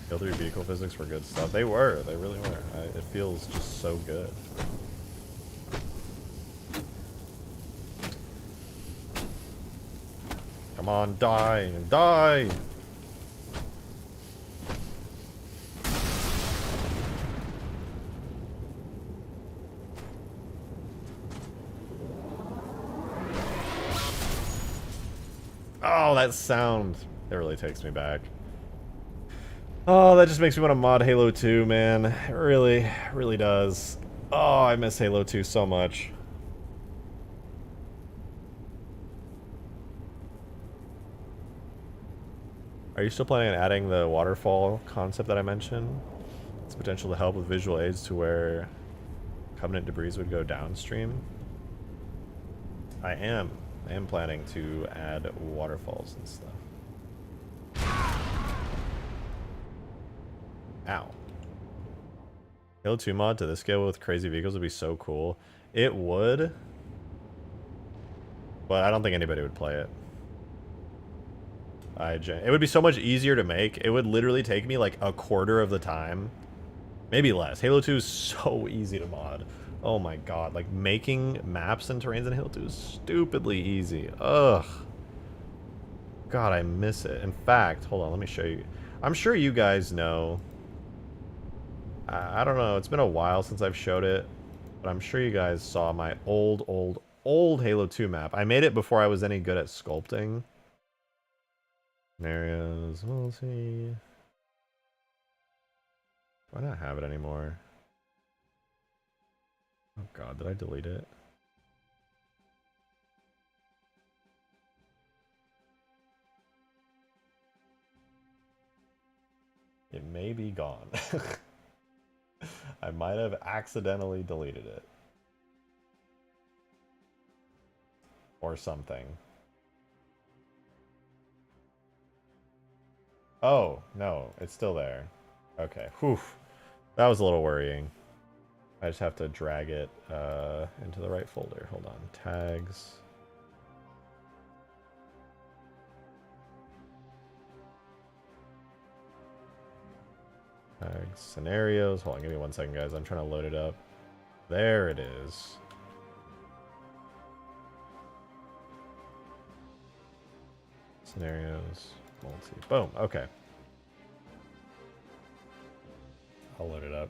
Halo 3 vehicle physics were good stuff. They were. They really were. It feels just so good. Come on, die! Die! Oh, that sound. It really takes me back. Oh, that just makes me want to mod Halo 2, man. It really, really does. Oh, I miss Halo 2 so much. Are you still planning on adding the waterfall concept that I mentioned? It's potential to help with visual aids to where Covenant debris would go downstream. I am planning to add waterfalls and stuff. Ow. Halo 2 mod to this scale with crazy vehicles would be so cool. It would. But I don't think anybody would play it. It would be so much easier to make. It would literally take me like a quarter of the time. Maybe less. Halo 2 is so easy to mod. Oh my god. Like making maps and terrains in Halo 2 is stupidly easy. Ugh. God, I miss it. In fact, hold on, let me show you. I'm sure you guys know. I don't know, it's been a while since I've showed it, but I'm sure you guys saw my old Halo 2 map. I made it before I was any good at sculpting. Scenarios, we'll see. Why not have it anymore? Oh god, did I delete it? It may be gone. I might have accidentally deleted it. Or something. Oh, no, it's still there. Okay, whew. That was a little worrying. I just have to drag it into the right folder. Hold on, tags. Tags, scenarios. Hold on, give me 1 second, guys. I'm trying to load it up. There it is. Scenarios, multi. Boom. Okay. I'll load it up.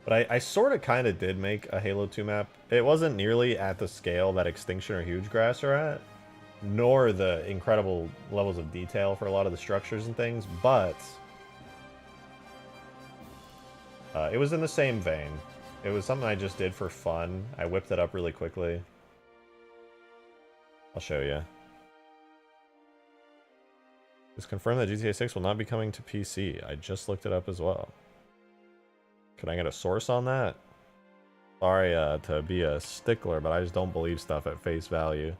But I sort of kind of did make a Halo 2 map. It wasn't nearly at the scale that Extinction or Huge Grass are at, nor the incredible levels of detail for a lot of the structures and things, but it was in the same vein. It was something I just did for fun. I whipped it up really quickly. I'll show you. It's confirmed that GTA 6 will not be coming to PC. I just looked it up as well. Can I get a source on that? Sorry to be a stickler, but I just don't believe stuff at face value.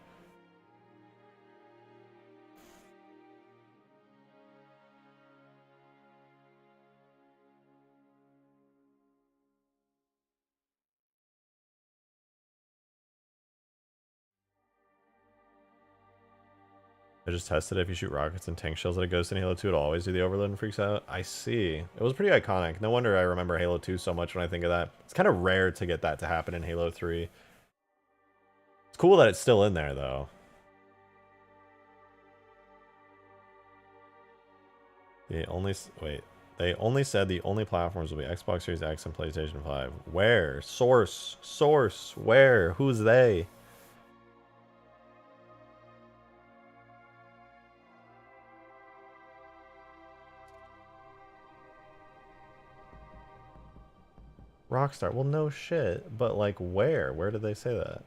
I just tested it. If you shoot rockets and tank shells at a ghost in Halo 2, it'll always do the overload and freaks out. I see. It was pretty iconic. No wonder I remember Halo 2 so much when I think of that. It's kind of rare to get that to happen in Halo 3. It's cool that it's still in there, though. They only said the only platforms will be Xbox Series X and PlayStation 5. Where? Source. Where? Who's they? Rockstar. Well, no shit. But, like, where? Where did they say that?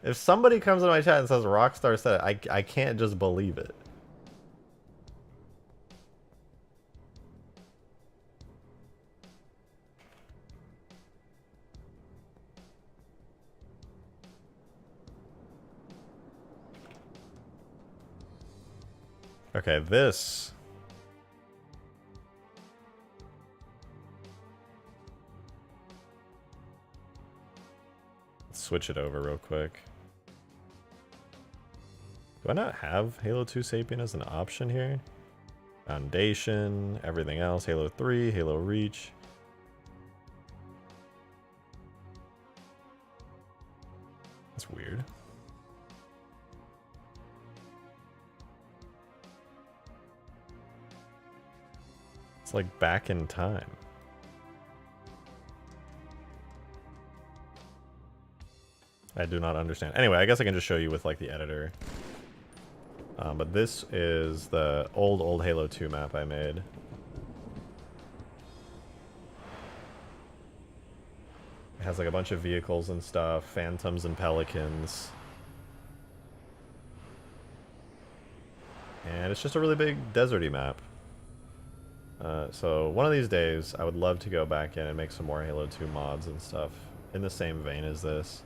If somebody comes in my chat and says Rockstar said it, I can't just believe it. Okay, this... Let's switch it over real quick. Do I not have Halo 2 Sapien as an option here? Foundation, everything else, Halo 3, Halo Reach. That's weird. It's like back in time. I do not understand. Anyway, I guess I can just show you with like the editor. But this is the old Halo 2 map I made. It has like a bunch of vehicles and stuff, phantoms and pelicans. And it's just a really big deserty map. So one of these days, I would love to go back in and make some more Halo 2 mods and stuff in the same vein as this.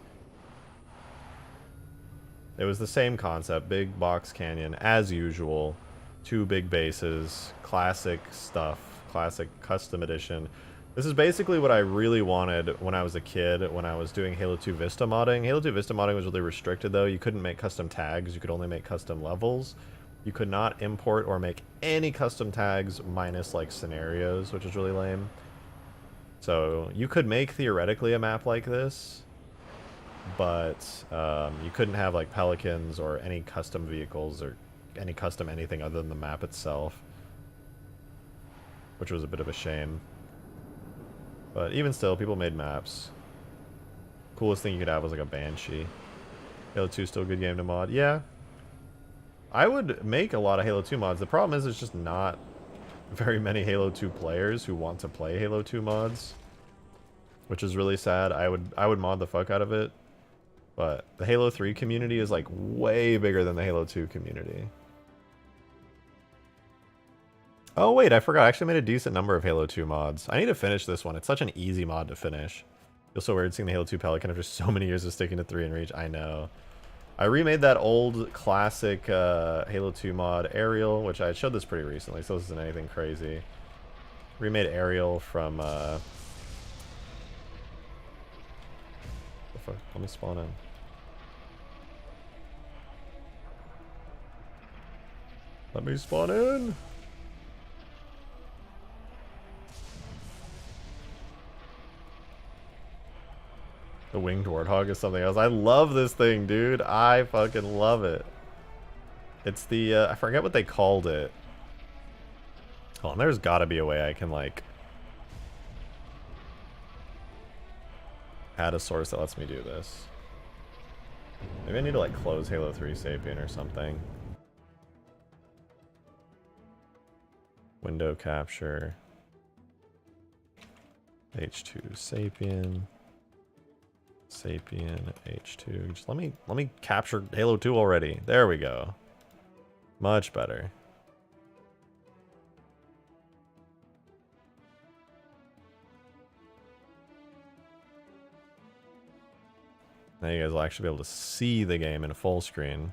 It was the same concept, big box canyon, as usual. 2 big bases, classic stuff, classic custom edition. This is basically what I really wanted when I was a kid, when I was doing Halo 2 Vista modding. Halo 2 Vista modding was really restricted though. You couldn't make custom tags, you could only make custom levels. You could not import or make any custom tags minus like scenarios, which is really lame. So you could make theoretically a map like this, but you couldn't have like pelicans or any custom vehicles or any custom anything other than the map itself, which was a bit of a shame. But even still, people made maps. Coolest thing you could have was like a Banshee. Halo 2 still a good game to mod. Yeah. I would make a lot of Halo 2 mods. The problem is there's just not very many Halo 2 players who want to play Halo 2 mods, which is really sad. I would mod the fuck out of it, but the Halo 3 community is like way bigger than the Halo 2 community. Oh wait, I forgot. I actually made a decent number of Halo 2 mods. I need to finish this one. It's such an easy mod to finish. Feels so weird seeing the Halo 2 Pelican after so many years of sticking to 3 and Reach. I know. I remade that old classic Halo 2 mod, Ariel, which I showed this pretty recently, so this isn't anything crazy. Remade Ariel from... the fuck? Let me spawn in. Let me spawn in! The winged warthog is something else. I love this thing, dude. I fucking love it. It's the, I forget what they called it. Hold on, there's gotta be a way I can, like, add a source that lets me do this. Maybe I need to, like, close Halo 3 Sapien or something. Window capture. H2 Sapien. Sapien H2. Just let me capture Halo 2 already. There we go. Much better. Now you guys will actually be able to see the game in full screen.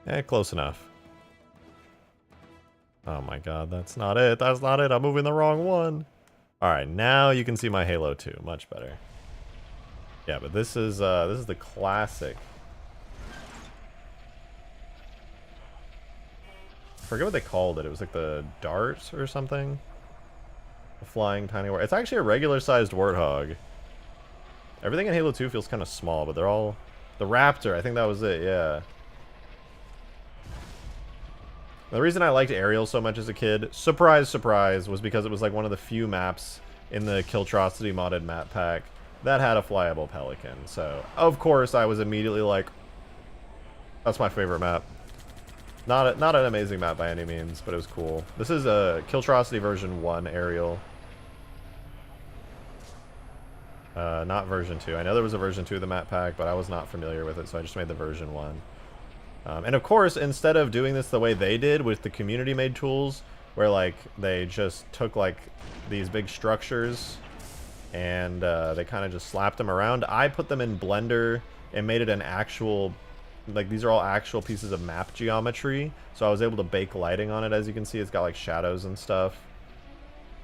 Eh, close enough. Oh my god, that's not it. That's not it. I'm moving the wrong one. Alright, now you can see my Halo 2. Much better. Yeah, but this is the classic. I forget what they called it. It was like the dart or something. The flying tiny wart. It's actually a regular-sized warthog. Everything in Halo 2 feels kind of small, but they're all... The raptor, I think that was it, yeah. The reason I liked Aerial so much as a kid, surprise, surprise, was because it was like one of the few maps in the Killtrocity modded map pack that had a flyable pelican. So, of course, I was immediately like, that's my favorite map. Not an amazing map by any means, but it was cool. This is a Killtrocity version 1 Aerial. Not version 2. I know there was a version 2 of the map pack, but I was not familiar with it, so I just made the version 1. And of course, instead of doing this the way they did with the community-made tools, where like they just took like these big structures and they kind of just slapped them around, I put them in Blender and made it an actual, like these are all actual pieces of map geometry. So I was able to bake lighting on it. As you can see, it's got like shadows and stuff.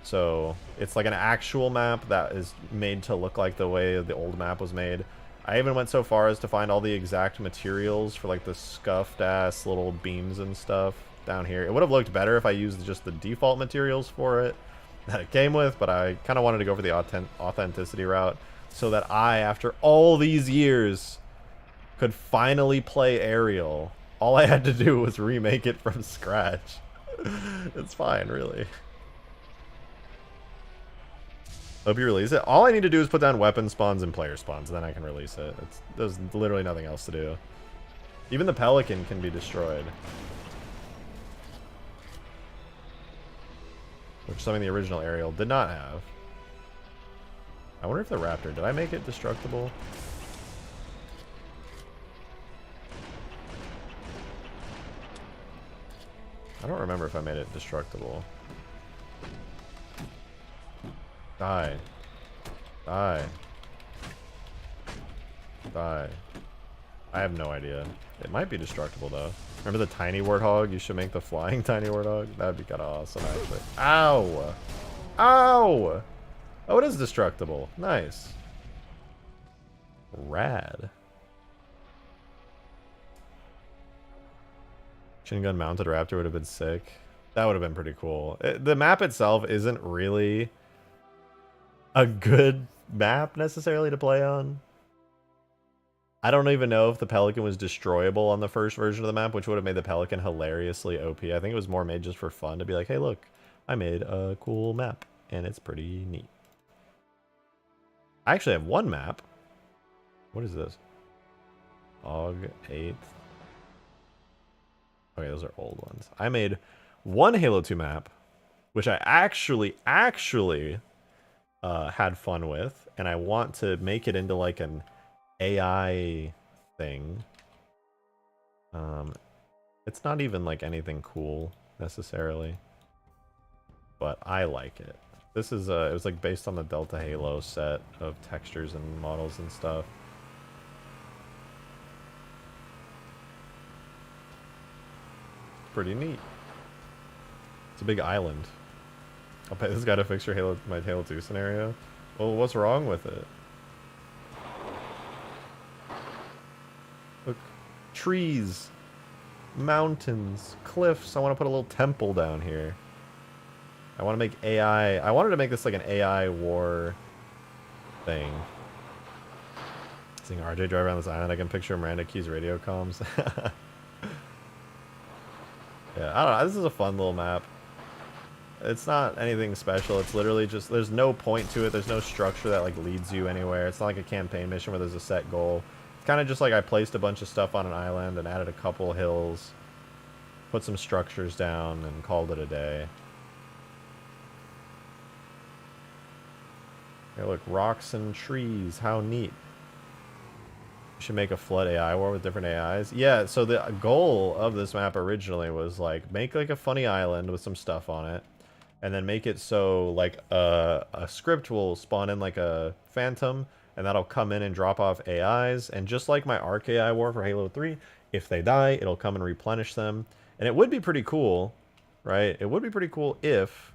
So it's like an actual map that is made to look like the way the old map was made. I even went so far as to find all the exact materials for like the scuffed ass little beams and stuff down here. It would have looked better if I used just the default materials for it that it came with, but I kind of wanted to go for the authenticity route so that I, after all these years, could finally play Aerial. All I had to do was remake it from scratch. It's fine, really. Hope you release it. All I need to do is put down weapon spawns and player spawns, and then I can release it. There's literally nothing else to do. Even the pelican can be destroyed. Which is something the original Aerial did not have. I wonder if the raptor, did I make it destructible? I don't remember if I made it destructible. Die. Die. Die. I have no idea. It might be destructible, though. Remember the tiny warthog? You should make the flying tiny warthog. That would be kind of awesome, actually. Ow! Ow! Oh, it is destructible. Nice. Rad. Shin gun mounted raptor would have been sick. That would have been pretty cool. The map itself isn't really a good map necessarily to play on. I don't even know if the pelican was destroyable on the first version of the map, which would have made the pelican hilariously OP. I think it was more made just for fun to be like, hey, look, I made a cool map, and it's pretty neat. I actually have one map. What is this? Aug 8th. Okay, those are old ones. I made one Halo 2 map, which I actually had fun with, and I want to make it into like an AI thing. It's not even like anything cool necessarily, but I like it. This is it was like based on the Delta Halo set of textures and models and stuff. Pretty neat. It's a big island. I'll pay this guy to fix your my Halo 2 scenario. Well, what's wrong with it? Look, trees, mountains, cliffs. I want to put a little temple down here. I want to make AI. I wanted to make this like an AI war thing. Seeing RJ drive around this island, I can picture Miranda Key's radio comms. Yeah, I don't know. This is a fun little map. It's not anything special. It's literally just, there's no point to it. There's no structure that like leads you anywhere. It's not like a campaign mission where there's a set goal. It's kind of just like I placed a bunch of stuff on an island and added a couple hills, put some structures down, and called it a day. Hey, look, rocks and trees. How neat. You should make a flood AI war with different AIs. Yeah, so the goal of this map originally was like make like a funny island with some stuff on it, and then make it so like a script will spawn in like a phantom, and that'll come in and drop off AIs, and just like my Arc AI war for Halo 3, if they die, it'll come and replenish them. And it would be pretty cool, right? It would be pretty cool if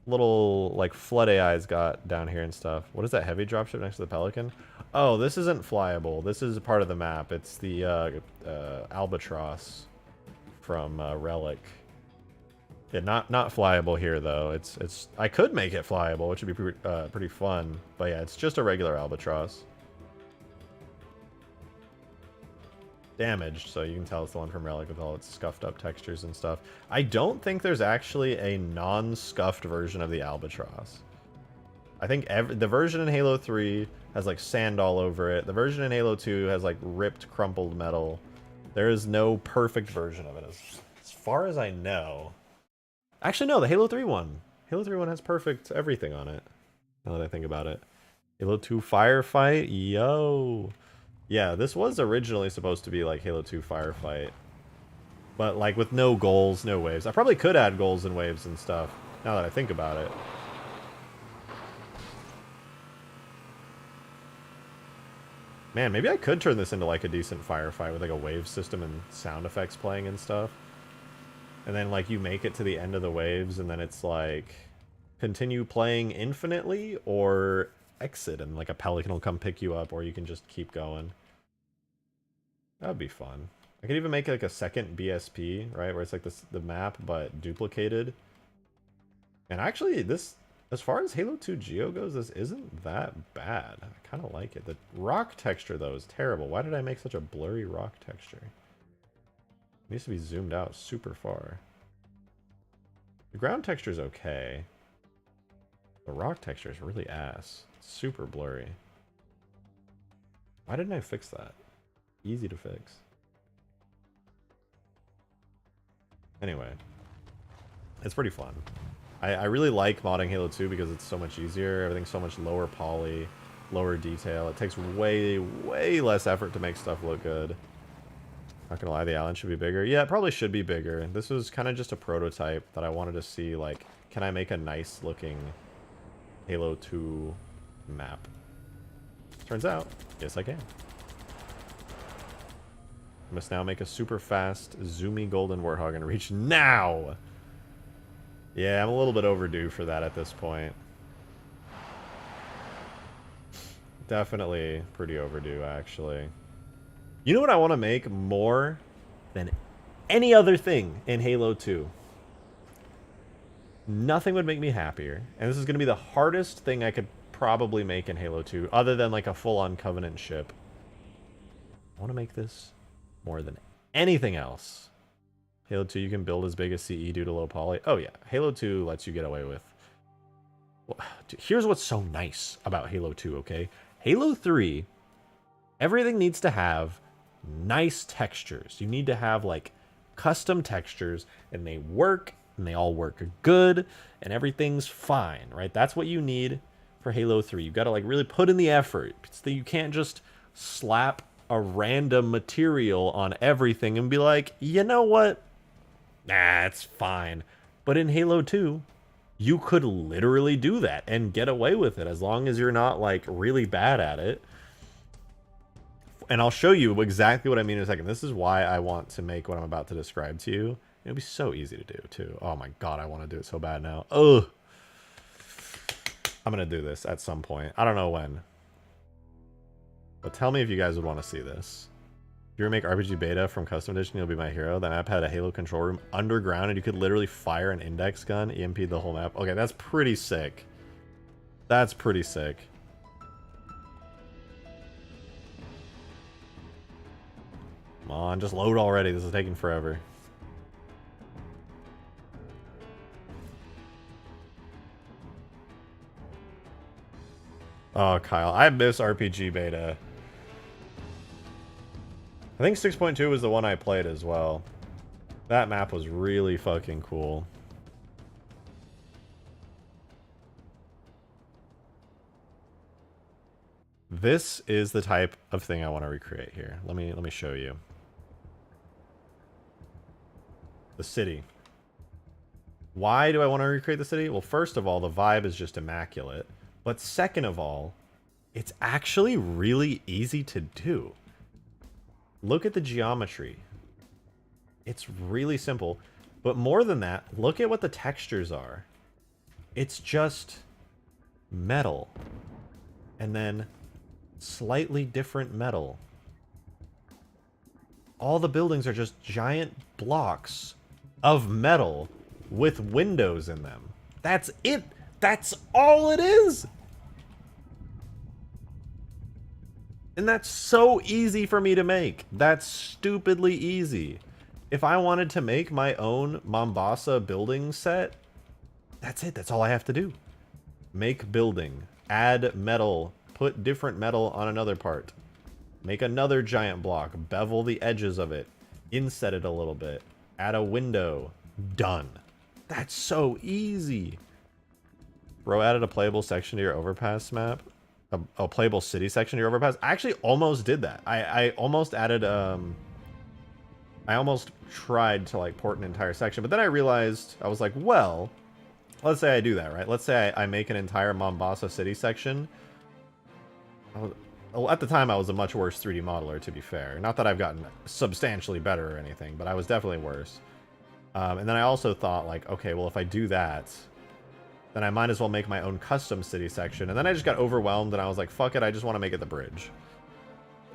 little like flood AIs got down here and stuff. What is that heavy dropship next to the Pelican? Oh, this isn't flyable. This is part of the map. It's the albatross from Relic. Yeah, not flyable here though. It's I could make it flyable, which would be pretty fun. But yeah, it's just a regular albatross. Damaged, so you can tell it's the one from Relic with all its scuffed up textures and stuff. I don't think there's actually a non-scuffed version of the albatross. I think the version in Halo 3 has like sand all over it. The version in Halo 2 has like ripped, crumpled metal. There is no perfect version of it as far as I know. Actually, no, the Halo 3 one. Halo 3 one has perfect everything on it, now that I think about it. Halo 2 Firefight, yo. Yeah, this was originally supposed to be like Halo 2 Firefight. But like with no goals, no waves. I probably could add goals and waves and stuff, now that I think about it. Man, maybe I could turn this into like a decent firefight with like a wave system and sound effects playing and stuff. And then like you make it to the end of the waves and then it's like continue playing infinitely or exit and like a pelican will come pick you up or you can just keep going. That would be fun. I could even make like a second BSP, right? Where it's like this, the map but duplicated. And actually this, as far as Halo 2 Geo goes, this isn't that bad. I kind of like it. The rock texture, though, is terrible. Why did I make such a blurry rock texture? It needs to be zoomed out super far. The ground texture is okay. The rock texture is really ass. It's super blurry. Why didn't I fix that? Easy to fix. Anyway. It's pretty fun. I really like modding Halo 2 because it's so much easier. Everything's so much lower poly, lower detail. It takes way, way less effort to make stuff look good. Not gonna lie, the island should be bigger. Yeah, it probably should be bigger. This was kind of just a prototype that I wanted to see, like, can I make a nice looking Halo 2 map? Turns out, yes I can. I must now make a super fast, zoomy golden warthog and reach now! Yeah, I'm a little bit overdue for that at this point. Definitely pretty overdue, actually. You know what I want to make more than any other thing in Halo 2? Nothing would make me happier. And this is going to be the hardest thing I could probably make in Halo 2, other than like a full-on Covenant ship. I want to make this more than anything else. Halo 2, you can build as big as CE due to low poly. Oh yeah, Halo 2 lets you get away with... Well, dude, here's what's so nice about Halo 2, okay? Halo 3, everything needs to have nice textures. You need to have like custom textures and they work and they all work good and everything's fine, right? That's what you need for Halo 3. You've got to like really put in the effort. So you can't just slap a random material on everything and be like, you know what? Nah, it's fine. But in Halo 2, you could literally do that and get away with it as long as you're not like really bad at it. And I'll show you exactly what I mean in a second. This is why I want to make what I'm about to describe to you. It'll be so easy to do too. Oh my god, I want to do it so bad now. Ugh. I'm gonna do this at some point. I don't know when. But tell me if you guys would want to see this. If you were to make RPG beta from Custom Edition, you'll be my hero. That map had a Halo control room underground, and you could literally fire an index gun, EMP the whole map. Okay, that's pretty sick. That's pretty sick. Come on, just load already. This is taking forever. Oh, Kyle, I miss RPG beta. I think 6.2 was the one I played as well. That map was really fucking cool. This is the type of thing I want to recreate here. Let me show you. The city. Why do I want to recreate the city? Well, first of all, the vibe is just immaculate. But second of all, it's actually really easy to do. Look at the geometry. It's really simple. But more than that, look at what the textures are. It's just metal. And then slightly different metal. All the buildings are just giant blocks of metal with windows in them. That's it. That's all it is. And that's so easy for me to make. That's stupidly easy. If I wanted to make my own Mombasa building set, that's it. That's all I have to do. Make building. Add metal. Put different metal on another part. Make another giant block. Bevel the edges of it. Inset it a little bit. Add a window. Done. That's so easy. Bro added a playable section to your overpass map. A playable city section to your overpass. I actually almost did that. I almost added I almost tried to like port an entire section, but then I realized, I was like, well, let's say I do that, right? Let's say I make an entire Mombasa city section. At the time, I was a much worse 3D modeler, to be fair. Not that I've gotten substantially better or anything, but I was definitely worse. And then I also thought, like, okay, well, if I do that, then I might as well make my own custom city section. And then I just got overwhelmed, and I was like, fuck it, I just want to make it the bridge.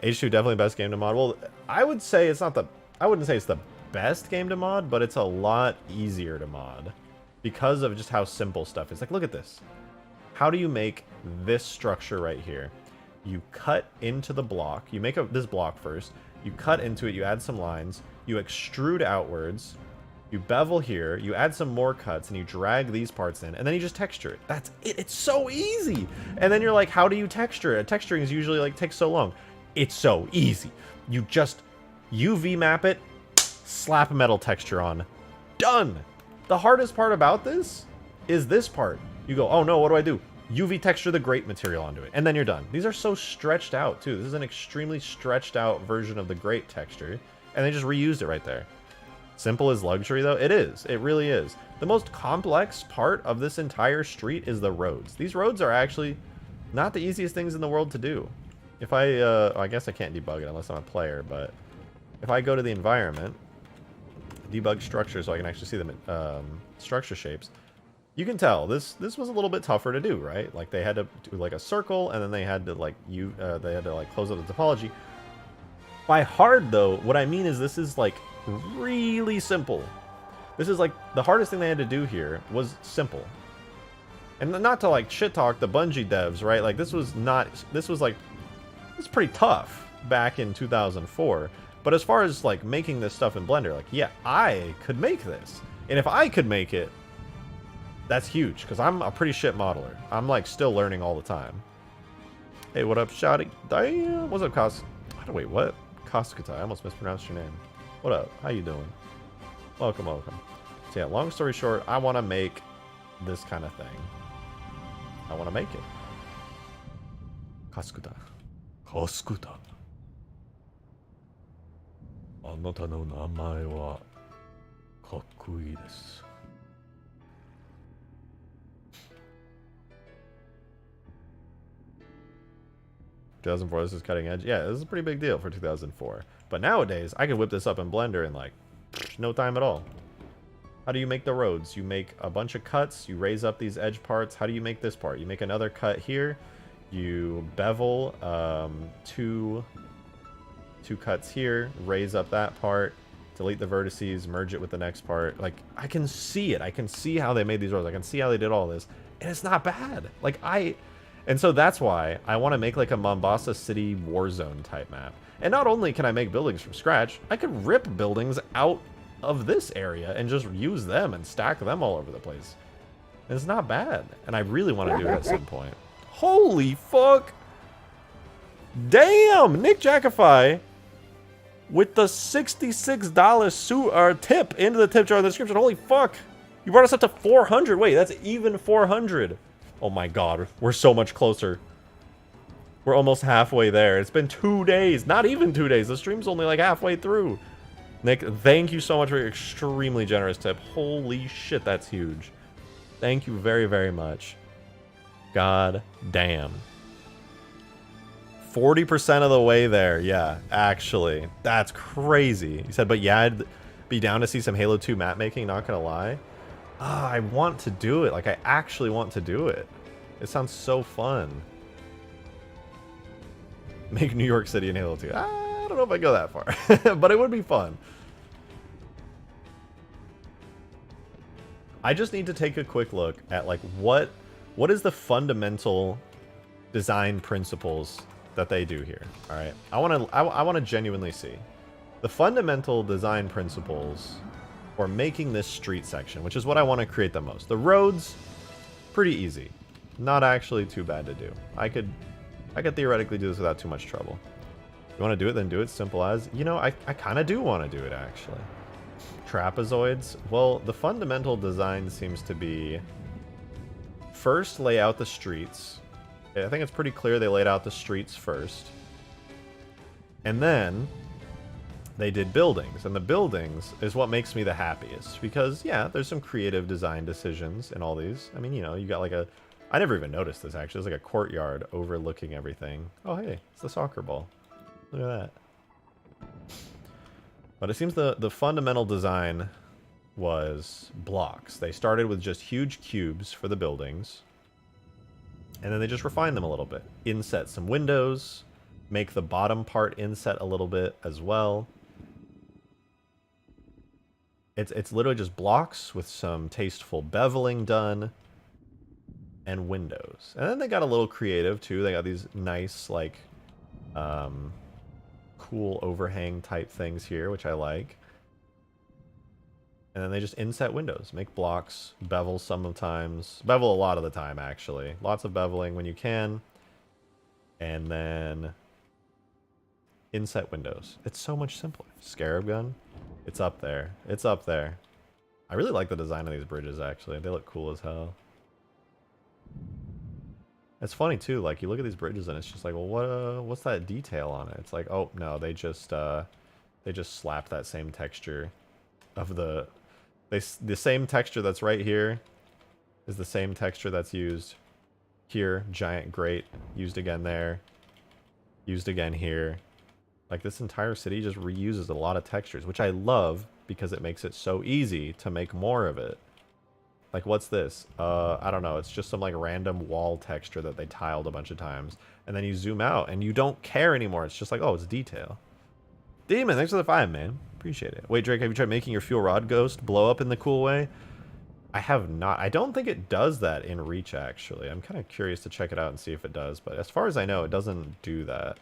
H2 definitely best game to mod. Well, I would say it's not the... I wouldn't say it's the best game to mod, but it's a lot easier to mod. Because of just how simple stuff is. Like, look at this. How do you make this structure right here? You cut into the block. You make this block first. You cut into it. You add some lines. You extrude outwards. You bevel here. You add some more cuts, and you drag these parts in. And then you just texture it. That's it. It's so easy. And then you're like, how do you texture it? Texturing is usually like takes so long. It's so easy. You just UV map it, slap a metal texture on. Done. The hardest part about this is this part. You go, oh no, what do I do? UV texture the grate material onto it, and then you're done. These are so stretched out, too. This is an extremely stretched out version of the grate texture, and they just reused it right there. Simple as luxury, though? It is. It really is. The most complex part of this entire street is the roads. These roads are actually not the easiest things in the world to do. If I guess I can't debug it unless I'm a player, but if I go to the environment, debug structure so I can actually see the structure shapes, you can tell this was a little bit tougher to do, right? Like they had to do like a circle, and then they had to like close up the topology. By hard though, what I mean is this is like really simple. This is like the hardest thing they had to do here was simple. And not to like shit talk the Bungie devs, right? Like this was pretty tough back in 2004. But as far as like making this stuff in Blender, like yeah, I could make this. And if I could make it, that's huge, because I'm a pretty shit modeler. I'm like still learning all the time. Hey, what up, Shotty? Damn, what's up, wait, what? Koskata, I almost mispronounced your name. What up? How you doing? Welcome, welcome. So yeah, long story short, I want to make this kind of thing. I want to make it. Koskata. Koskata. あなたの名前はかっこいいです。2004, this is cutting edge. Yeah, this is a pretty big deal for 2004. But nowadays, I could whip this up in Blender in like no time at all. How do you make the roads? You make a bunch of cuts, you raise up these edge parts. How do you make this part? You make another cut here, you bevel two cuts here, raise up that part, delete the vertices, merge it with the next part. Like, I can see it. I can see how they made these roads. I can see how they did all this. And it's not bad. Like, and so that's why I want to make like a Mombasa City Warzone type map. And not only can I make buildings from scratch, I could rip buildings out of this area and just use them and stack them all over the place. And it's not bad. And I really want to do it at some point. Holy fuck! Damn! Nick Jackify with the $66 tip into the tip jar in the description. Holy fuck! You brought us up to 400. Wait, that's even 400. Oh my god, we're so much closer. We're almost halfway there. It's been 2 days. Not even 2 days. The stream's only like halfway through. Nick, thank you so much for your extremely generous tip. Holy shit, that's huge. Thank you very, very much. God damn. 40% of the way there. Yeah, actually. That's crazy. He said, but yeah, I'd be down to see some Halo 2 map making, not gonna lie. I want to do it. Like, I actually want to do it. It sounds so fun. Make New York City in Halo 2. I don't know if I go that far, but it would be fun. I just need to take a quick look at like what is the fundamental design principles that they do here. All right, I want to genuinely see the fundamental design principles for making this street section, which is what I want to create the most. The roads, pretty easy, not actually too bad to do. I could theoretically do this without too much trouble. You want to do it, then do it. Simple as, you know, I kind of do want to do it actually. Trapezoids. Well, the fundamental design seems to be first lay out the streets. I think it's pretty clear they laid out the streets first. And then they did buildings. And the buildings is what makes me the happiest. Because, yeah, there's some creative design decisions in all these. I mean, you know, you got like a... I never even noticed this, actually. It's like a courtyard overlooking everything. Oh, hey, it's the soccer ball. Look at that. But it seems the fundamental design was blocks. They started with just huge cubes for the buildings. And then they just refined them a little bit. Inset some windows. Make the bottom part inset a little bit as well. It's literally just blocks with some tasteful beveling done. And windows. And then they got a little creative too. They got these nice like cool overhang type things here, which I like. And then they just inset windows, make blocks, bevel sometimes, bevel a lot of the time actually. Lots of beveling when you can. And then inset windows. It's so much simpler. Scarab gun, it's up there. It's up there. I really like the design of these bridges actually. They look cool as hell. It's funny too, like you look at these bridges and it's just like, well, what's that detail on it? It's like, oh no, they just slapped that same texture of the same texture that's right here is the same texture that's used here. Giant grate used again there, used again here. Like this entire city just reuses a lot of textures, which I love because it makes it so easy to make more of it. Like, what's this? I don't know. It's just some, like, random wall texture that they tiled a bunch of times. And then you zoom out, and you don't care anymore. It's just like, oh, it's detail. Demon, thanks for the 5, man. Appreciate it. Wait, Drake, have you tried making your fuel rod ghost blow up in the cool way? I have not. I don't think it does that in Reach, actually. I'm kind of curious to check it out and see if it does. But as far as I know, it doesn't do that.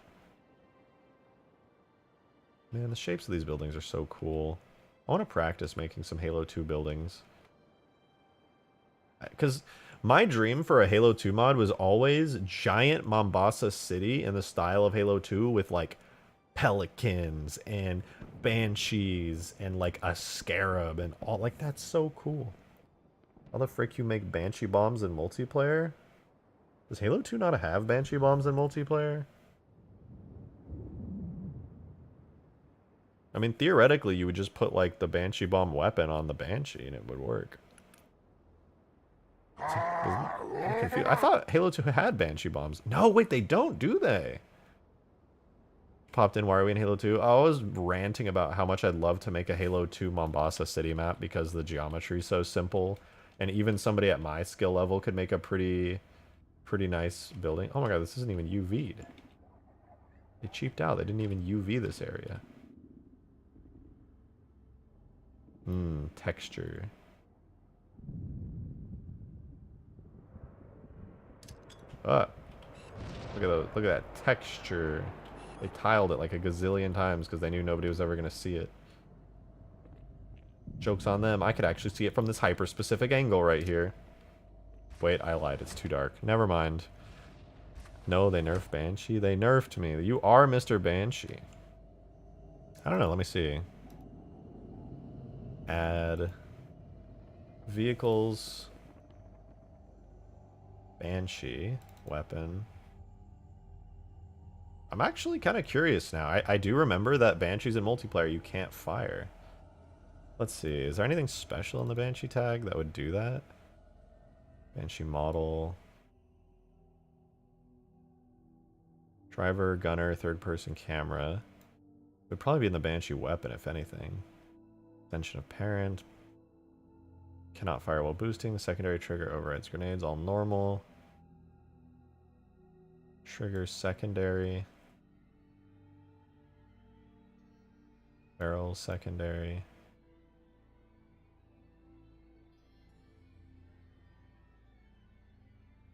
Man, the shapes of these buildings are so cool. I want to practice making some Halo 2 buildings. Because my dream for a Halo 2 mod was always giant Mombasa City in the style of Halo 2 with like pelicans and banshees and like a scarab and all. Like, that's so cool. How the frick you make Banshee bombs in multiplayer? Does Halo 2 not have Banshee bombs in multiplayer? I mean, theoretically, you would just put like the Banshee bomb weapon on the Banshee and it would work. I'm confused. I thought Halo 2 had Banshee bombs. No, wait, they don't, do they? Popped in, why are we in Halo 2? I was ranting about how much I'd love to make a Halo 2 Mombasa city map because the geometry is so simple. And even somebody at my skill level could make a pretty nice building. Oh my god, this isn't even UV'd. They cheaped out. They didn't even UV this area. Texture. Look at that texture. They tiled it like a gazillion times because they knew nobody was ever going to see it. Joke's on them. I could actually see it from this hyper-specific angle right here. Wait, I lied. It's too dark. Never mind. No, they nerfed Banshee. They nerfed me. You are Mr. Banshee. I don't know. Let me see. Add vehicles. Banshee. Weapon. I'm actually kind of curious now. I do remember that Banshees in multiplayer you can't fire. Let's see. Is there anything special in the Banshee tag that would do that? Banshee model. Driver, gunner, third person camera. It would probably be in the Banshee weapon if anything. Extension of parent. Cannot fire while boosting. Secondary trigger overrides grenades. All normal. Trigger secondary. Barrel secondary.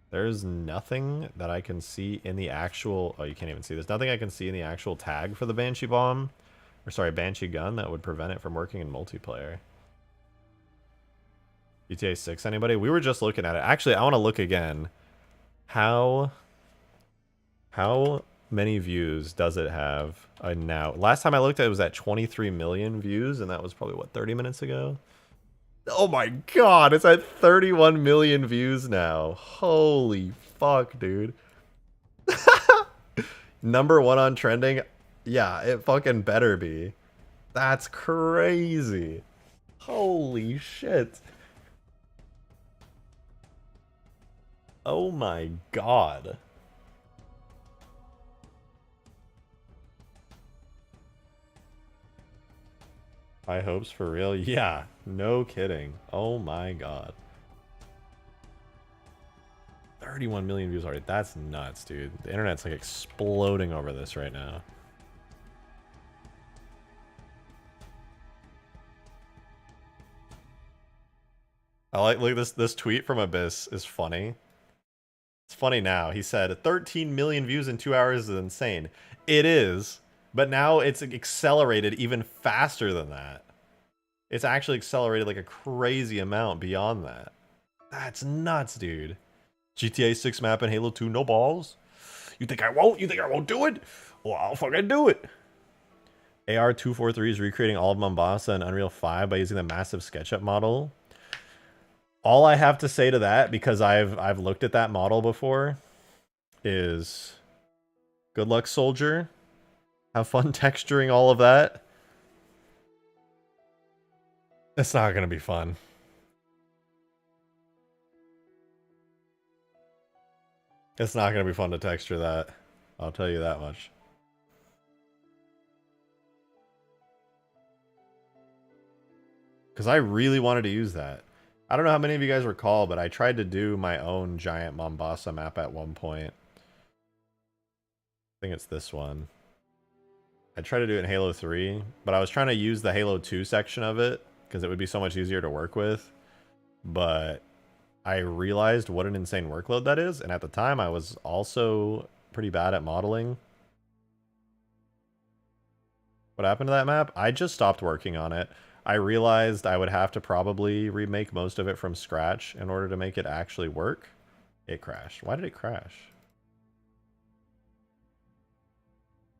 There's nothing that I can see in the actual... Oh, you can't even see. There's nothing I can see in the actual tag for the Banshee bomb. Or sorry, Banshee gun that would prevent it from working in multiplayer. GTA 6, anybody? We were just looking at it. Actually, I want to look again. How many views does it have now? Last time I looked at it, it was at 23 million views, and that was probably, what, 30 minutes ago? Oh my god, it's at 31 million views now. Holy fuck, dude. Number 1 on trending? Yeah, it fucking better be. That's crazy. Holy shit. Oh my god. High hopes for real? Yeah, no kidding. Oh my god. 31 million views already. That's nuts, dude. The internet's like exploding over this right now. I like, look, this tweet from Abyss is funny. It's funny now. He said 13 million views in 2 hours is insane. It is. But now it's accelerated even faster than that. It's actually accelerated like a crazy amount beyond that. That's nuts, dude. GTA 6 map and Halo 2, no balls? You think I won't? You think I won't do it? Well, I'll fucking do it. AR243 is recreating all of Mombasa and Unreal 5 by using the massive SketchUp model. All I have to say to that, because I've looked at that model before, is good luck, soldier. Have fun texturing all of that. It's not going to be fun. It's not going to be fun to texture that. I'll tell you that much. Because I really wanted to use that. I don't know how many of you guys recall, but I tried to do my own giant Mombasa map at one point. I think it's this one. I tried to do it in Halo 3, but I was trying to use the Halo 2 section of it because it would be so much easier to work with. But I realized what an insane workload that is, and at the time I was also pretty bad at modeling. What happened to that map? I just stopped working on it. I realized I would have to probably remake most of it from scratch in order to make it actually work. It crashed. Why did it crash?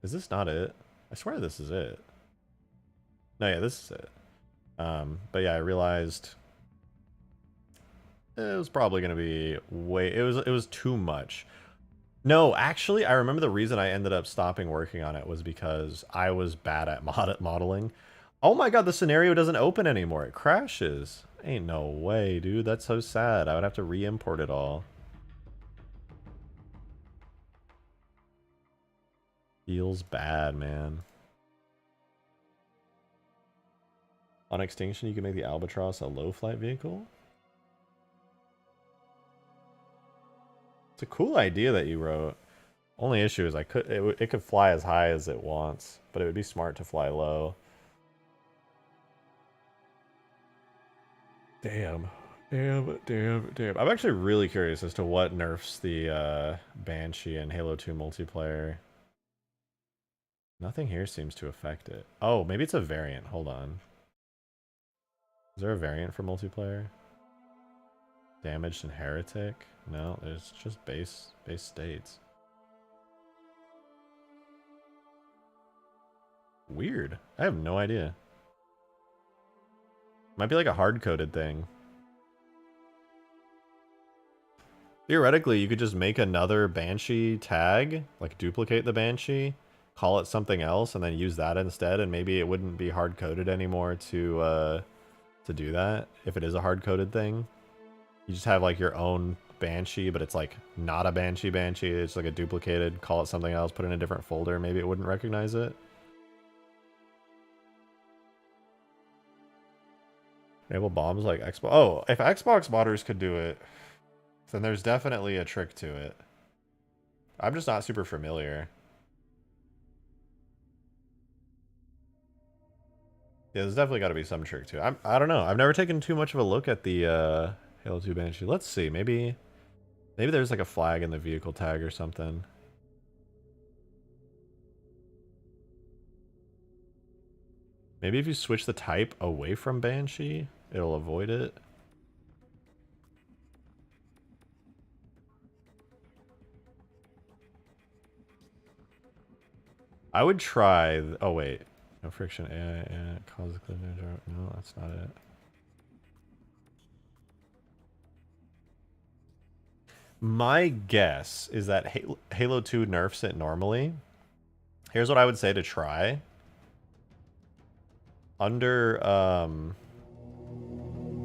Is this not it? I swear this is it. No, yeah, this is it. But yeah, I realized it was probably going to be way... It was too much. No, actually, I remember the reason I ended up stopping working on it was because I was bad at modeling. Oh my god, the scenario doesn't open anymore. It crashes. Ain't no way, dude. That's so sad. I would have to re-import it all. Feels bad, man. On Extinction, you can make the Albatross a low-flight vehicle? It's a cool idea that you wrote. Only issue is it could fly as high as it wants, but it would be smart to fly low. Damn. I'm actually really curious as to what nerfs the Banshee and Halo 2 multiplayer. Nothing here seems to affect it. Oh, maybe it's a variant. Hold on. Is there a variant for multiplayer? Damaged and Heretic? No, it's just base states. Weird. I have no idea. Might be like a hard-coded thing. Theoretically, you could just make another Banshee tag, like duplicate the Banshee, call it something else, and then use that instead, and maybe it wouldn't be hard-coded anymore to do that, if it is a hard-coded thing. You just have like your own Banshee, but it's like not a Banshee, it's like a duplicated, call it something else, put it in a different folder, maybe it wouldn't recognize it. Enable bombs like Xbox. Oh, if Xbox modders could do it, then there's definitely a trick to it. I'm just not super familiar. Yeah, there's definitely got to be some trick to it. I don't know. I've never taken too much of a look at the Halo 2 Banshee. Let's see. Maybe there's like a flag in the vehicle tag or something. Maybe if you switch the type away from Banshee, it'll avoid it. I would try... Oh, wait. No friction. Cause no, that's not it. My guess is that Halo 2 nerfs it normally. Here's what I would say to try. Under,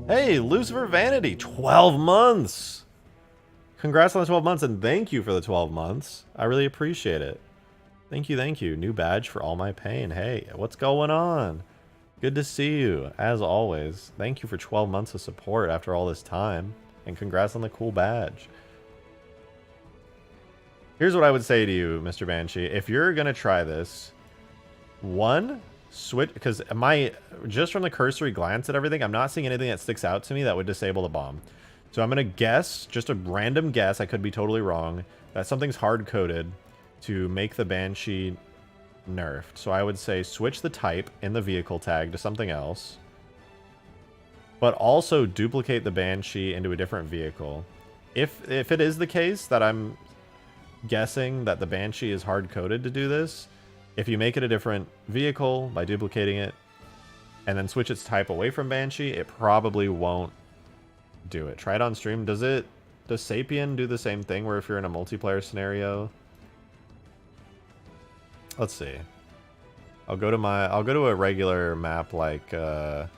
Hey, Lucifer Vanity, 12 months! Congrats on the 12 months, and thank you for the 12 months. I really appreciate it. Thank you, thank you. New badge for all my pain. Hey, what's going on? Good to see you, as always. Thank you for 12 months of support after all this time. And congrats on the cool badge. Here's what I would say to you, Mr. Banshee. If you're going to try this, one, switch, because just from the cursory glance at everything, I'm not seeing anything that sticks out to me that would disable the bomb. So I'm going to guess, just a random guess, I could be totally wrong, that something's hard-coded to make the Banshee nerfed. So I would say switch the type in the vehicle tag to something else, but also duplicate the Banshee into a different vehicle. If it is the case that I'm guessing that the Banshee is hard-coded to do this, if you make it a different vehicle by duplicating it and then switch its type away from Banshee, it probably won't do it. Try it on stream. Does Sapien do the same thing where if you're in a multiplayer scenario? Let's see. I'll go to a regular map like I'll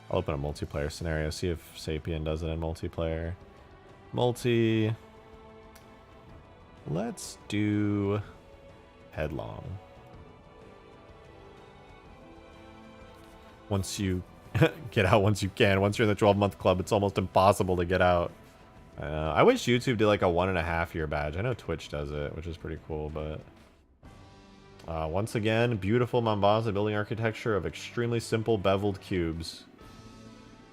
open a multiplayer scenario, see if Sapien does it in multiplayer. Let's do Headlong. Once you get out once you can. Once you're in the 12-month club, it's almost impossible to get out. I wish YouTube did like a 1.5-year badge. I know Twitch does it, which is pretty cool, but... once again, beautiful Mombasa building architecture of extremely simple beveled cubes.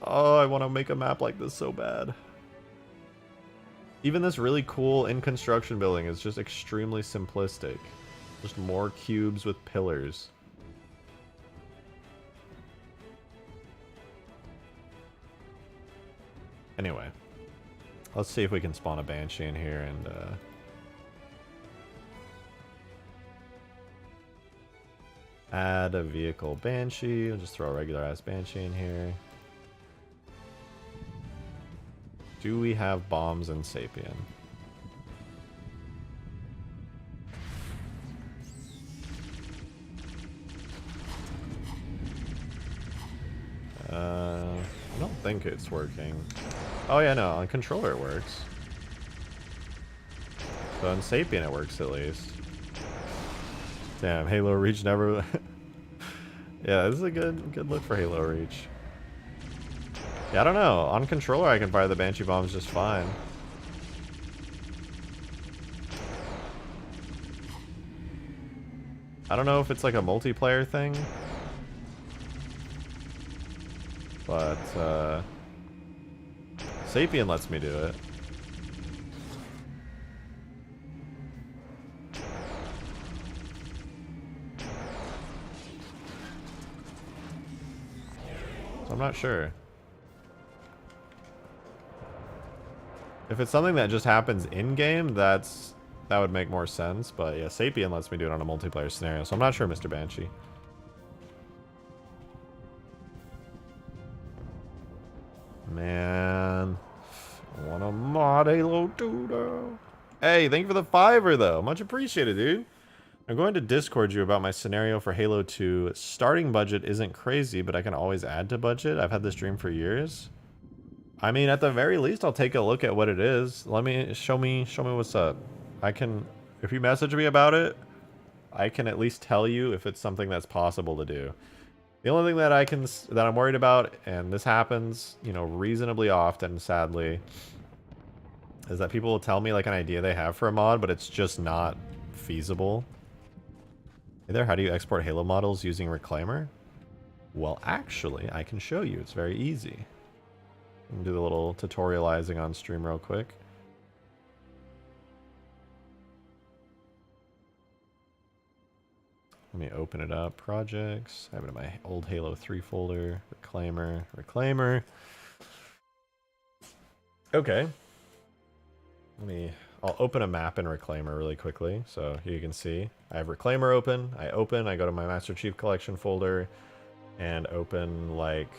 Oh, I want to make a map like this so bad. Even this really cool in-construction building is just extremely simplistic. Just more cubes with pillars. Anyway, let's see if we can spawn a Banshee in here and add a vehicle Banshee. I'll just throw a regular ass Banshee in here. Do we have bombs in Sapien? I don't think it's working. Oh yeah, no, on controller it works. So on Sapien it works at least. Damn, Halo Reach never... Yeah, this is a good look for Halo Reach. Yeah, I don't know. On controller I can fire the Banshee bombs just fine. I don't know if it's like a multiplayer thing. But, Sapien lets me do it. So I'm not sure. If it's something that just happens in-game, that would make more sense. But yeah, Sapien lets me do it on a multiplayer scenario, so I'm not sure, Mr. Banshee. Man, I want to mod Halo 2 though. Hey, thank you for the $5 though. Much appreciated, dude. I'm going to Discord you about my scenario for Halo 2. Starting budget isn't crazy, but I can always add to budget. I've had this dream for years. I mean, at the very least, I'll take a look at what it is. Let me show me what's up. I can, if you message me about it, I can at least tell you if it's something that's possible to do. The only thing that I'm worried about, and this happens, you know, reasonably often, sadly, is that people will tell me like an idea they have for a mod, but it's just not feasible. Hey there, how do you export Halo models using Reclaimer? Well, actually, I can show you. It's very easy. I can do the little tutorializing on stream real quick. Let me open it up. Projects. I have it in my old Halo 3 folder. Reclaimer. Reclaimer. Okay. I'll open a map in Reclaimer really quickly. So here you can see. I have Reclaimer open. I go to my Master Chief Collection folder and open like...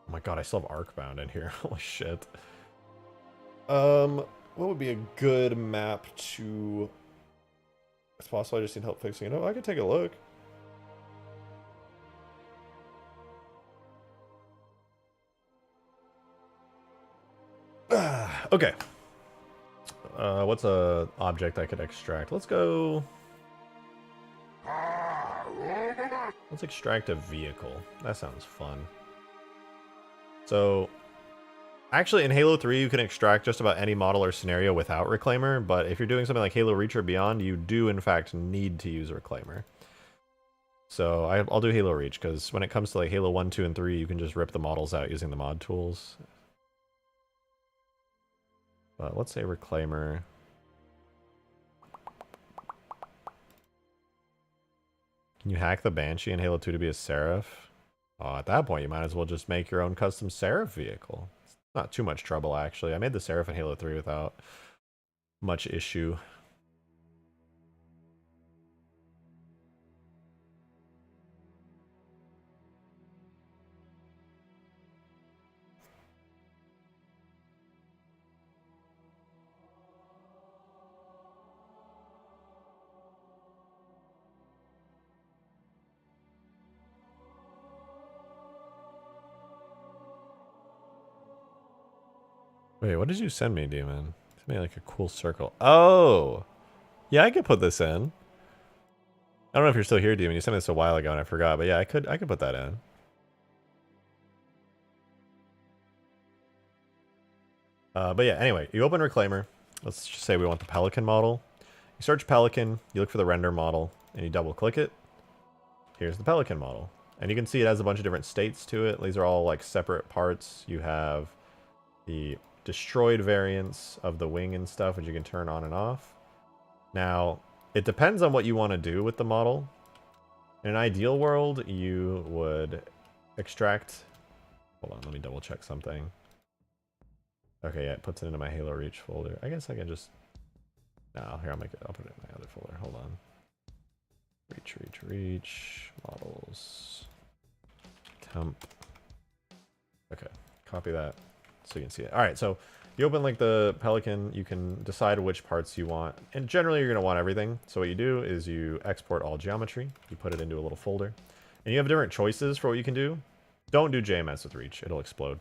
Oh my god, I still have Arcbound in here. Holy shit. What would be a good map to... It's possible I just need help fixing it. Oh, I could take a look. Okay. What's a object I could extract? Let's go... Let's extract a vehicle. That sounds fun. So... Actually, in Halo 3, you can extract just about any model or scenario without Reclaimer, but if you're doing something like Halo Reach or Beyond, you do, in fact, need to use Reclaimer. So I'll do Halo Reach, because when it comes to like Halo 1, 2, and 3, you can just rip the models out using the mod tools. But let's say Reclaimer. Can you hack the Banshee in Halo 2 to be a Seraph? Oh, at that point, you might as well just make your own custom Seraph vehicle. Not too much trouble, actually. I made the Seraph in Halo 3 without much issue. Wait, what did you send me, Demon? Send me like a cool circle. Oh! Yeah, I could put this in. I don't know if you're still here, Demon. You sent me this a while ago and I forgot, but yeah, I could put that in. But yeah, anyway, you open Reclaimer. Let's just say we want the Pelican model. You search Pelican, you look for the render model, and you double click it. Here's the Pelican model. And you can see it has a bunch of different states to it. These are all like separate parts. You have the destroyed variants of the wing and stuff, which you can turn on and off. Now, it depends on what you want to do with the model. In an ideal world, you would extract... Hold on, let me double check something. Okay, yeah, it puts it into my Halo Reach folder. I guess I can just... No, here, I'll put it in my other folder. Hold on. Reach, models. Temp. Okay, copy that. So you can see it. All right, so you open like the Pelican, you can decide which parts you want. And generally you're gonna want everything. So what you do is you export all geometry, you put it into a little folder, and you have different choices for what you can do. Don't do JMS with Reach, it'll explode.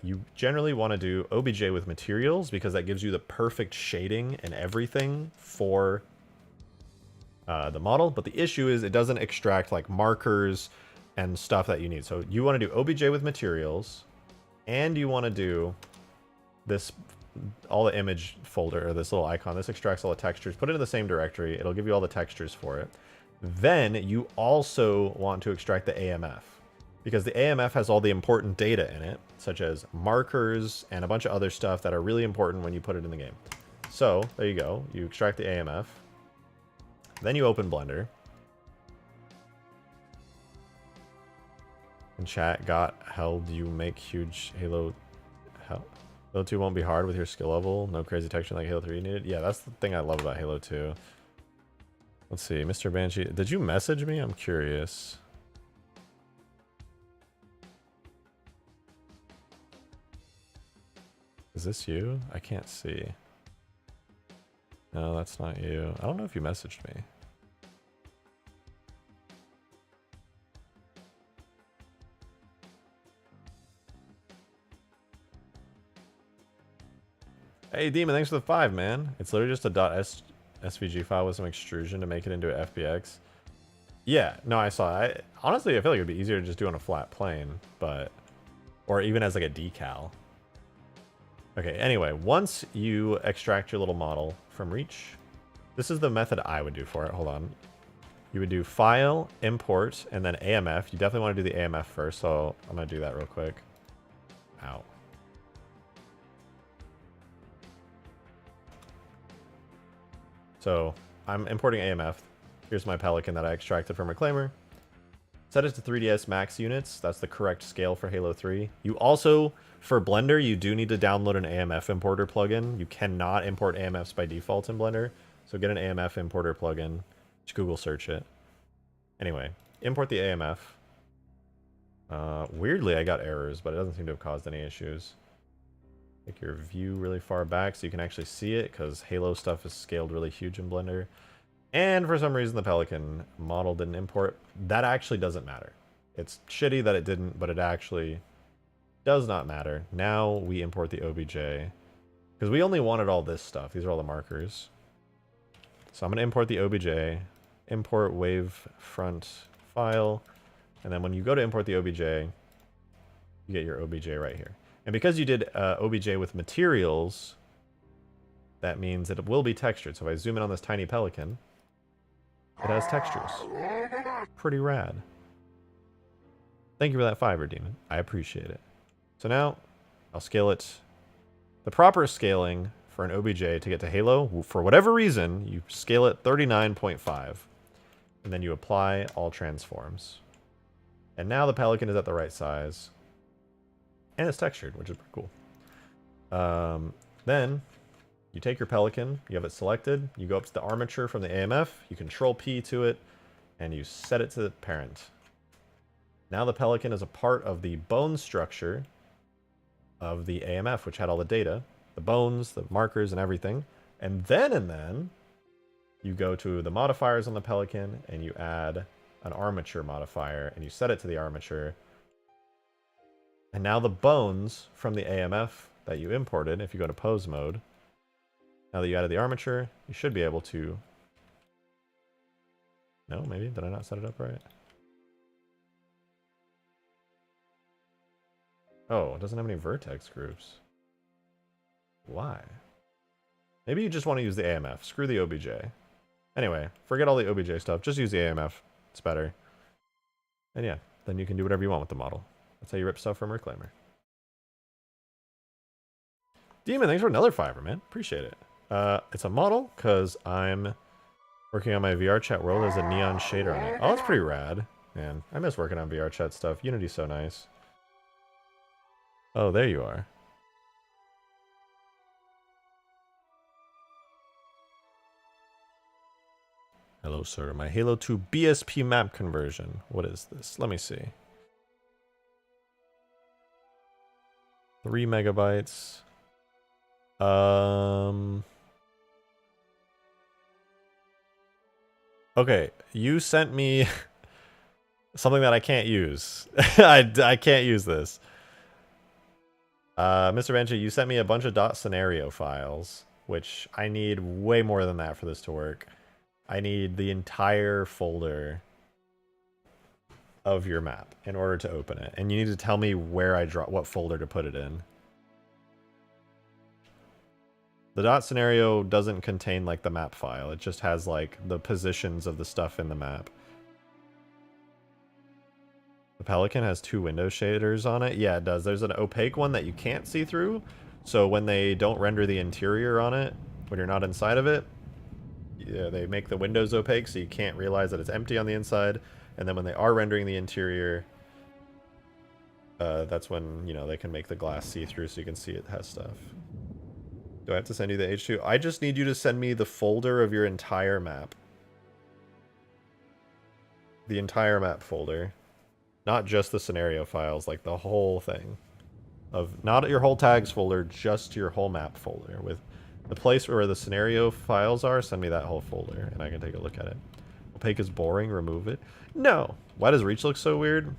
You generally wanna do OBJ with materials because that gives you the perfect shading and everything for the model. But the issue is it doesn't extract like markers and stuff that you need. So you wanna do OBJ with materials, and you want to do this, all the image folder, or this little icon. This extracts all the textures. Put it in the same directory. It'll give you all the textures for it. Then you also want to extract the AMF, because the AMF has all the important data in it, such as markers and a bunch of other stuff that are really important when you put it in the game. So there you go. You extract the AMF. Then you open Blender. In chat, hell do you make huge Halo? Halo 2 won't be hard with your skill level. No crazy texture like Halo 3 needed. Yeah, that's the thing I love about Halo 2. Let's see, Mr. Banshee. Did you message me? I'm curious. Is this you? I can't see. No, that's not you. I don't know if you messaged me. Hey, Demon, thanks for the 5, man. It's literally just a .svg file with some extrusion to make it into a FBX. Yeah, no, I saw it. Honestly, I feel like it'd be easier to just do on a flat plane, but... Or even as like a decal. Okay, anyway, once you extract your little model from Reach, this is the method I would do for it. Hold on. You would do File, Import, and then AMF. You definitely want to do the AMF first, so I'm going to do that real quick. Ow. So I'm importing AMF. Here's my Pelican that I extracted from Reclaimer. Set it to 3ds max units. That's the correct scale for Halo 3. You also, for Blender, you do need to download an AMF importer plugin. You cannot import AMFs by default in Blender. So get an AMF importer plugin. Just Google search it. Anyway, import the AMF. Weirdly, I got errors, but it doesn't seem to have caused any issues. Take your view really far back so you can actually see it, because Halo stuff is scaled really huge in Blender. And for some reason, the Pelican model didn't import. That actually doesn't matter. It's shitty that it didn't, but it actually does not matter. Now we import the OBJ, because we only wanted all this stuff. These are all the markers. So I'm going to import the OBJ, import wavefront file, and then when you go to import the OBJ, you get your OBJ right here. And because you did OBJ with materials, that means it will be textured. So if I zoom in on this tiny Pelican, it has textures. Pretty rad. Thank you for that fiber, Demon. I appreciate it. So now, I'll scale it. The proper scaling for an OBJ to get to Halo, for whatever reason, you scale it 39.5. And then you apply all transforms. And now the Pelican is at the right size. And it's textured, which is pretty cool. Then you take your Pelican, you have it selected, you go up to the armature from the AMF, you Control P to it, and you set it to the parent. Now the Pelican is a part of the bone structure of the AMF, which had all the data, the bones, the markers, and everything. And then you go to the modifiers on the Pelican, and you add an armature modifier, and you set it to the armature. And now the bones from the AMF that you imported, if you go to pose mode, now that you added the armature, you should be able to... No, maybe? Did I not set it up right? Oh, it doesn't have any vertex groups. Why? Maybe you just want to use the AMF. Screw the OBJ. Anyway, forget all the OBJ stuff. Just use the AMF. It's better. And yeah, then you can do whatever you want with the model. That's how you rip stuff from Reclaimer. Demon, thanks for another fiber, man. Appreciate it. It's a model, because I'm working on my VR chat world as a neon shader on it. Oh, it's pretty rad. Man, I miss working on VR chat stuff. Unity's so nice. Oh, there you are. Hello, sir. My Halo 2 BSP map conversion. What is this? Let me see. 3 megabytes. Okay, you sent me something that I can't use. I can't use this. Mr. Banshee, you sent me a bunch of .scenario files, which I need way more than that for this to work. I need the entire folder of your map in order to open it. And you need to tell me where I draw, what folder to put it in. The .scenario doesn't contain like the map file. It just has like the positions of the stuff in the map. The Pelican has 2 window shaders on it. Yeah, it does. There's an opaque one that you can't see through. So when they don't render the interior on it, when you're not inside of it, yeah, they make the windows opaque so you can't realize that it's empty on the inside. And then when they are rendering the interior, that's when, you know, they can make the glass see-through so you can see it has stuff. Do I have to send you the H2? I just need you to send me the folder of your entire map. The entire map folder. Not just the scenario files, like the whole thing. Not your whole tags folder, just your whole map folder. With the place where the scenario files are, send me that whole folder, and I can take a look at it. Opaque is boring, remove it. No! Why does Reach look so weird?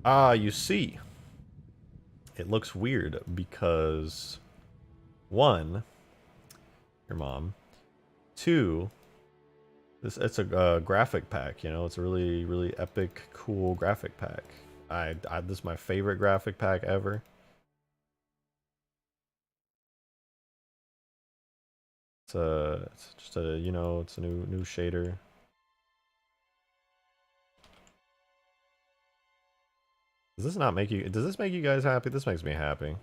Ah, you see. It looks weird because... 1, your mom. 2, it's a graphic pack, you know, it's a really, really epic, cool graphic pack. This is my favorite graphic pack ever. It's just a, you know, it's a new shader. Does this not make you, does this make you guys happy? This makes me happy.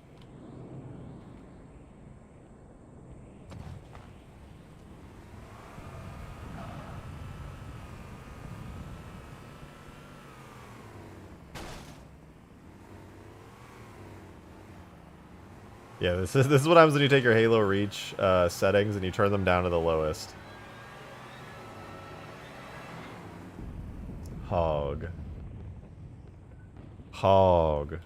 Yeah, this is what happens when you take your Halo Reach settings and you turn them down to the lowest. Hog. Hog.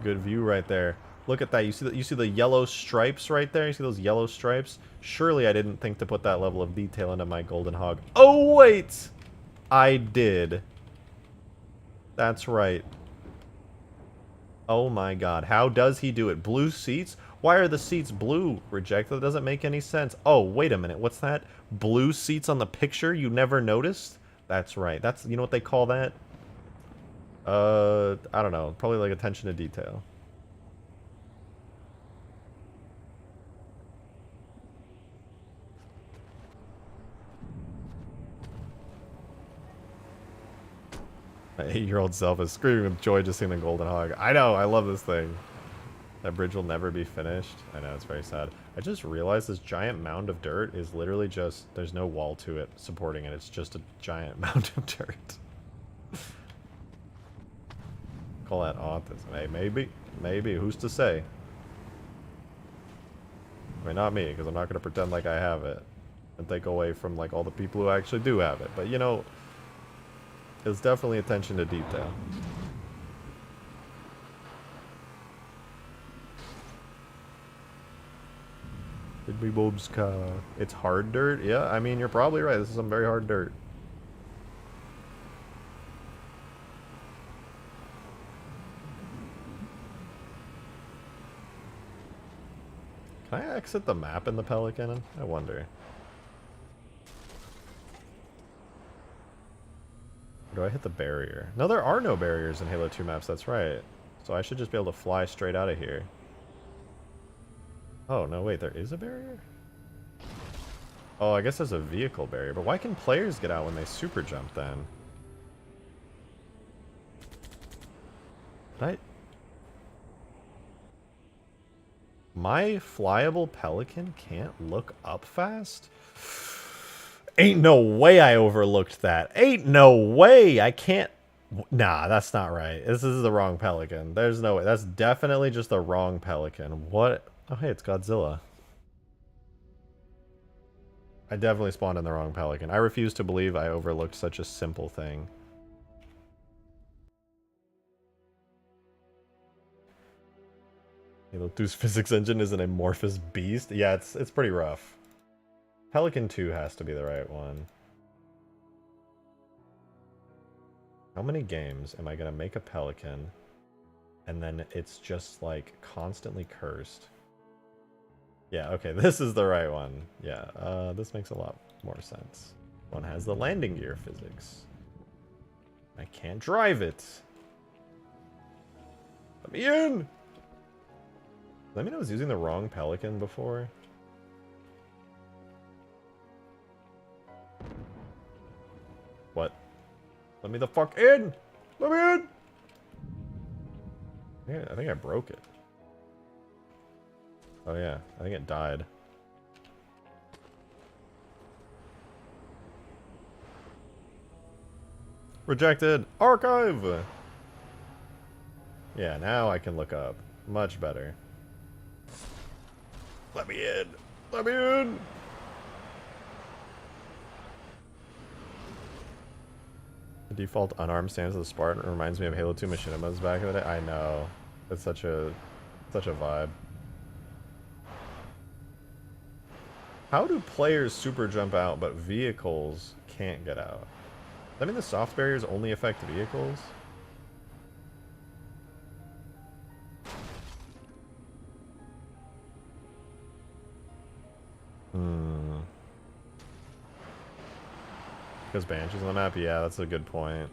Good view right there. Look at that. You see the yellow stripes right there? You see those yellow stripes? Surely I didn't think to put that level of detail into my golden hog. Oh wait! I did. That's right. Oh my god. How does he do it? Blue seats? Why are the seats blue? Reject. That doesn't make any sense. Oh, wait a minute. What's that? Blue seats on the picture? You never noticed? That's right. That's, you know what they call that? I don't know. Probably like attention to detail. My 8-year-old self is screaming with joy just seeing the golden hog. I know, I love this thing. That bridge will never be finished. I know, it's very sad. I just realized this giant mound of dirt is literally just, there's no wall to it supporting it. It's just a giant mound of dirt. Call that autism. Hey, maybe, who's to say? I mean, not me, because I'm not going to pretend like I have it and take away from like all the people who actually do have it. But you know, it's definitely attention to detail. Did we Bobska? It's hard dirt? Yeah, I mean, you're probably right. This is some very hard dirt. Can I exit the map in the Pelican? I wonder. Or do I hit the barrier? No, there are no barriers in Halo 2 maps, that's right. So I should just be able to fly straight out of here. Oh, no, wait, there is a barrier? Oh, I guess there's a vehicle barrier, but why can players get out when they super jump then? My flyable Pelican can't look up fast? Ain't no way I overlooked that. Ain't no way. I can't. Nah, that's not right. This is the wrong Pelican. There's no way. That's definitely just the wrong Pelican. What? Oh, hey, it's Godzilla. I definitely spawned in the wrong Pelican. I refuse to believe I overlooked such a simple thing. Halo 2's physics engine is an amorphous beast. Yeah, it's pretty rough. Pelican 2 has to be the right one. How many games am I gonna make a Pelican and then it's just like constantly cursed? Yeah, okay, this is the right one. Yeah, this makes a lot more sense. One has the landing gear physics. I can't drive it. Let me in! Let me know I was using the wrong Pelican before. What? Let me the fuck in! Let me in! Yeah, I think I broke it. Oh yeah, I think it died. Rejected! Archive! Yeah, now I can look up. Much better. Let me in! Let me in! The default unarmed stance of the Spartan reminds me of Halo 2 machinimas back in the day. I know. It's such a vibe. How do players super jump out, but vehicles can't get out? I mean, the soft barriers only affect vehicles? Because Banshee's on the map? Yeah, that's a good point.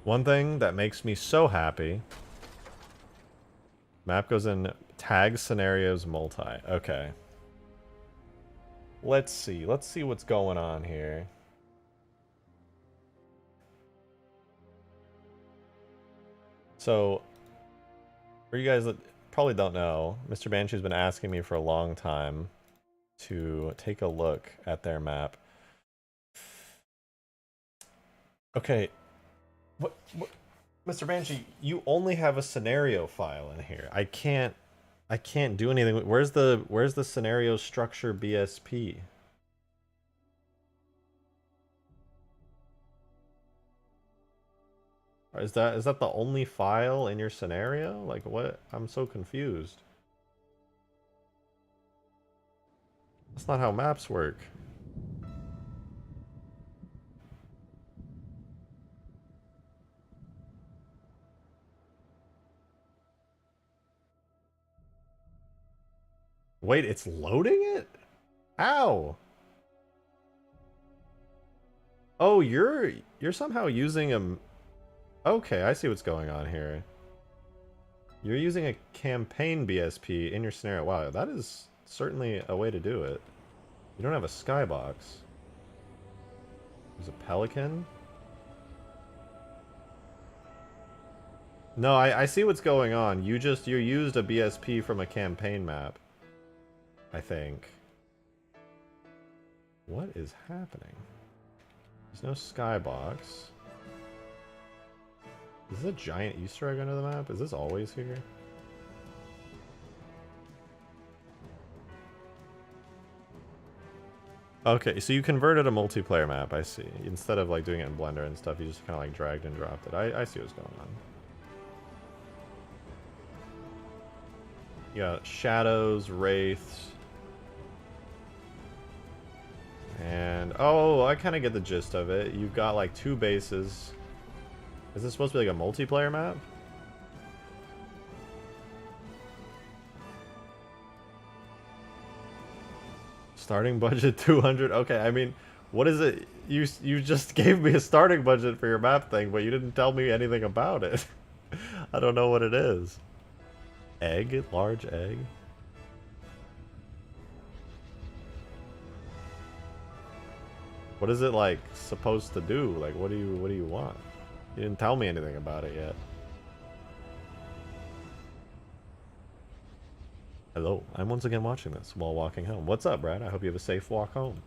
One thing that makes me so happy. Map goes in tag scenarios multi. Okay. Let's see. Let's see what's going on here. So, for you guys that probably don't know, Mr. Banshee's been asking me for a long time to take a look at their map. Okay. What Mr. Banshee, you only have a scenario file in here. I can't do anything. Where's the scenario structure BSP? Is that the only file in your scenario? Like what? I'm so confused. That's not how maps work. Wait, it's loading it? How? Oh, you're somehow using a... Okay, I see what's going on here. You're using a campaign BSP in your scenario. Wow, that is certainly a way to do it. You don't have a skybox. There's a pelican? No, I see what's going on. You used a BSP from a campaign map. I think. What is happening? There's no skybox. Is this a giant Easter egg under the map? Is this always here? Okay, so you converted a multiplayer map, I see. Instead of like doing it in Blender and stuff, you just kind of like dragged and dropped it. I see what's going on. Yeah, shadows, wraiths. And, oh, I kind of get the gist of it. You've got like 2 bases. Is this supposed to be like a multiplayer map? Starting budget 200? Okay, I mean, what is it? You just gave me a starting budget for your map thing, but you didn't tell me anything about it. I don't know what it is. Egg? Large egg? What is it like supposed to do? Like what do you want? You didn't tell me anything about it yet. Hello, I'm once again watching this while walking home. What's up, Brad? I hope you have a safe walk home.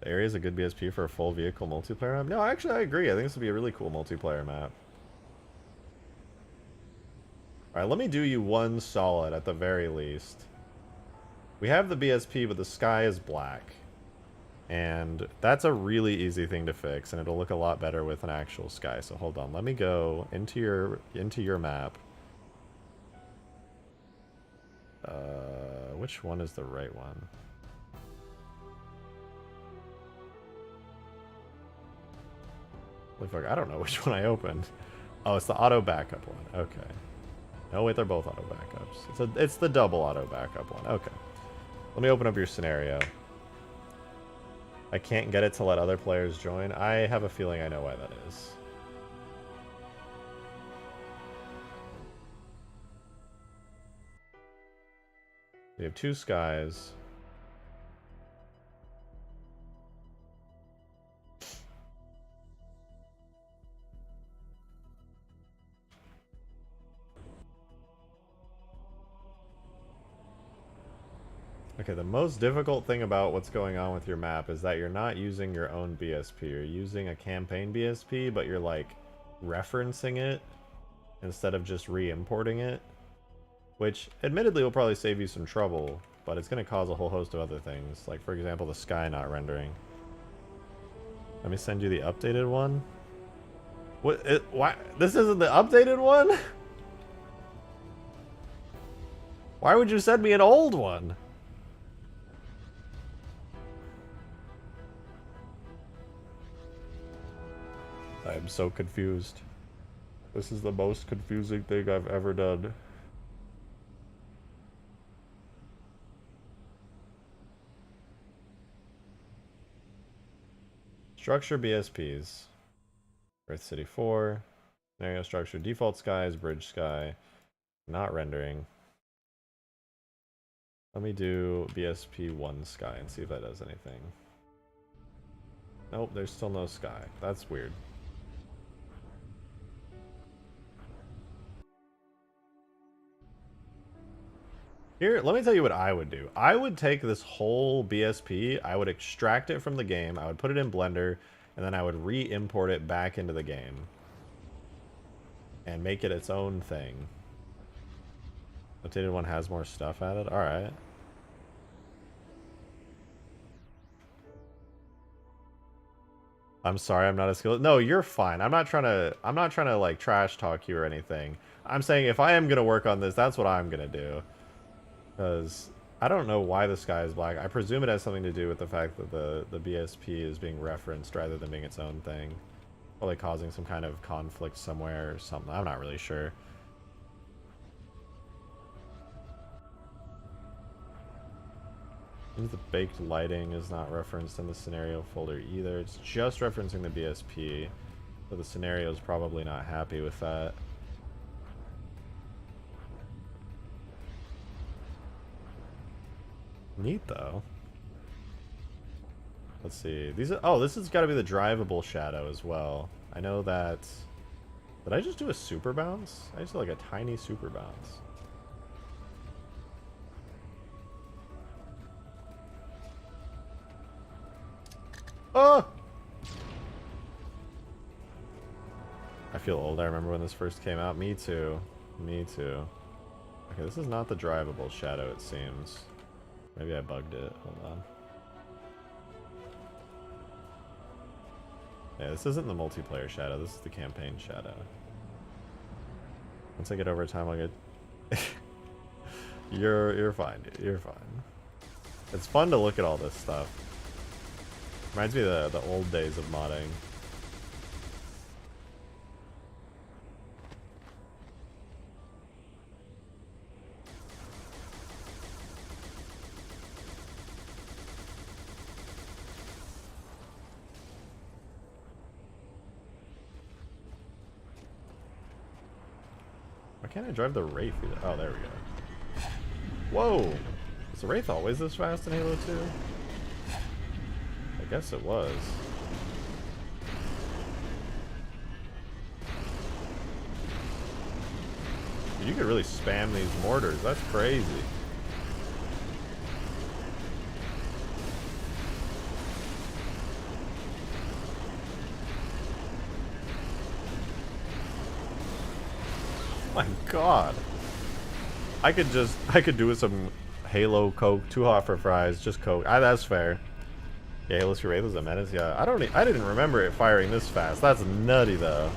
The area is a good BSP for a full vehicle multiplayer map. No, actually I agree. I think this would be a really cool multiplayer map. Alright, let me do you one solid at the very least. We have the BSP, but the sky is black. And that's a really easy thing to fix, and it'll look a lot better with an actual sky. So hold on, let me go into your map. Which one is the right one? Holy fuck, I don't know which one I opened. Oh, it's the auto backup one. Okay. No, wait, they're both auto backups. It's the double auto backup one. Okay. Let me open up your scenario. I can't get it to let other players join. I have a feeling I know why that is. We have 2 skies. Okay, the most difficult thing about what's going on with your map is that you're not using your own BSP. You're using a campaign BSP, but you're like referencing it instead of just re-importing it. Which, admittedly, will probably save you some trouble, but it's going to cause a whole host of other things. Like, for example, the sky not rendering. Let me send you the updated one. Why? This isn't the updated one? Why would you send me an old one? I am so confused. This is the most confusing thing I've ever done. Structure BSPs. Earth City 4. Scenario structure. Default skies. Bridge sky. Not rendering. Let me do BSP1 sky and see if that does anything. Nope, there's still no sky. That's weird. Here, let me tell you what I would do. I would take this whole BSP, I would extract it from the game, I would put it in Blender, and then I would re-import it back into the game. And make it its own thing. Updated one has more stuff added? Alright. I'm sorry, I'm not as skilled. No, you're fine. I'm not trying to like trash talk you or anything. I'm saying if I am gonna work on this, that's what I'm gonna do. Because I don't know why the sky is black. I presume it has something to do with the fact that the BSP is being referenced rather than being its own thing. Probably causing some kind of conflict somewhere or something. I'm not really sure. The baked lighting is not referenced in the scenario folder either. It's just referencing the BSP. So the scenario is probably not happy with that. Neat though. Let's see. These are, oh, this has got to be the drivable shadow as well. I know that. Did I just do a super bounce? I just did like a tiny super bounce. Oh! I feel old. I remember when this first came out. Me too. Me too. Okay, this is not the drivable shadow, it seems. Maybe I bugged it. Hold on. Yeah, this isn't the multiplayer shadow. This is the campaign shadow. Once I get over time, I'll get... You're fine, dude. You're fine. It's fun to look at all this stuff. Reminds me of the old days of modding. Why can't I drive the Wraith either? Oh, there we go. Whoa! Was the Wraith always this fast in Halo 2? I guess it was. You could really spam these mortars. That's crazy. Oh my god. I could do with some Halo Coke, too hot for fries, just Coke. That's fair. Yeah, Halo 3 Wraith was a menace. Yeah, I didn't remember it firing this fast. That's nutty though.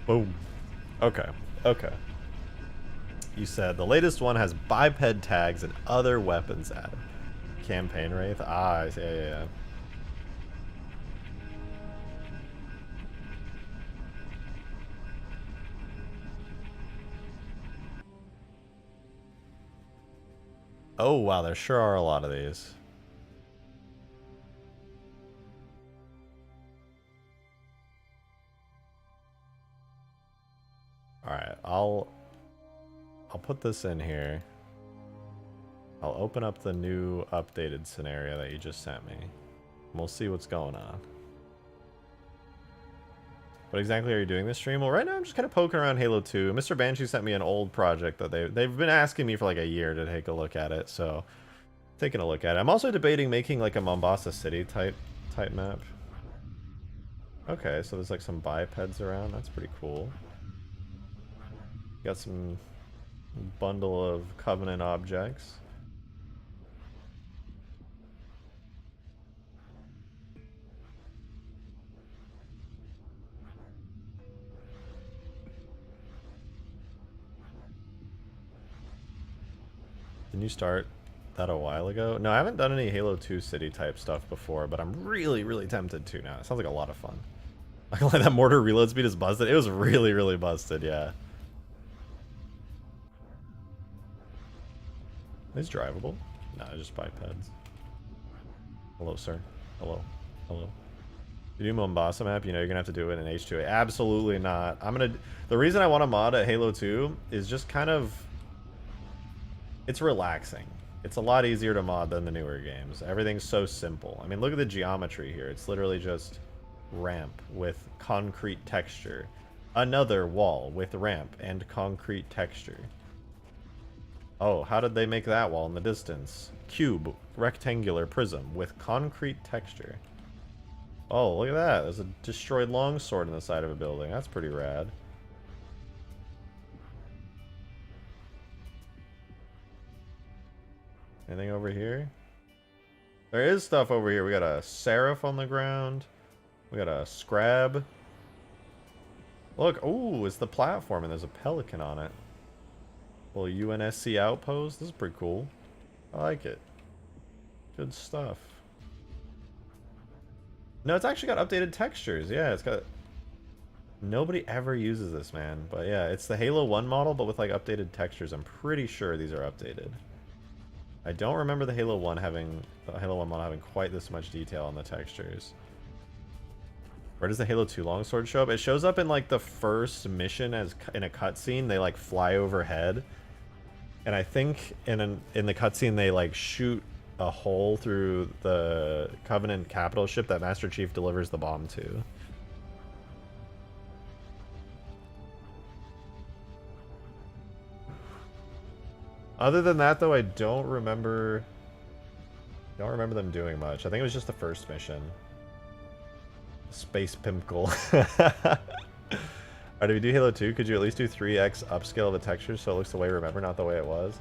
Boom. Okay. Okay. You said the latest one has biped tags and other weapons added. Campaign Wraith? Ah, yeah. Oh, wow, there sure are a lot of these. Alright, I'll put this in here. I'll open up the new updated scenario that you just sent me. We'll see what's going on. What exactly are you doing this stream? Well, right now I'm just kind of poking around Halo 2. Mr. Banshee sent me an old project that they've been asking me for like a year to take a look at it, so taking a look at it. I'm also debating making like a Mombasa City type map. Okay, so there's like some bipeds around. That's pretty cool. Got some bundle of Covenant objects. The new start. that a while ago. No, I haven't done any Halo 2 city type stuff before, but I'm really, really tempted to now. It sounds like a lot of fun. I can that mortar reload speed is busted. It was really, really busted, yeah. Is drivable? No, just bipeds. Hello, sir. Hello. Hello. You do Mombasa map, you know you're gonna have to do it in H2A. Absolutely not. The reason I want to mod at Halo 2 is just kind of, it's relaxing. It's a lot easier to mod than the newer games. Everything's so simple. I mean, look at the geometry here. It's literally just ramp with concrete texture. Another wall with ramp and concrete texture. Oh, how did they make that wall in the distance? Cube, rectangular prism with concrete texture. Oh, look at that. There's a destroyed longsword in the side of a building. That's pretty rad. Anything over here? There is stuff over here. We got a Seraph on the ground. We got a Scarab. Look, ooh, it's the platform and there's a pelican on it. Little UNSC outpost. This is pretty cool. I like it. Good stuff. No, it's actually got updated textures. Yeah, it's got... Nobody ever uses this, man. But yeah, it's the Halo 1 model, but with like updated textures. I'm pretty sure these are updated. I don't remember the Halo 1 model having quite this much detail on the textures. Where does the Halo 2 longsword show up? It shows up in like the first mission as in a cutscene. They like fly overhead. And I think in the cutscene they like shoot a hole through the Covenant capital ship that Master Chief delivers the bomb to. Other than that, though, I don't remember them doing much. I think it was just the first mission. Space Pimple. Alright, if you do Halo 2, could you at least do 3x upscale of the textures so it looks the way you remember, not the way it was?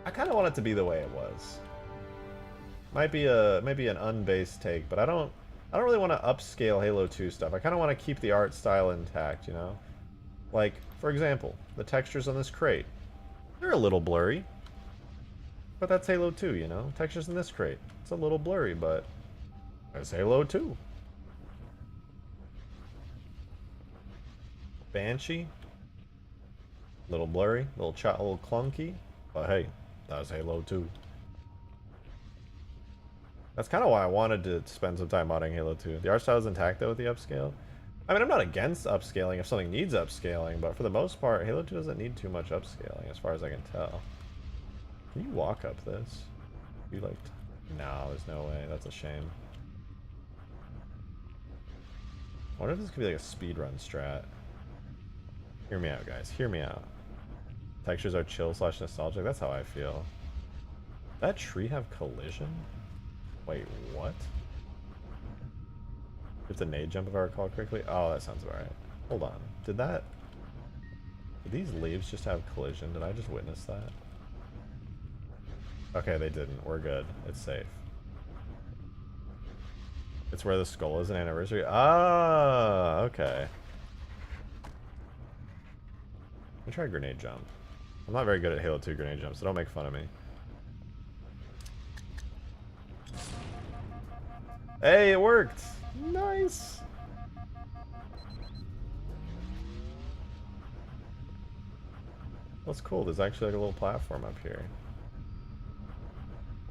I kind of want it to be the way it was. Might be maybe an unbased take, but I don't really want to upscale Halo 2 stuff. I kind of want to keep the art style intact, you know? Like, for example, the textures on this crate. They're a little blurry. But that's Halo 2, you know? Textures in this crate. It's a little blurry, but it's Halo 2. Banshee. Little blurry, little clunky. But hey, that's Halo 2. That's kind of why I wanted to spend some time modding Halo 2. The art style is intact though with the upscale. I mean, I'm not against upscaling if something needs upscaling, but for the most part, Halo 2 doesn't need too much upscaling as far as I can tell. Can you walk up this? You like... No, there's no way. That's a shame. I wonder if this could be like a speedrun strat. Hear me out, guys. Hear me out. Textures are chill / nostalgic. That's how I feel. That tree have collision? Wait, what? It's a nade jump if I recall correctly. Oh, that sounds about right. Hold on. Did these leaves just have collision? Did I just witness that? Okay, they didn't. We're good. It's safe. It's where the skull is an anniversary. Ah, okay. Let me try a grenade jump. I'm not very good at Halo 2 grenade jumps, so don't make fun of me. Hey, it worked! Nice! That's cool. There's actually like a little platform up here.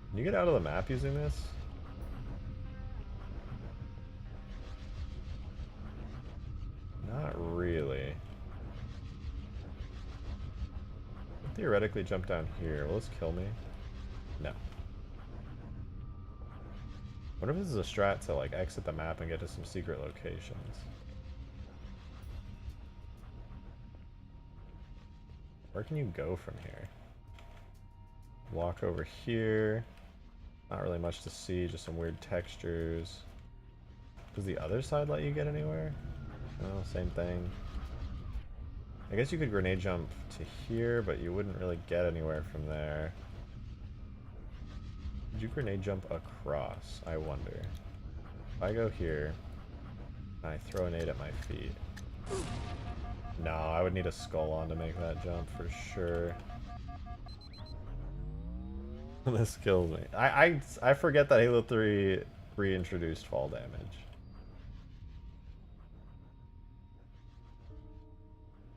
Can you get out of the map using this? Not really. I'll theoretically jump down here. Will this kill me? No. What if this is a strat to like exit the map and get to some secret locations? Where can you go from here? Walk over here. Not really much to see, just some weird textures. Does the other side let you get anywhere? No, same thing. I guess you could grenade jump to here, but you wouldn't really get anywhere from there. Could you grenade jump across? I wonder. If I go here, and I throw a nade at my feet. No, I would need a skull on to make that jump for sure. This kills me. I forget that Halo 3 reintroduced fall damage.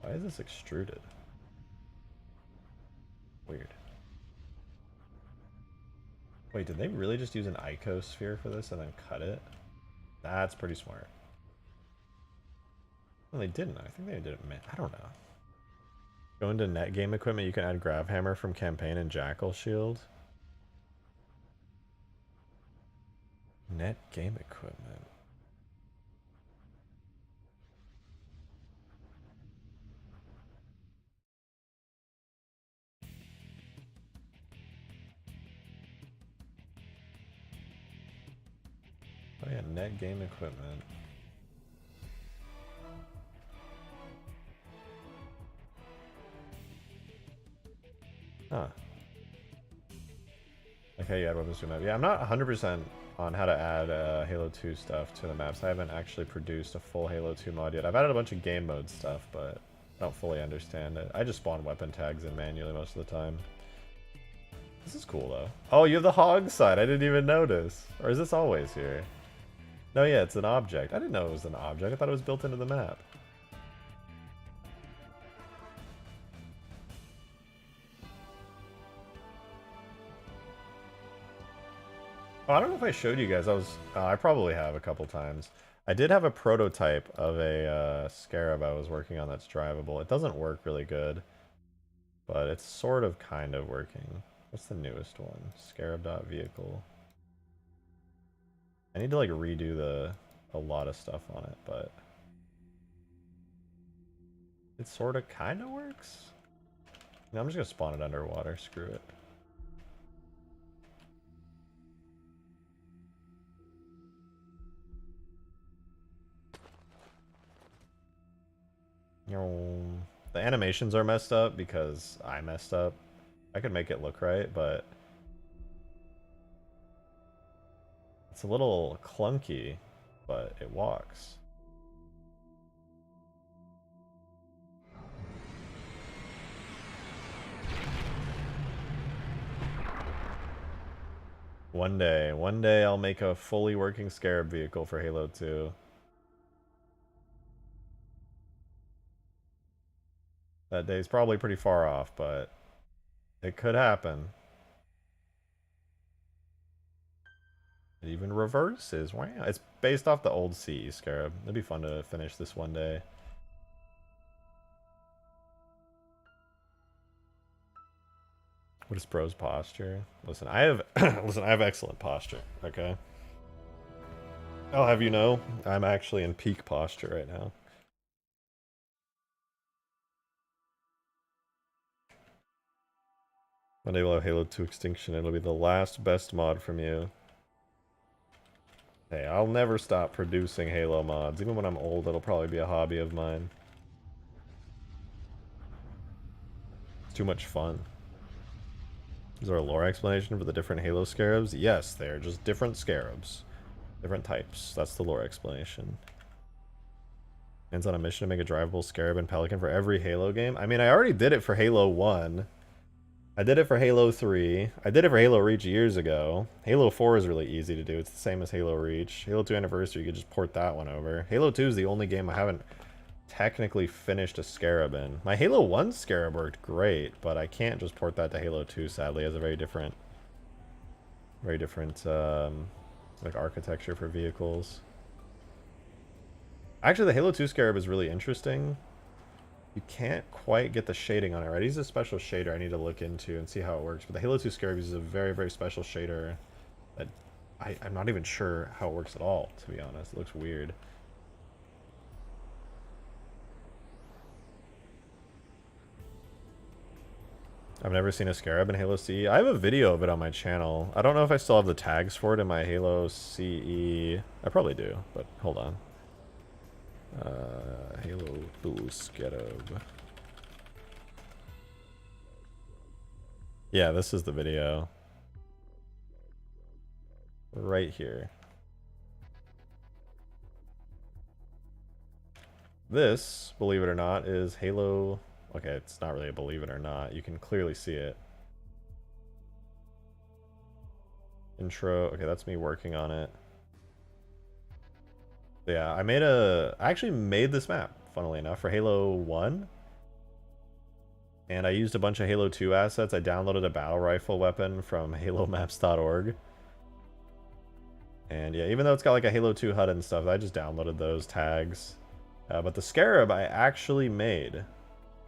Why is this extruded? Weird. Wait, did they really just use an icosphere for this and then cut it? That's pretty smart. Well, they didn't. I think they did it. I don't know. Go into net game equipment. You can add Grav Hammer from campaign and Jackal Shield. Net game equipment. Oh yeah, net game equipment. Huh. Okay, you add weapons to a map. Yeah, I'm not 100% on how to add Halo 2 stuff to the maps. I haven't actually produced a full Halo 2 mod yet. I've added a bunch of game mode stuff, but I don't fully understand it. I just spawn weapon tags in manually most of the time. This is cool, though. Oh, you have the hog side. I didn't even notice. Or is this always here? No, yeah, it's an object. I didn't know it was an object. I thought it was built into the map. Oh, I don't know if I showed you guys. I probably have a couple times. I did have a prototype of a Scarab I was working on that's drivable. It doesn't work really good, but it's sort of kind of working. What's the newest one? Scarab.vehicle. I need to like redo a lot of stuff on it, but it sort of kind of works. No, I'm just gonna spawn it underwater. Screw it. The animations are messed up because I messed up. I could make it look right, but it's a little clunky, but it walks. One day I'll make a fully working Scarab vehicle for Halo 2. That day's probably pretty far off, but it could happen. It even reverses. Wow. It's based off the old CE Scarab. It'd be fun to finish this one day. What is bro's posture? Listen, I have listen, I have excellent posture, okay? I'll have you know, I'm actually in peak posture right now. One day we'll have Halo 2 Extinction. It'll be the last best mod from you. Hey, I'll never stop producing Halo mods. Even when I'm old, it'll probably be a hobby of mine. It's too much fun. Is there a lore explanation for the different Halo Scarabs? Yes, they're just different Scarabs. Different types. That's the lore explanation. Man's on a mission to make a drivable Scarab and Pelican for every Halo game. I mean, I already did it for Halo 1. I did it for Halo 3. I did it for Halo Reach years ago. Halo 4 is really easy to do. It's the same as Halo Reach. Halo 2 Anniversary, you could just port that one over. Halo 2 is the only game I haven't technically finished a Scarab in. My Halo 1 Scarab worked great, but I can't just port that to Halo 2, sadly. It has a very different like architecture for vehicles. Actually, the Halo 2 Scarab is really interesting. You can't quite get the shading on it right. It uses a special shader I need to look into and see how it works. But the Halo 2 Scarab uses a very, very special shader that I'm not even sure how it works at all, to be honest. It looks weird. I've never seen a Scarab in Halo CE. I have a video of it on my channel. I don't know if I still have the tags for it in my Halo CE. I probably do, but hold on. Halo 2 Scarab. Yeah, this is the video. Right here. This, believe it or not, is Halo... Okay, it's not really a believe it or not. You can clearly see it. Intro. Okay, that's me working on it. Yeah, I actually made this map, funnily enough, for Halo 1. And I used a bunch of Halo 2 assets. I downloaded a battle rifle weapon from halomaps.org. And yeah, even though it's got like a Halo 2 HUD and stuff, I just downloaded those tags. But the Scarab I actually made,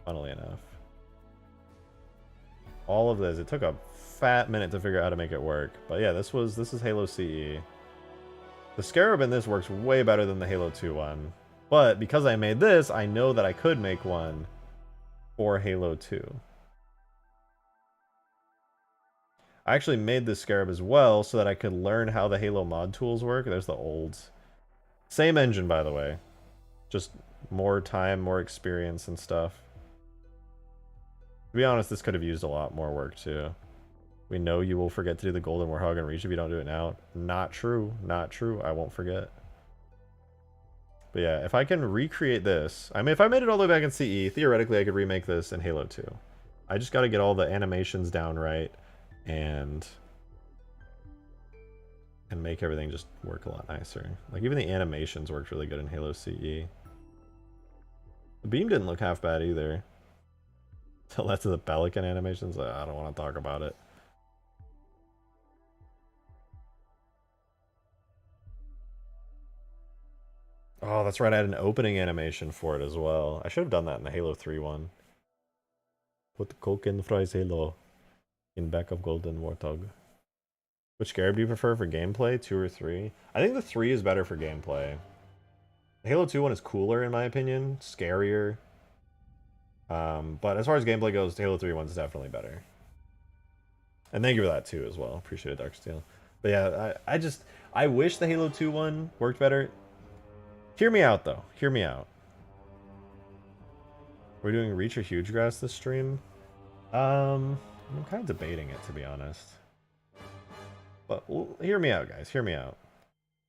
funnily enough. All of this. It took a fat minute to figure out how to make it work. But yeah, this is Halo CE. The Scarab in this works way better than the Halo 2 one. But because I made this, I know that I could make one for Halo 2. I actually made this Scarab as well so that I could learn how the Halo mod tools work. There's the old. Same engine, by the way. Just more time, more experience and stuff. To be honest, this could have used a lot more work too. We know you will forget to do the Golden Warthog and Reach if you don't do it now. Not true. Not true. I won't forget. But yeah, if I can recreate this... I mean, if I made it all the way back in CE, theoretically I could remake this in Halo 2. I just got to get all the animations down right and make everything just work a lot nicer. Like, even the animations worked really good in Halo CE. The beam didn't look half bad either. Tell that to the Pelican animations. I don't want to talk about it. Oh, that's right. I had an opening animation for it as well. I should have done that in the Halo 3 one. Put Coke and fries Halo in back of Golden Warthog. Which Scarab do you prefer for gameplay? 2 or 3? I think the 3 is better for gameplay. The Halo 2 one is cooler in my opinion. Scarier. But as far as gameplay goes, the Halo 3 one's definitely better. And thank you for that too as well. Appreciate it, Dark Steel. But yeah, I wish the Halo 2 one worked better. Hear me out though. Hear me out. We're doing Reach or Huge Grass this stream. I'm kind of debating it, to be honest. But hear me out, guys. Hear me out.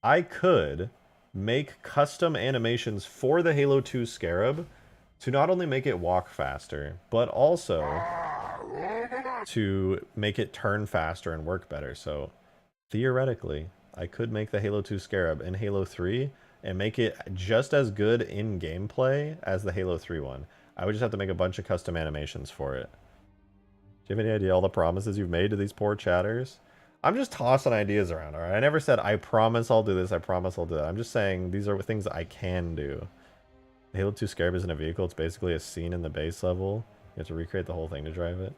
I could make custom animations for the Halo 2 Scarab to not only make it walk faster, but also to make it turn faster and work better. So theoretically, I could make the Halo 2 Scarab in Halo 3 and make it just as good in gameplay as the Halo 3 one. I would just have to make a bunch of custom animations for it. Do you have any idea all the promises you've made to these poor chatters? I'm just tossing ideas around, alright? I never said, I promise I'll do this, I promise I'll do that. I'm just saying, these are things that I can do. The Halo 2 Scarab isn't a vehicle, it's basically a scene in the base level. You have to recreate the whole thing to drive it.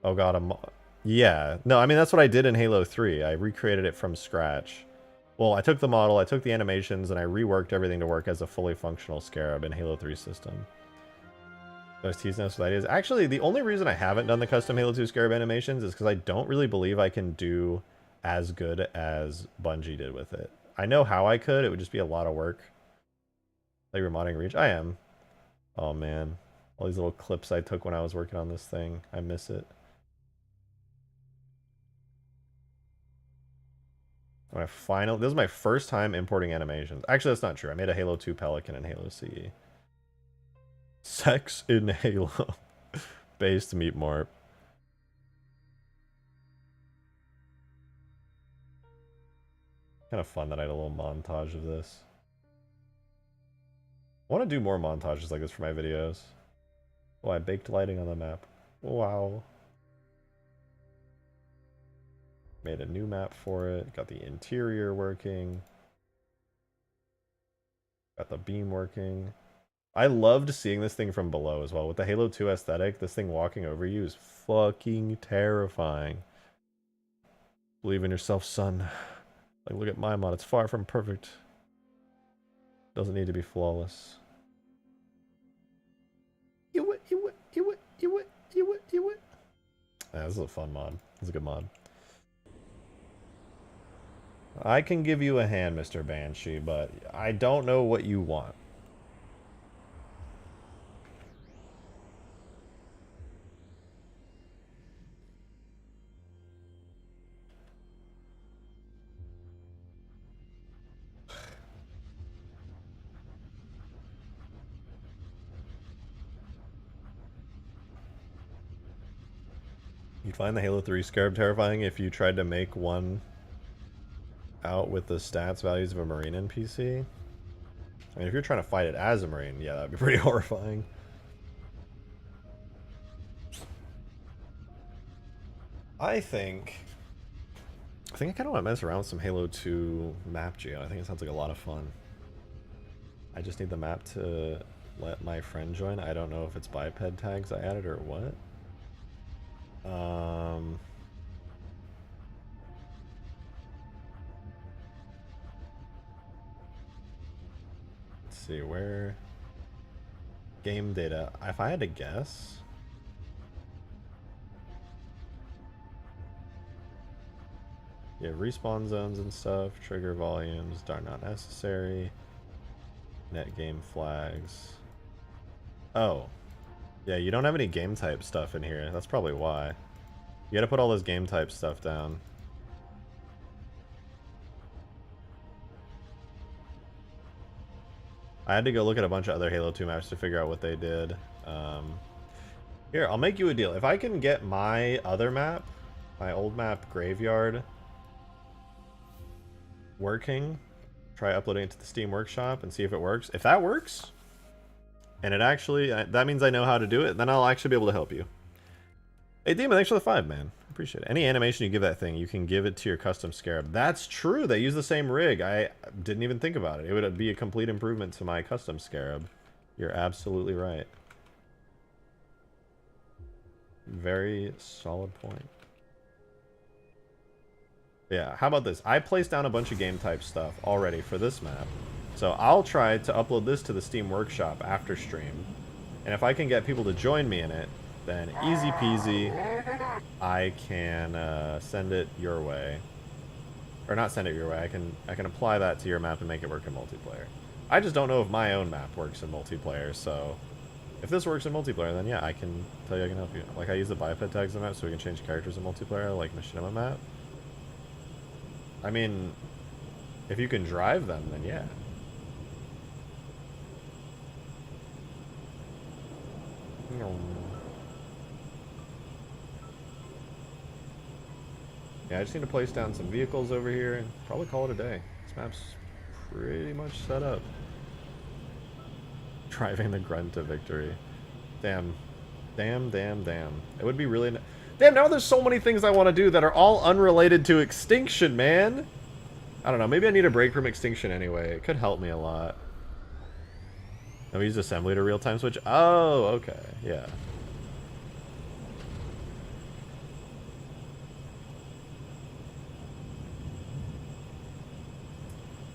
Oh god, yeah. No, I mean, that's what I did in Halo 3. I recreated it from scratch. Well, I took the model, I took the animations, and I reworked everything to work as a fully functional Scarab in Halo 3 system. Those teasing us with ideas. Actually, the only reason I haven't done the custom Halo 2 Scarab animations is because I don't really believe I can do as good as Bungie did with it. I know how I could, it would just be a lot of work. Like remodding Reach? I am. Oh man. All these little clips I took when I was working on this thing. I miss it. When I finally... This is my first time importing animations. Actually, that's not true. I made a Halo 2 Pelican in Halo CE. Sex in Halo. Based meat morph. Kind of fun that I had a little montage of this. I want to do more montages like this for my videos. Oh, I baked lighting on the map. Wow. Made a new map for it. Got the interior working. Got the beam working. I loved seeing this thing from below as well. With the Halo 2 aesthetic, this thing walking over you is fucking terrifying. Believe in yourself, son. Like, look at my mod. It's far from perfect. Doesn't need to be flawless. Yeah, this is a fun mod. This is a good mod. I can give you a hand, Mr. Banshee, but I don't know what you want. You'd find the Halo 3 Scarab terrifying if you tried to make one out with the stats values of a Marine NPC. I mean, if you're trying to fight it as a Marine, yeah, that'd be pretty horrifying. I think I kind of want to mess around with some Halo 2 map geo. I think it sounds like a lot of fun. I just need the map to let my friend join. I don't know if it's biped tags I added or what. Let's see, where... Game data. If I had to guess... Yeah, respawn zones and stuff, trigger volumes, are not necessary. Net game flags. Oh. Yeah, you don't have any game type stuff in here. That's probably why. You gotta put all this game type stuff down. I had to go look at a bunch of other Halo 2 maps to figure out what they did. Here, I'll make you a deal. If I can get my other map, my old map, Graveyard, working, try uploading it to the Steam Workshop and see if it works. If that works, and it actually, that means I know how to do it, then I'll actually be able to help you. Hey Demon, thanks for the 5, man. Appreciate it. Any animation you give that thing, you can give it to your custom Scarab. That's true, they use the same rig. I didn't even think about it. It would be a complete improvement to my custom Scarab. You're absolutely right. Very solid point. Yeah, how about this? I placed down a bunch of game type stuff already for this map. So I'll try to upload this to the Steam Workshop after stream. And if I can get people to join me in it, then easy peasy, I can send it your way. Or not send it your way, I can apply that to your map and make it work in multiplayer. I just don't know if my own map works in multiplayer, so if this works in multiplayer, then yeah, I can tell you I can help you. Like I use the biped tags on the map so we can change characters in multiplayer, like Machinima map. I mean, if you can drive them, then yeah. Yeah, I just need to place down some vehicles over here and probably call it a day. This map's pretty much set up. Driving the grunt to victory. Damn. Damn, damn, damn. It would be really... Damn, now there's so many things I want to do that are all unrelated to Extinction, man. I don't know, maybe I need a break from Extinction anyway. It could help me a lot. And we use assembly to real-time switch? Oh, okay, yeah.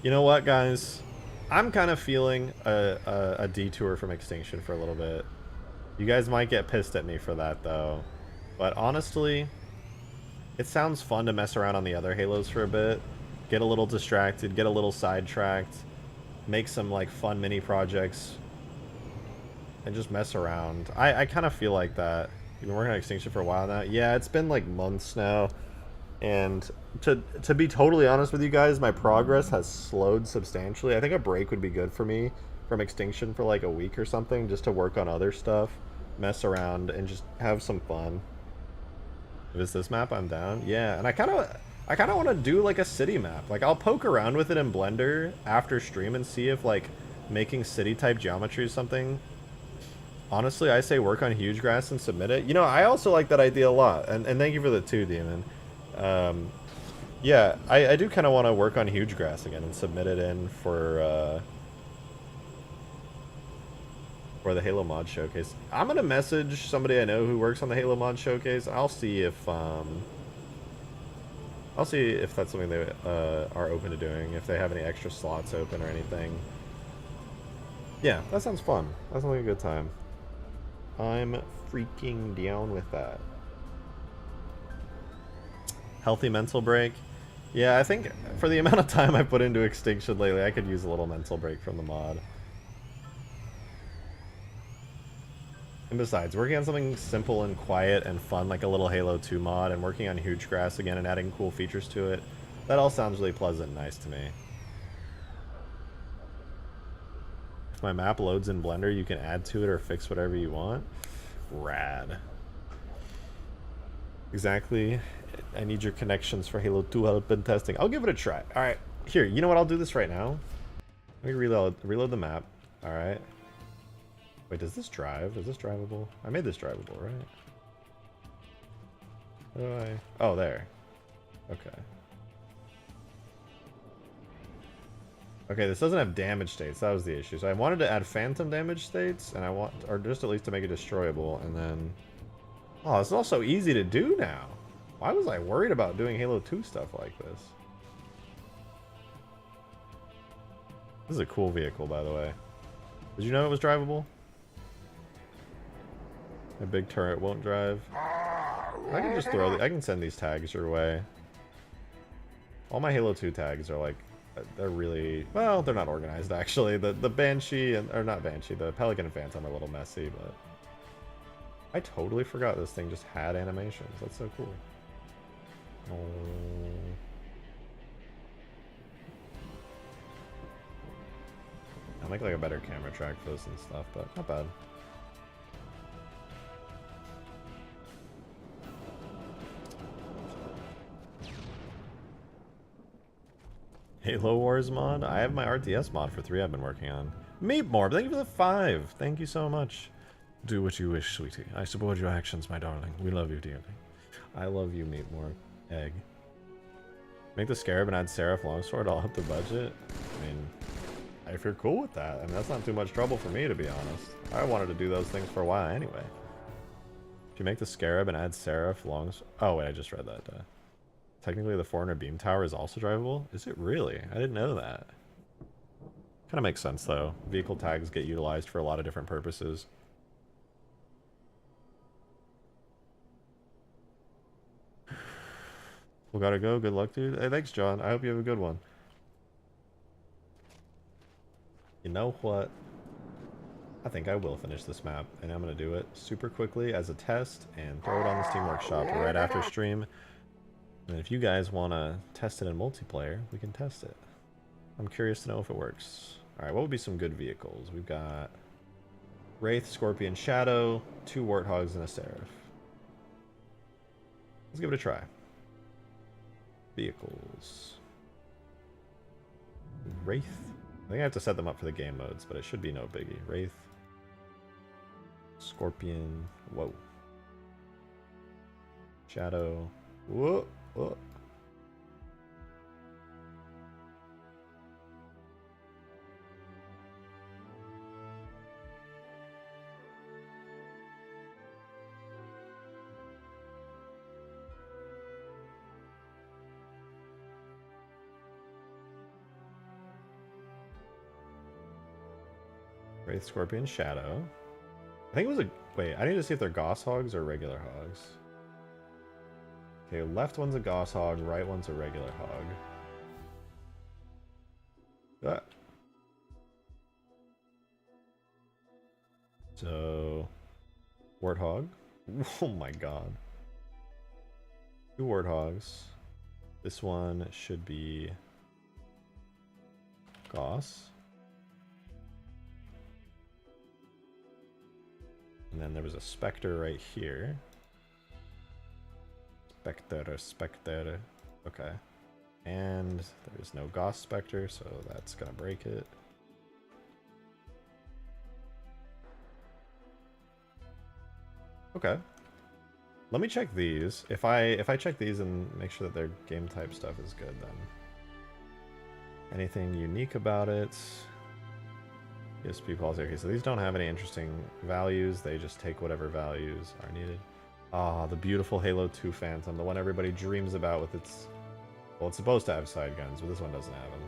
You know what, guys? I'm kind of feeling a detour from Extinction for a little bit. You guys might get pissed at me for that, though. But honestly, it sounds fun to mess around on the other Halos for a bit. Get a little distracted, get a little sidetracked, make some like fun mini projects, and just mess around. I kind of feel like that. You've been working on Extinction for a while now. Yeah, it's been like months now. And to be totally honest with you guys, my progress has slowed substantially. I think a break would be good for me from Extinction for like a week or something, just to work on other stuff, mess around, and just have some fun. If it's this map, I'm down. Yeah, and I kind of want to do like a city map. Like I'll poke around with it in Blender after stream and see if like making city type geometry is something. Honestly, I say work on huge grass and submit it. You know, I also like that idea a lot. And thank you for the 2, Demon. Yeah, I do kind of want to work on huge grass again and submit it in for the Halo Mod Showcase. I'm gonna message somebody I know who works on the Halo Mod Showcase. I'll see if that's something they are open to doing, if they have any extra slots open or anything. Yeah, that sounds fun. That sounds like a good time. I'm freaking down with that. Healthy mental break. Yeah, I think for the amount of time I put into Extinction lately, I could use a little mental break from the mod. And besides, working on something simple and quiet and fun like a little Halo 2 mod, and working on huge grass again and adding cool features to it, that all sounds really pleasant and nice to me. If my map loads in Blender, you can add to it or fix whatever you want. Rad. Exactly. I need your connections for Halo 2 help and testing. I'll give it a try. All right, here. You know what? I'll do this right now. Let me reload the map. All right. Wait, does this drive? Is this drivable? I made this drivable, right? How do I? Oh, there. Okay. Okay, this doesn't have damage states. That was the issue. So I wanted to add phantom damage states, and or just at least to make it destroyable, and then... Oh, it's also easy to do now. Why was I worried about doing Halo 2 stuff like this? This is a cool vehicle, by the way. Did you know it was drivable? A big turret won't drive. I can just I can send these tags your way. All my Halo 2 tags are like, they're really, well, they're not organized actually. The Banshee, or not Banshee, the Pelican and Phantom are a little messy, but I totally forgot this thing just had animations. That's so cool. Oh. I'll make like a better camera track for this and stuff, but not bad. Halo Wars mod? I have my RTS mod for 3 I've been working on. Meep more, thank you for the 5. Thank you so much. Do what you wish, sweetie. I support your actions, my darling. We love you dearly. I love you, Meep more. Egg. Make the Scarab and add Seraph Longsword. I'll up the budget. I mean, if you're cool with that, I mean, that's not too much trouble for me, to be honest. I wanted to do those things for a while anyway. If you make the Scarab and add Seraph Longsword... Oh, wait, I just read that. Technically, the Foreigner Beam Tower is also drivable? Is it really? I didn't know that. Kind of makes sense, though. Vehicle tags get utilized for a lot of different purposes. We gotta go. Good luck, dude. Hey, thanks, John. I hope you have a good one. You know what? I think I will finish this map, and I'm gonna do it super quickly as a test and throw it on the Steam Workshop right after stream. And if you guys want to test it in multiplayer, we can test it. I'm curious to know if it works. Alright, what would be some good vehicles? We've got Wraith, Scorpion, Shadow, 2 Warthogs, and a Seraph. Let's give it a try. Vehicles. Wraith? I think I have to set them up for the game modes, but it should be no biggie. Wraith. Scorpion. Whoa. Shadow. Whoa. Whoa. Wraith, Scorpion, Shadow. I think it was a... Wait, I need to see if they're Goss Hogs or regular Hogs. Okay, left one's a Goss Hog, right one's a regular Hog. Ah. So... Warthog. Oh my god. 2 Warthogs. This one should be... Goss. And then there was a Spectre right here. Spectre. Okay. And there's no Goss Spectre, so that's gonna break it. Okay. Let me check these. If I check these and make sure that their game type stuff is good, then anything unique about it? ESP policy. Okay, so these don't have any interesting values. They just take whatever values are needed. Ah, the beautiful Halo 2 Phantom, the one everybody dreams about with its... Well, it's supposed to have side guns, but this one doesn't have them.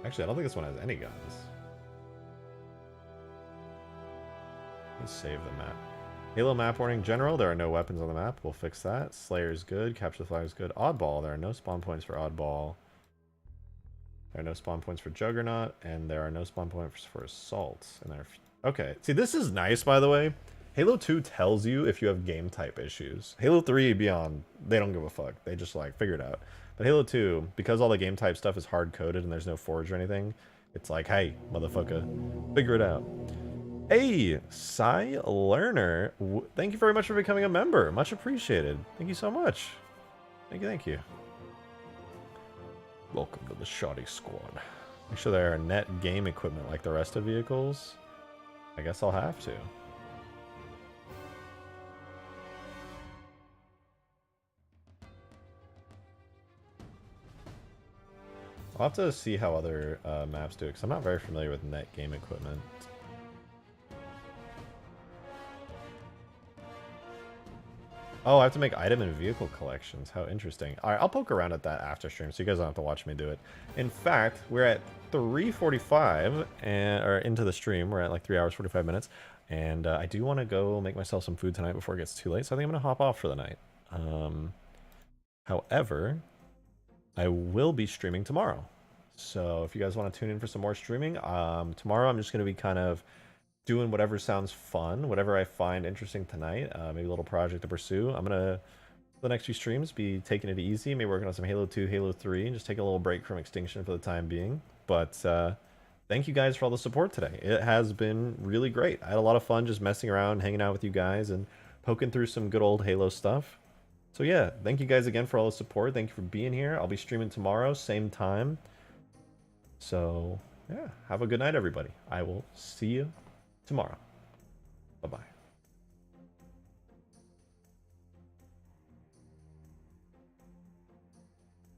Actually, I don't think this one has any guns. Let's save the map. Halo map warning general, there are no weapons on the map. We'll fix that. Slayer's good. Capture the flag is good. Oddball, there are no spawn points for Oddball. There are no spawn points for Juggernaut, and there are no spawn points for Assault. And there okay, see, this is nice, by the way. Halo 2 tells you if you have game type issues. Halo 3 Beyond, they don't give a fuck. They just, like, figure it out. But Halo 2, because all the game type stuff is hard-coded and there's no forge or anything, it's like, hey, motherfucker, figure it out. Hey, Psy Learner, thank you very much for becoming a member. Much appreciated. Thank you so much. Thank you, thank you. Welcome to the Shoddy Squad. Make sure there are net game equipment like the rest of vehicles. I guess I'll have to. I'll have to see how other maps do it, because I'm not very familiar with net game equipment. Oh, I have to make item and vehicle collections. How interesting. Alright, I'll poke around at that after stream, so you guys don't have to watch me do it. In fact, we're at 3:45, or into the stream. We're at like 3 hours, 45 minutes. And I do want to go make myself some food tonight before it gets too late, so I think I'm going to hop off for the night. However, I will be streaming tomorrow. So if you guys want to tune in for some more streaming, tomorrow I'm just going to be kind of doing whatever sounds fun, whatever I find interesting tonight, maybe a little project to pursue. I'm going to, for the next few streams, be taking it easy, maybe working on some Halo 2, Halo 3, and just take a little break from Extinction for the time being. But thank you guys for all the support today. It has been really great. I had a lot of fun just messing around, hanging out with you guys, and poking through some good old Halo stuff. So yeah, thank you guys again for all the support. Thank you for being here. I'll be streaming tomorrow, same time. So yeah, have a good night, everybody. I will see you tomorrow. Bye-bye.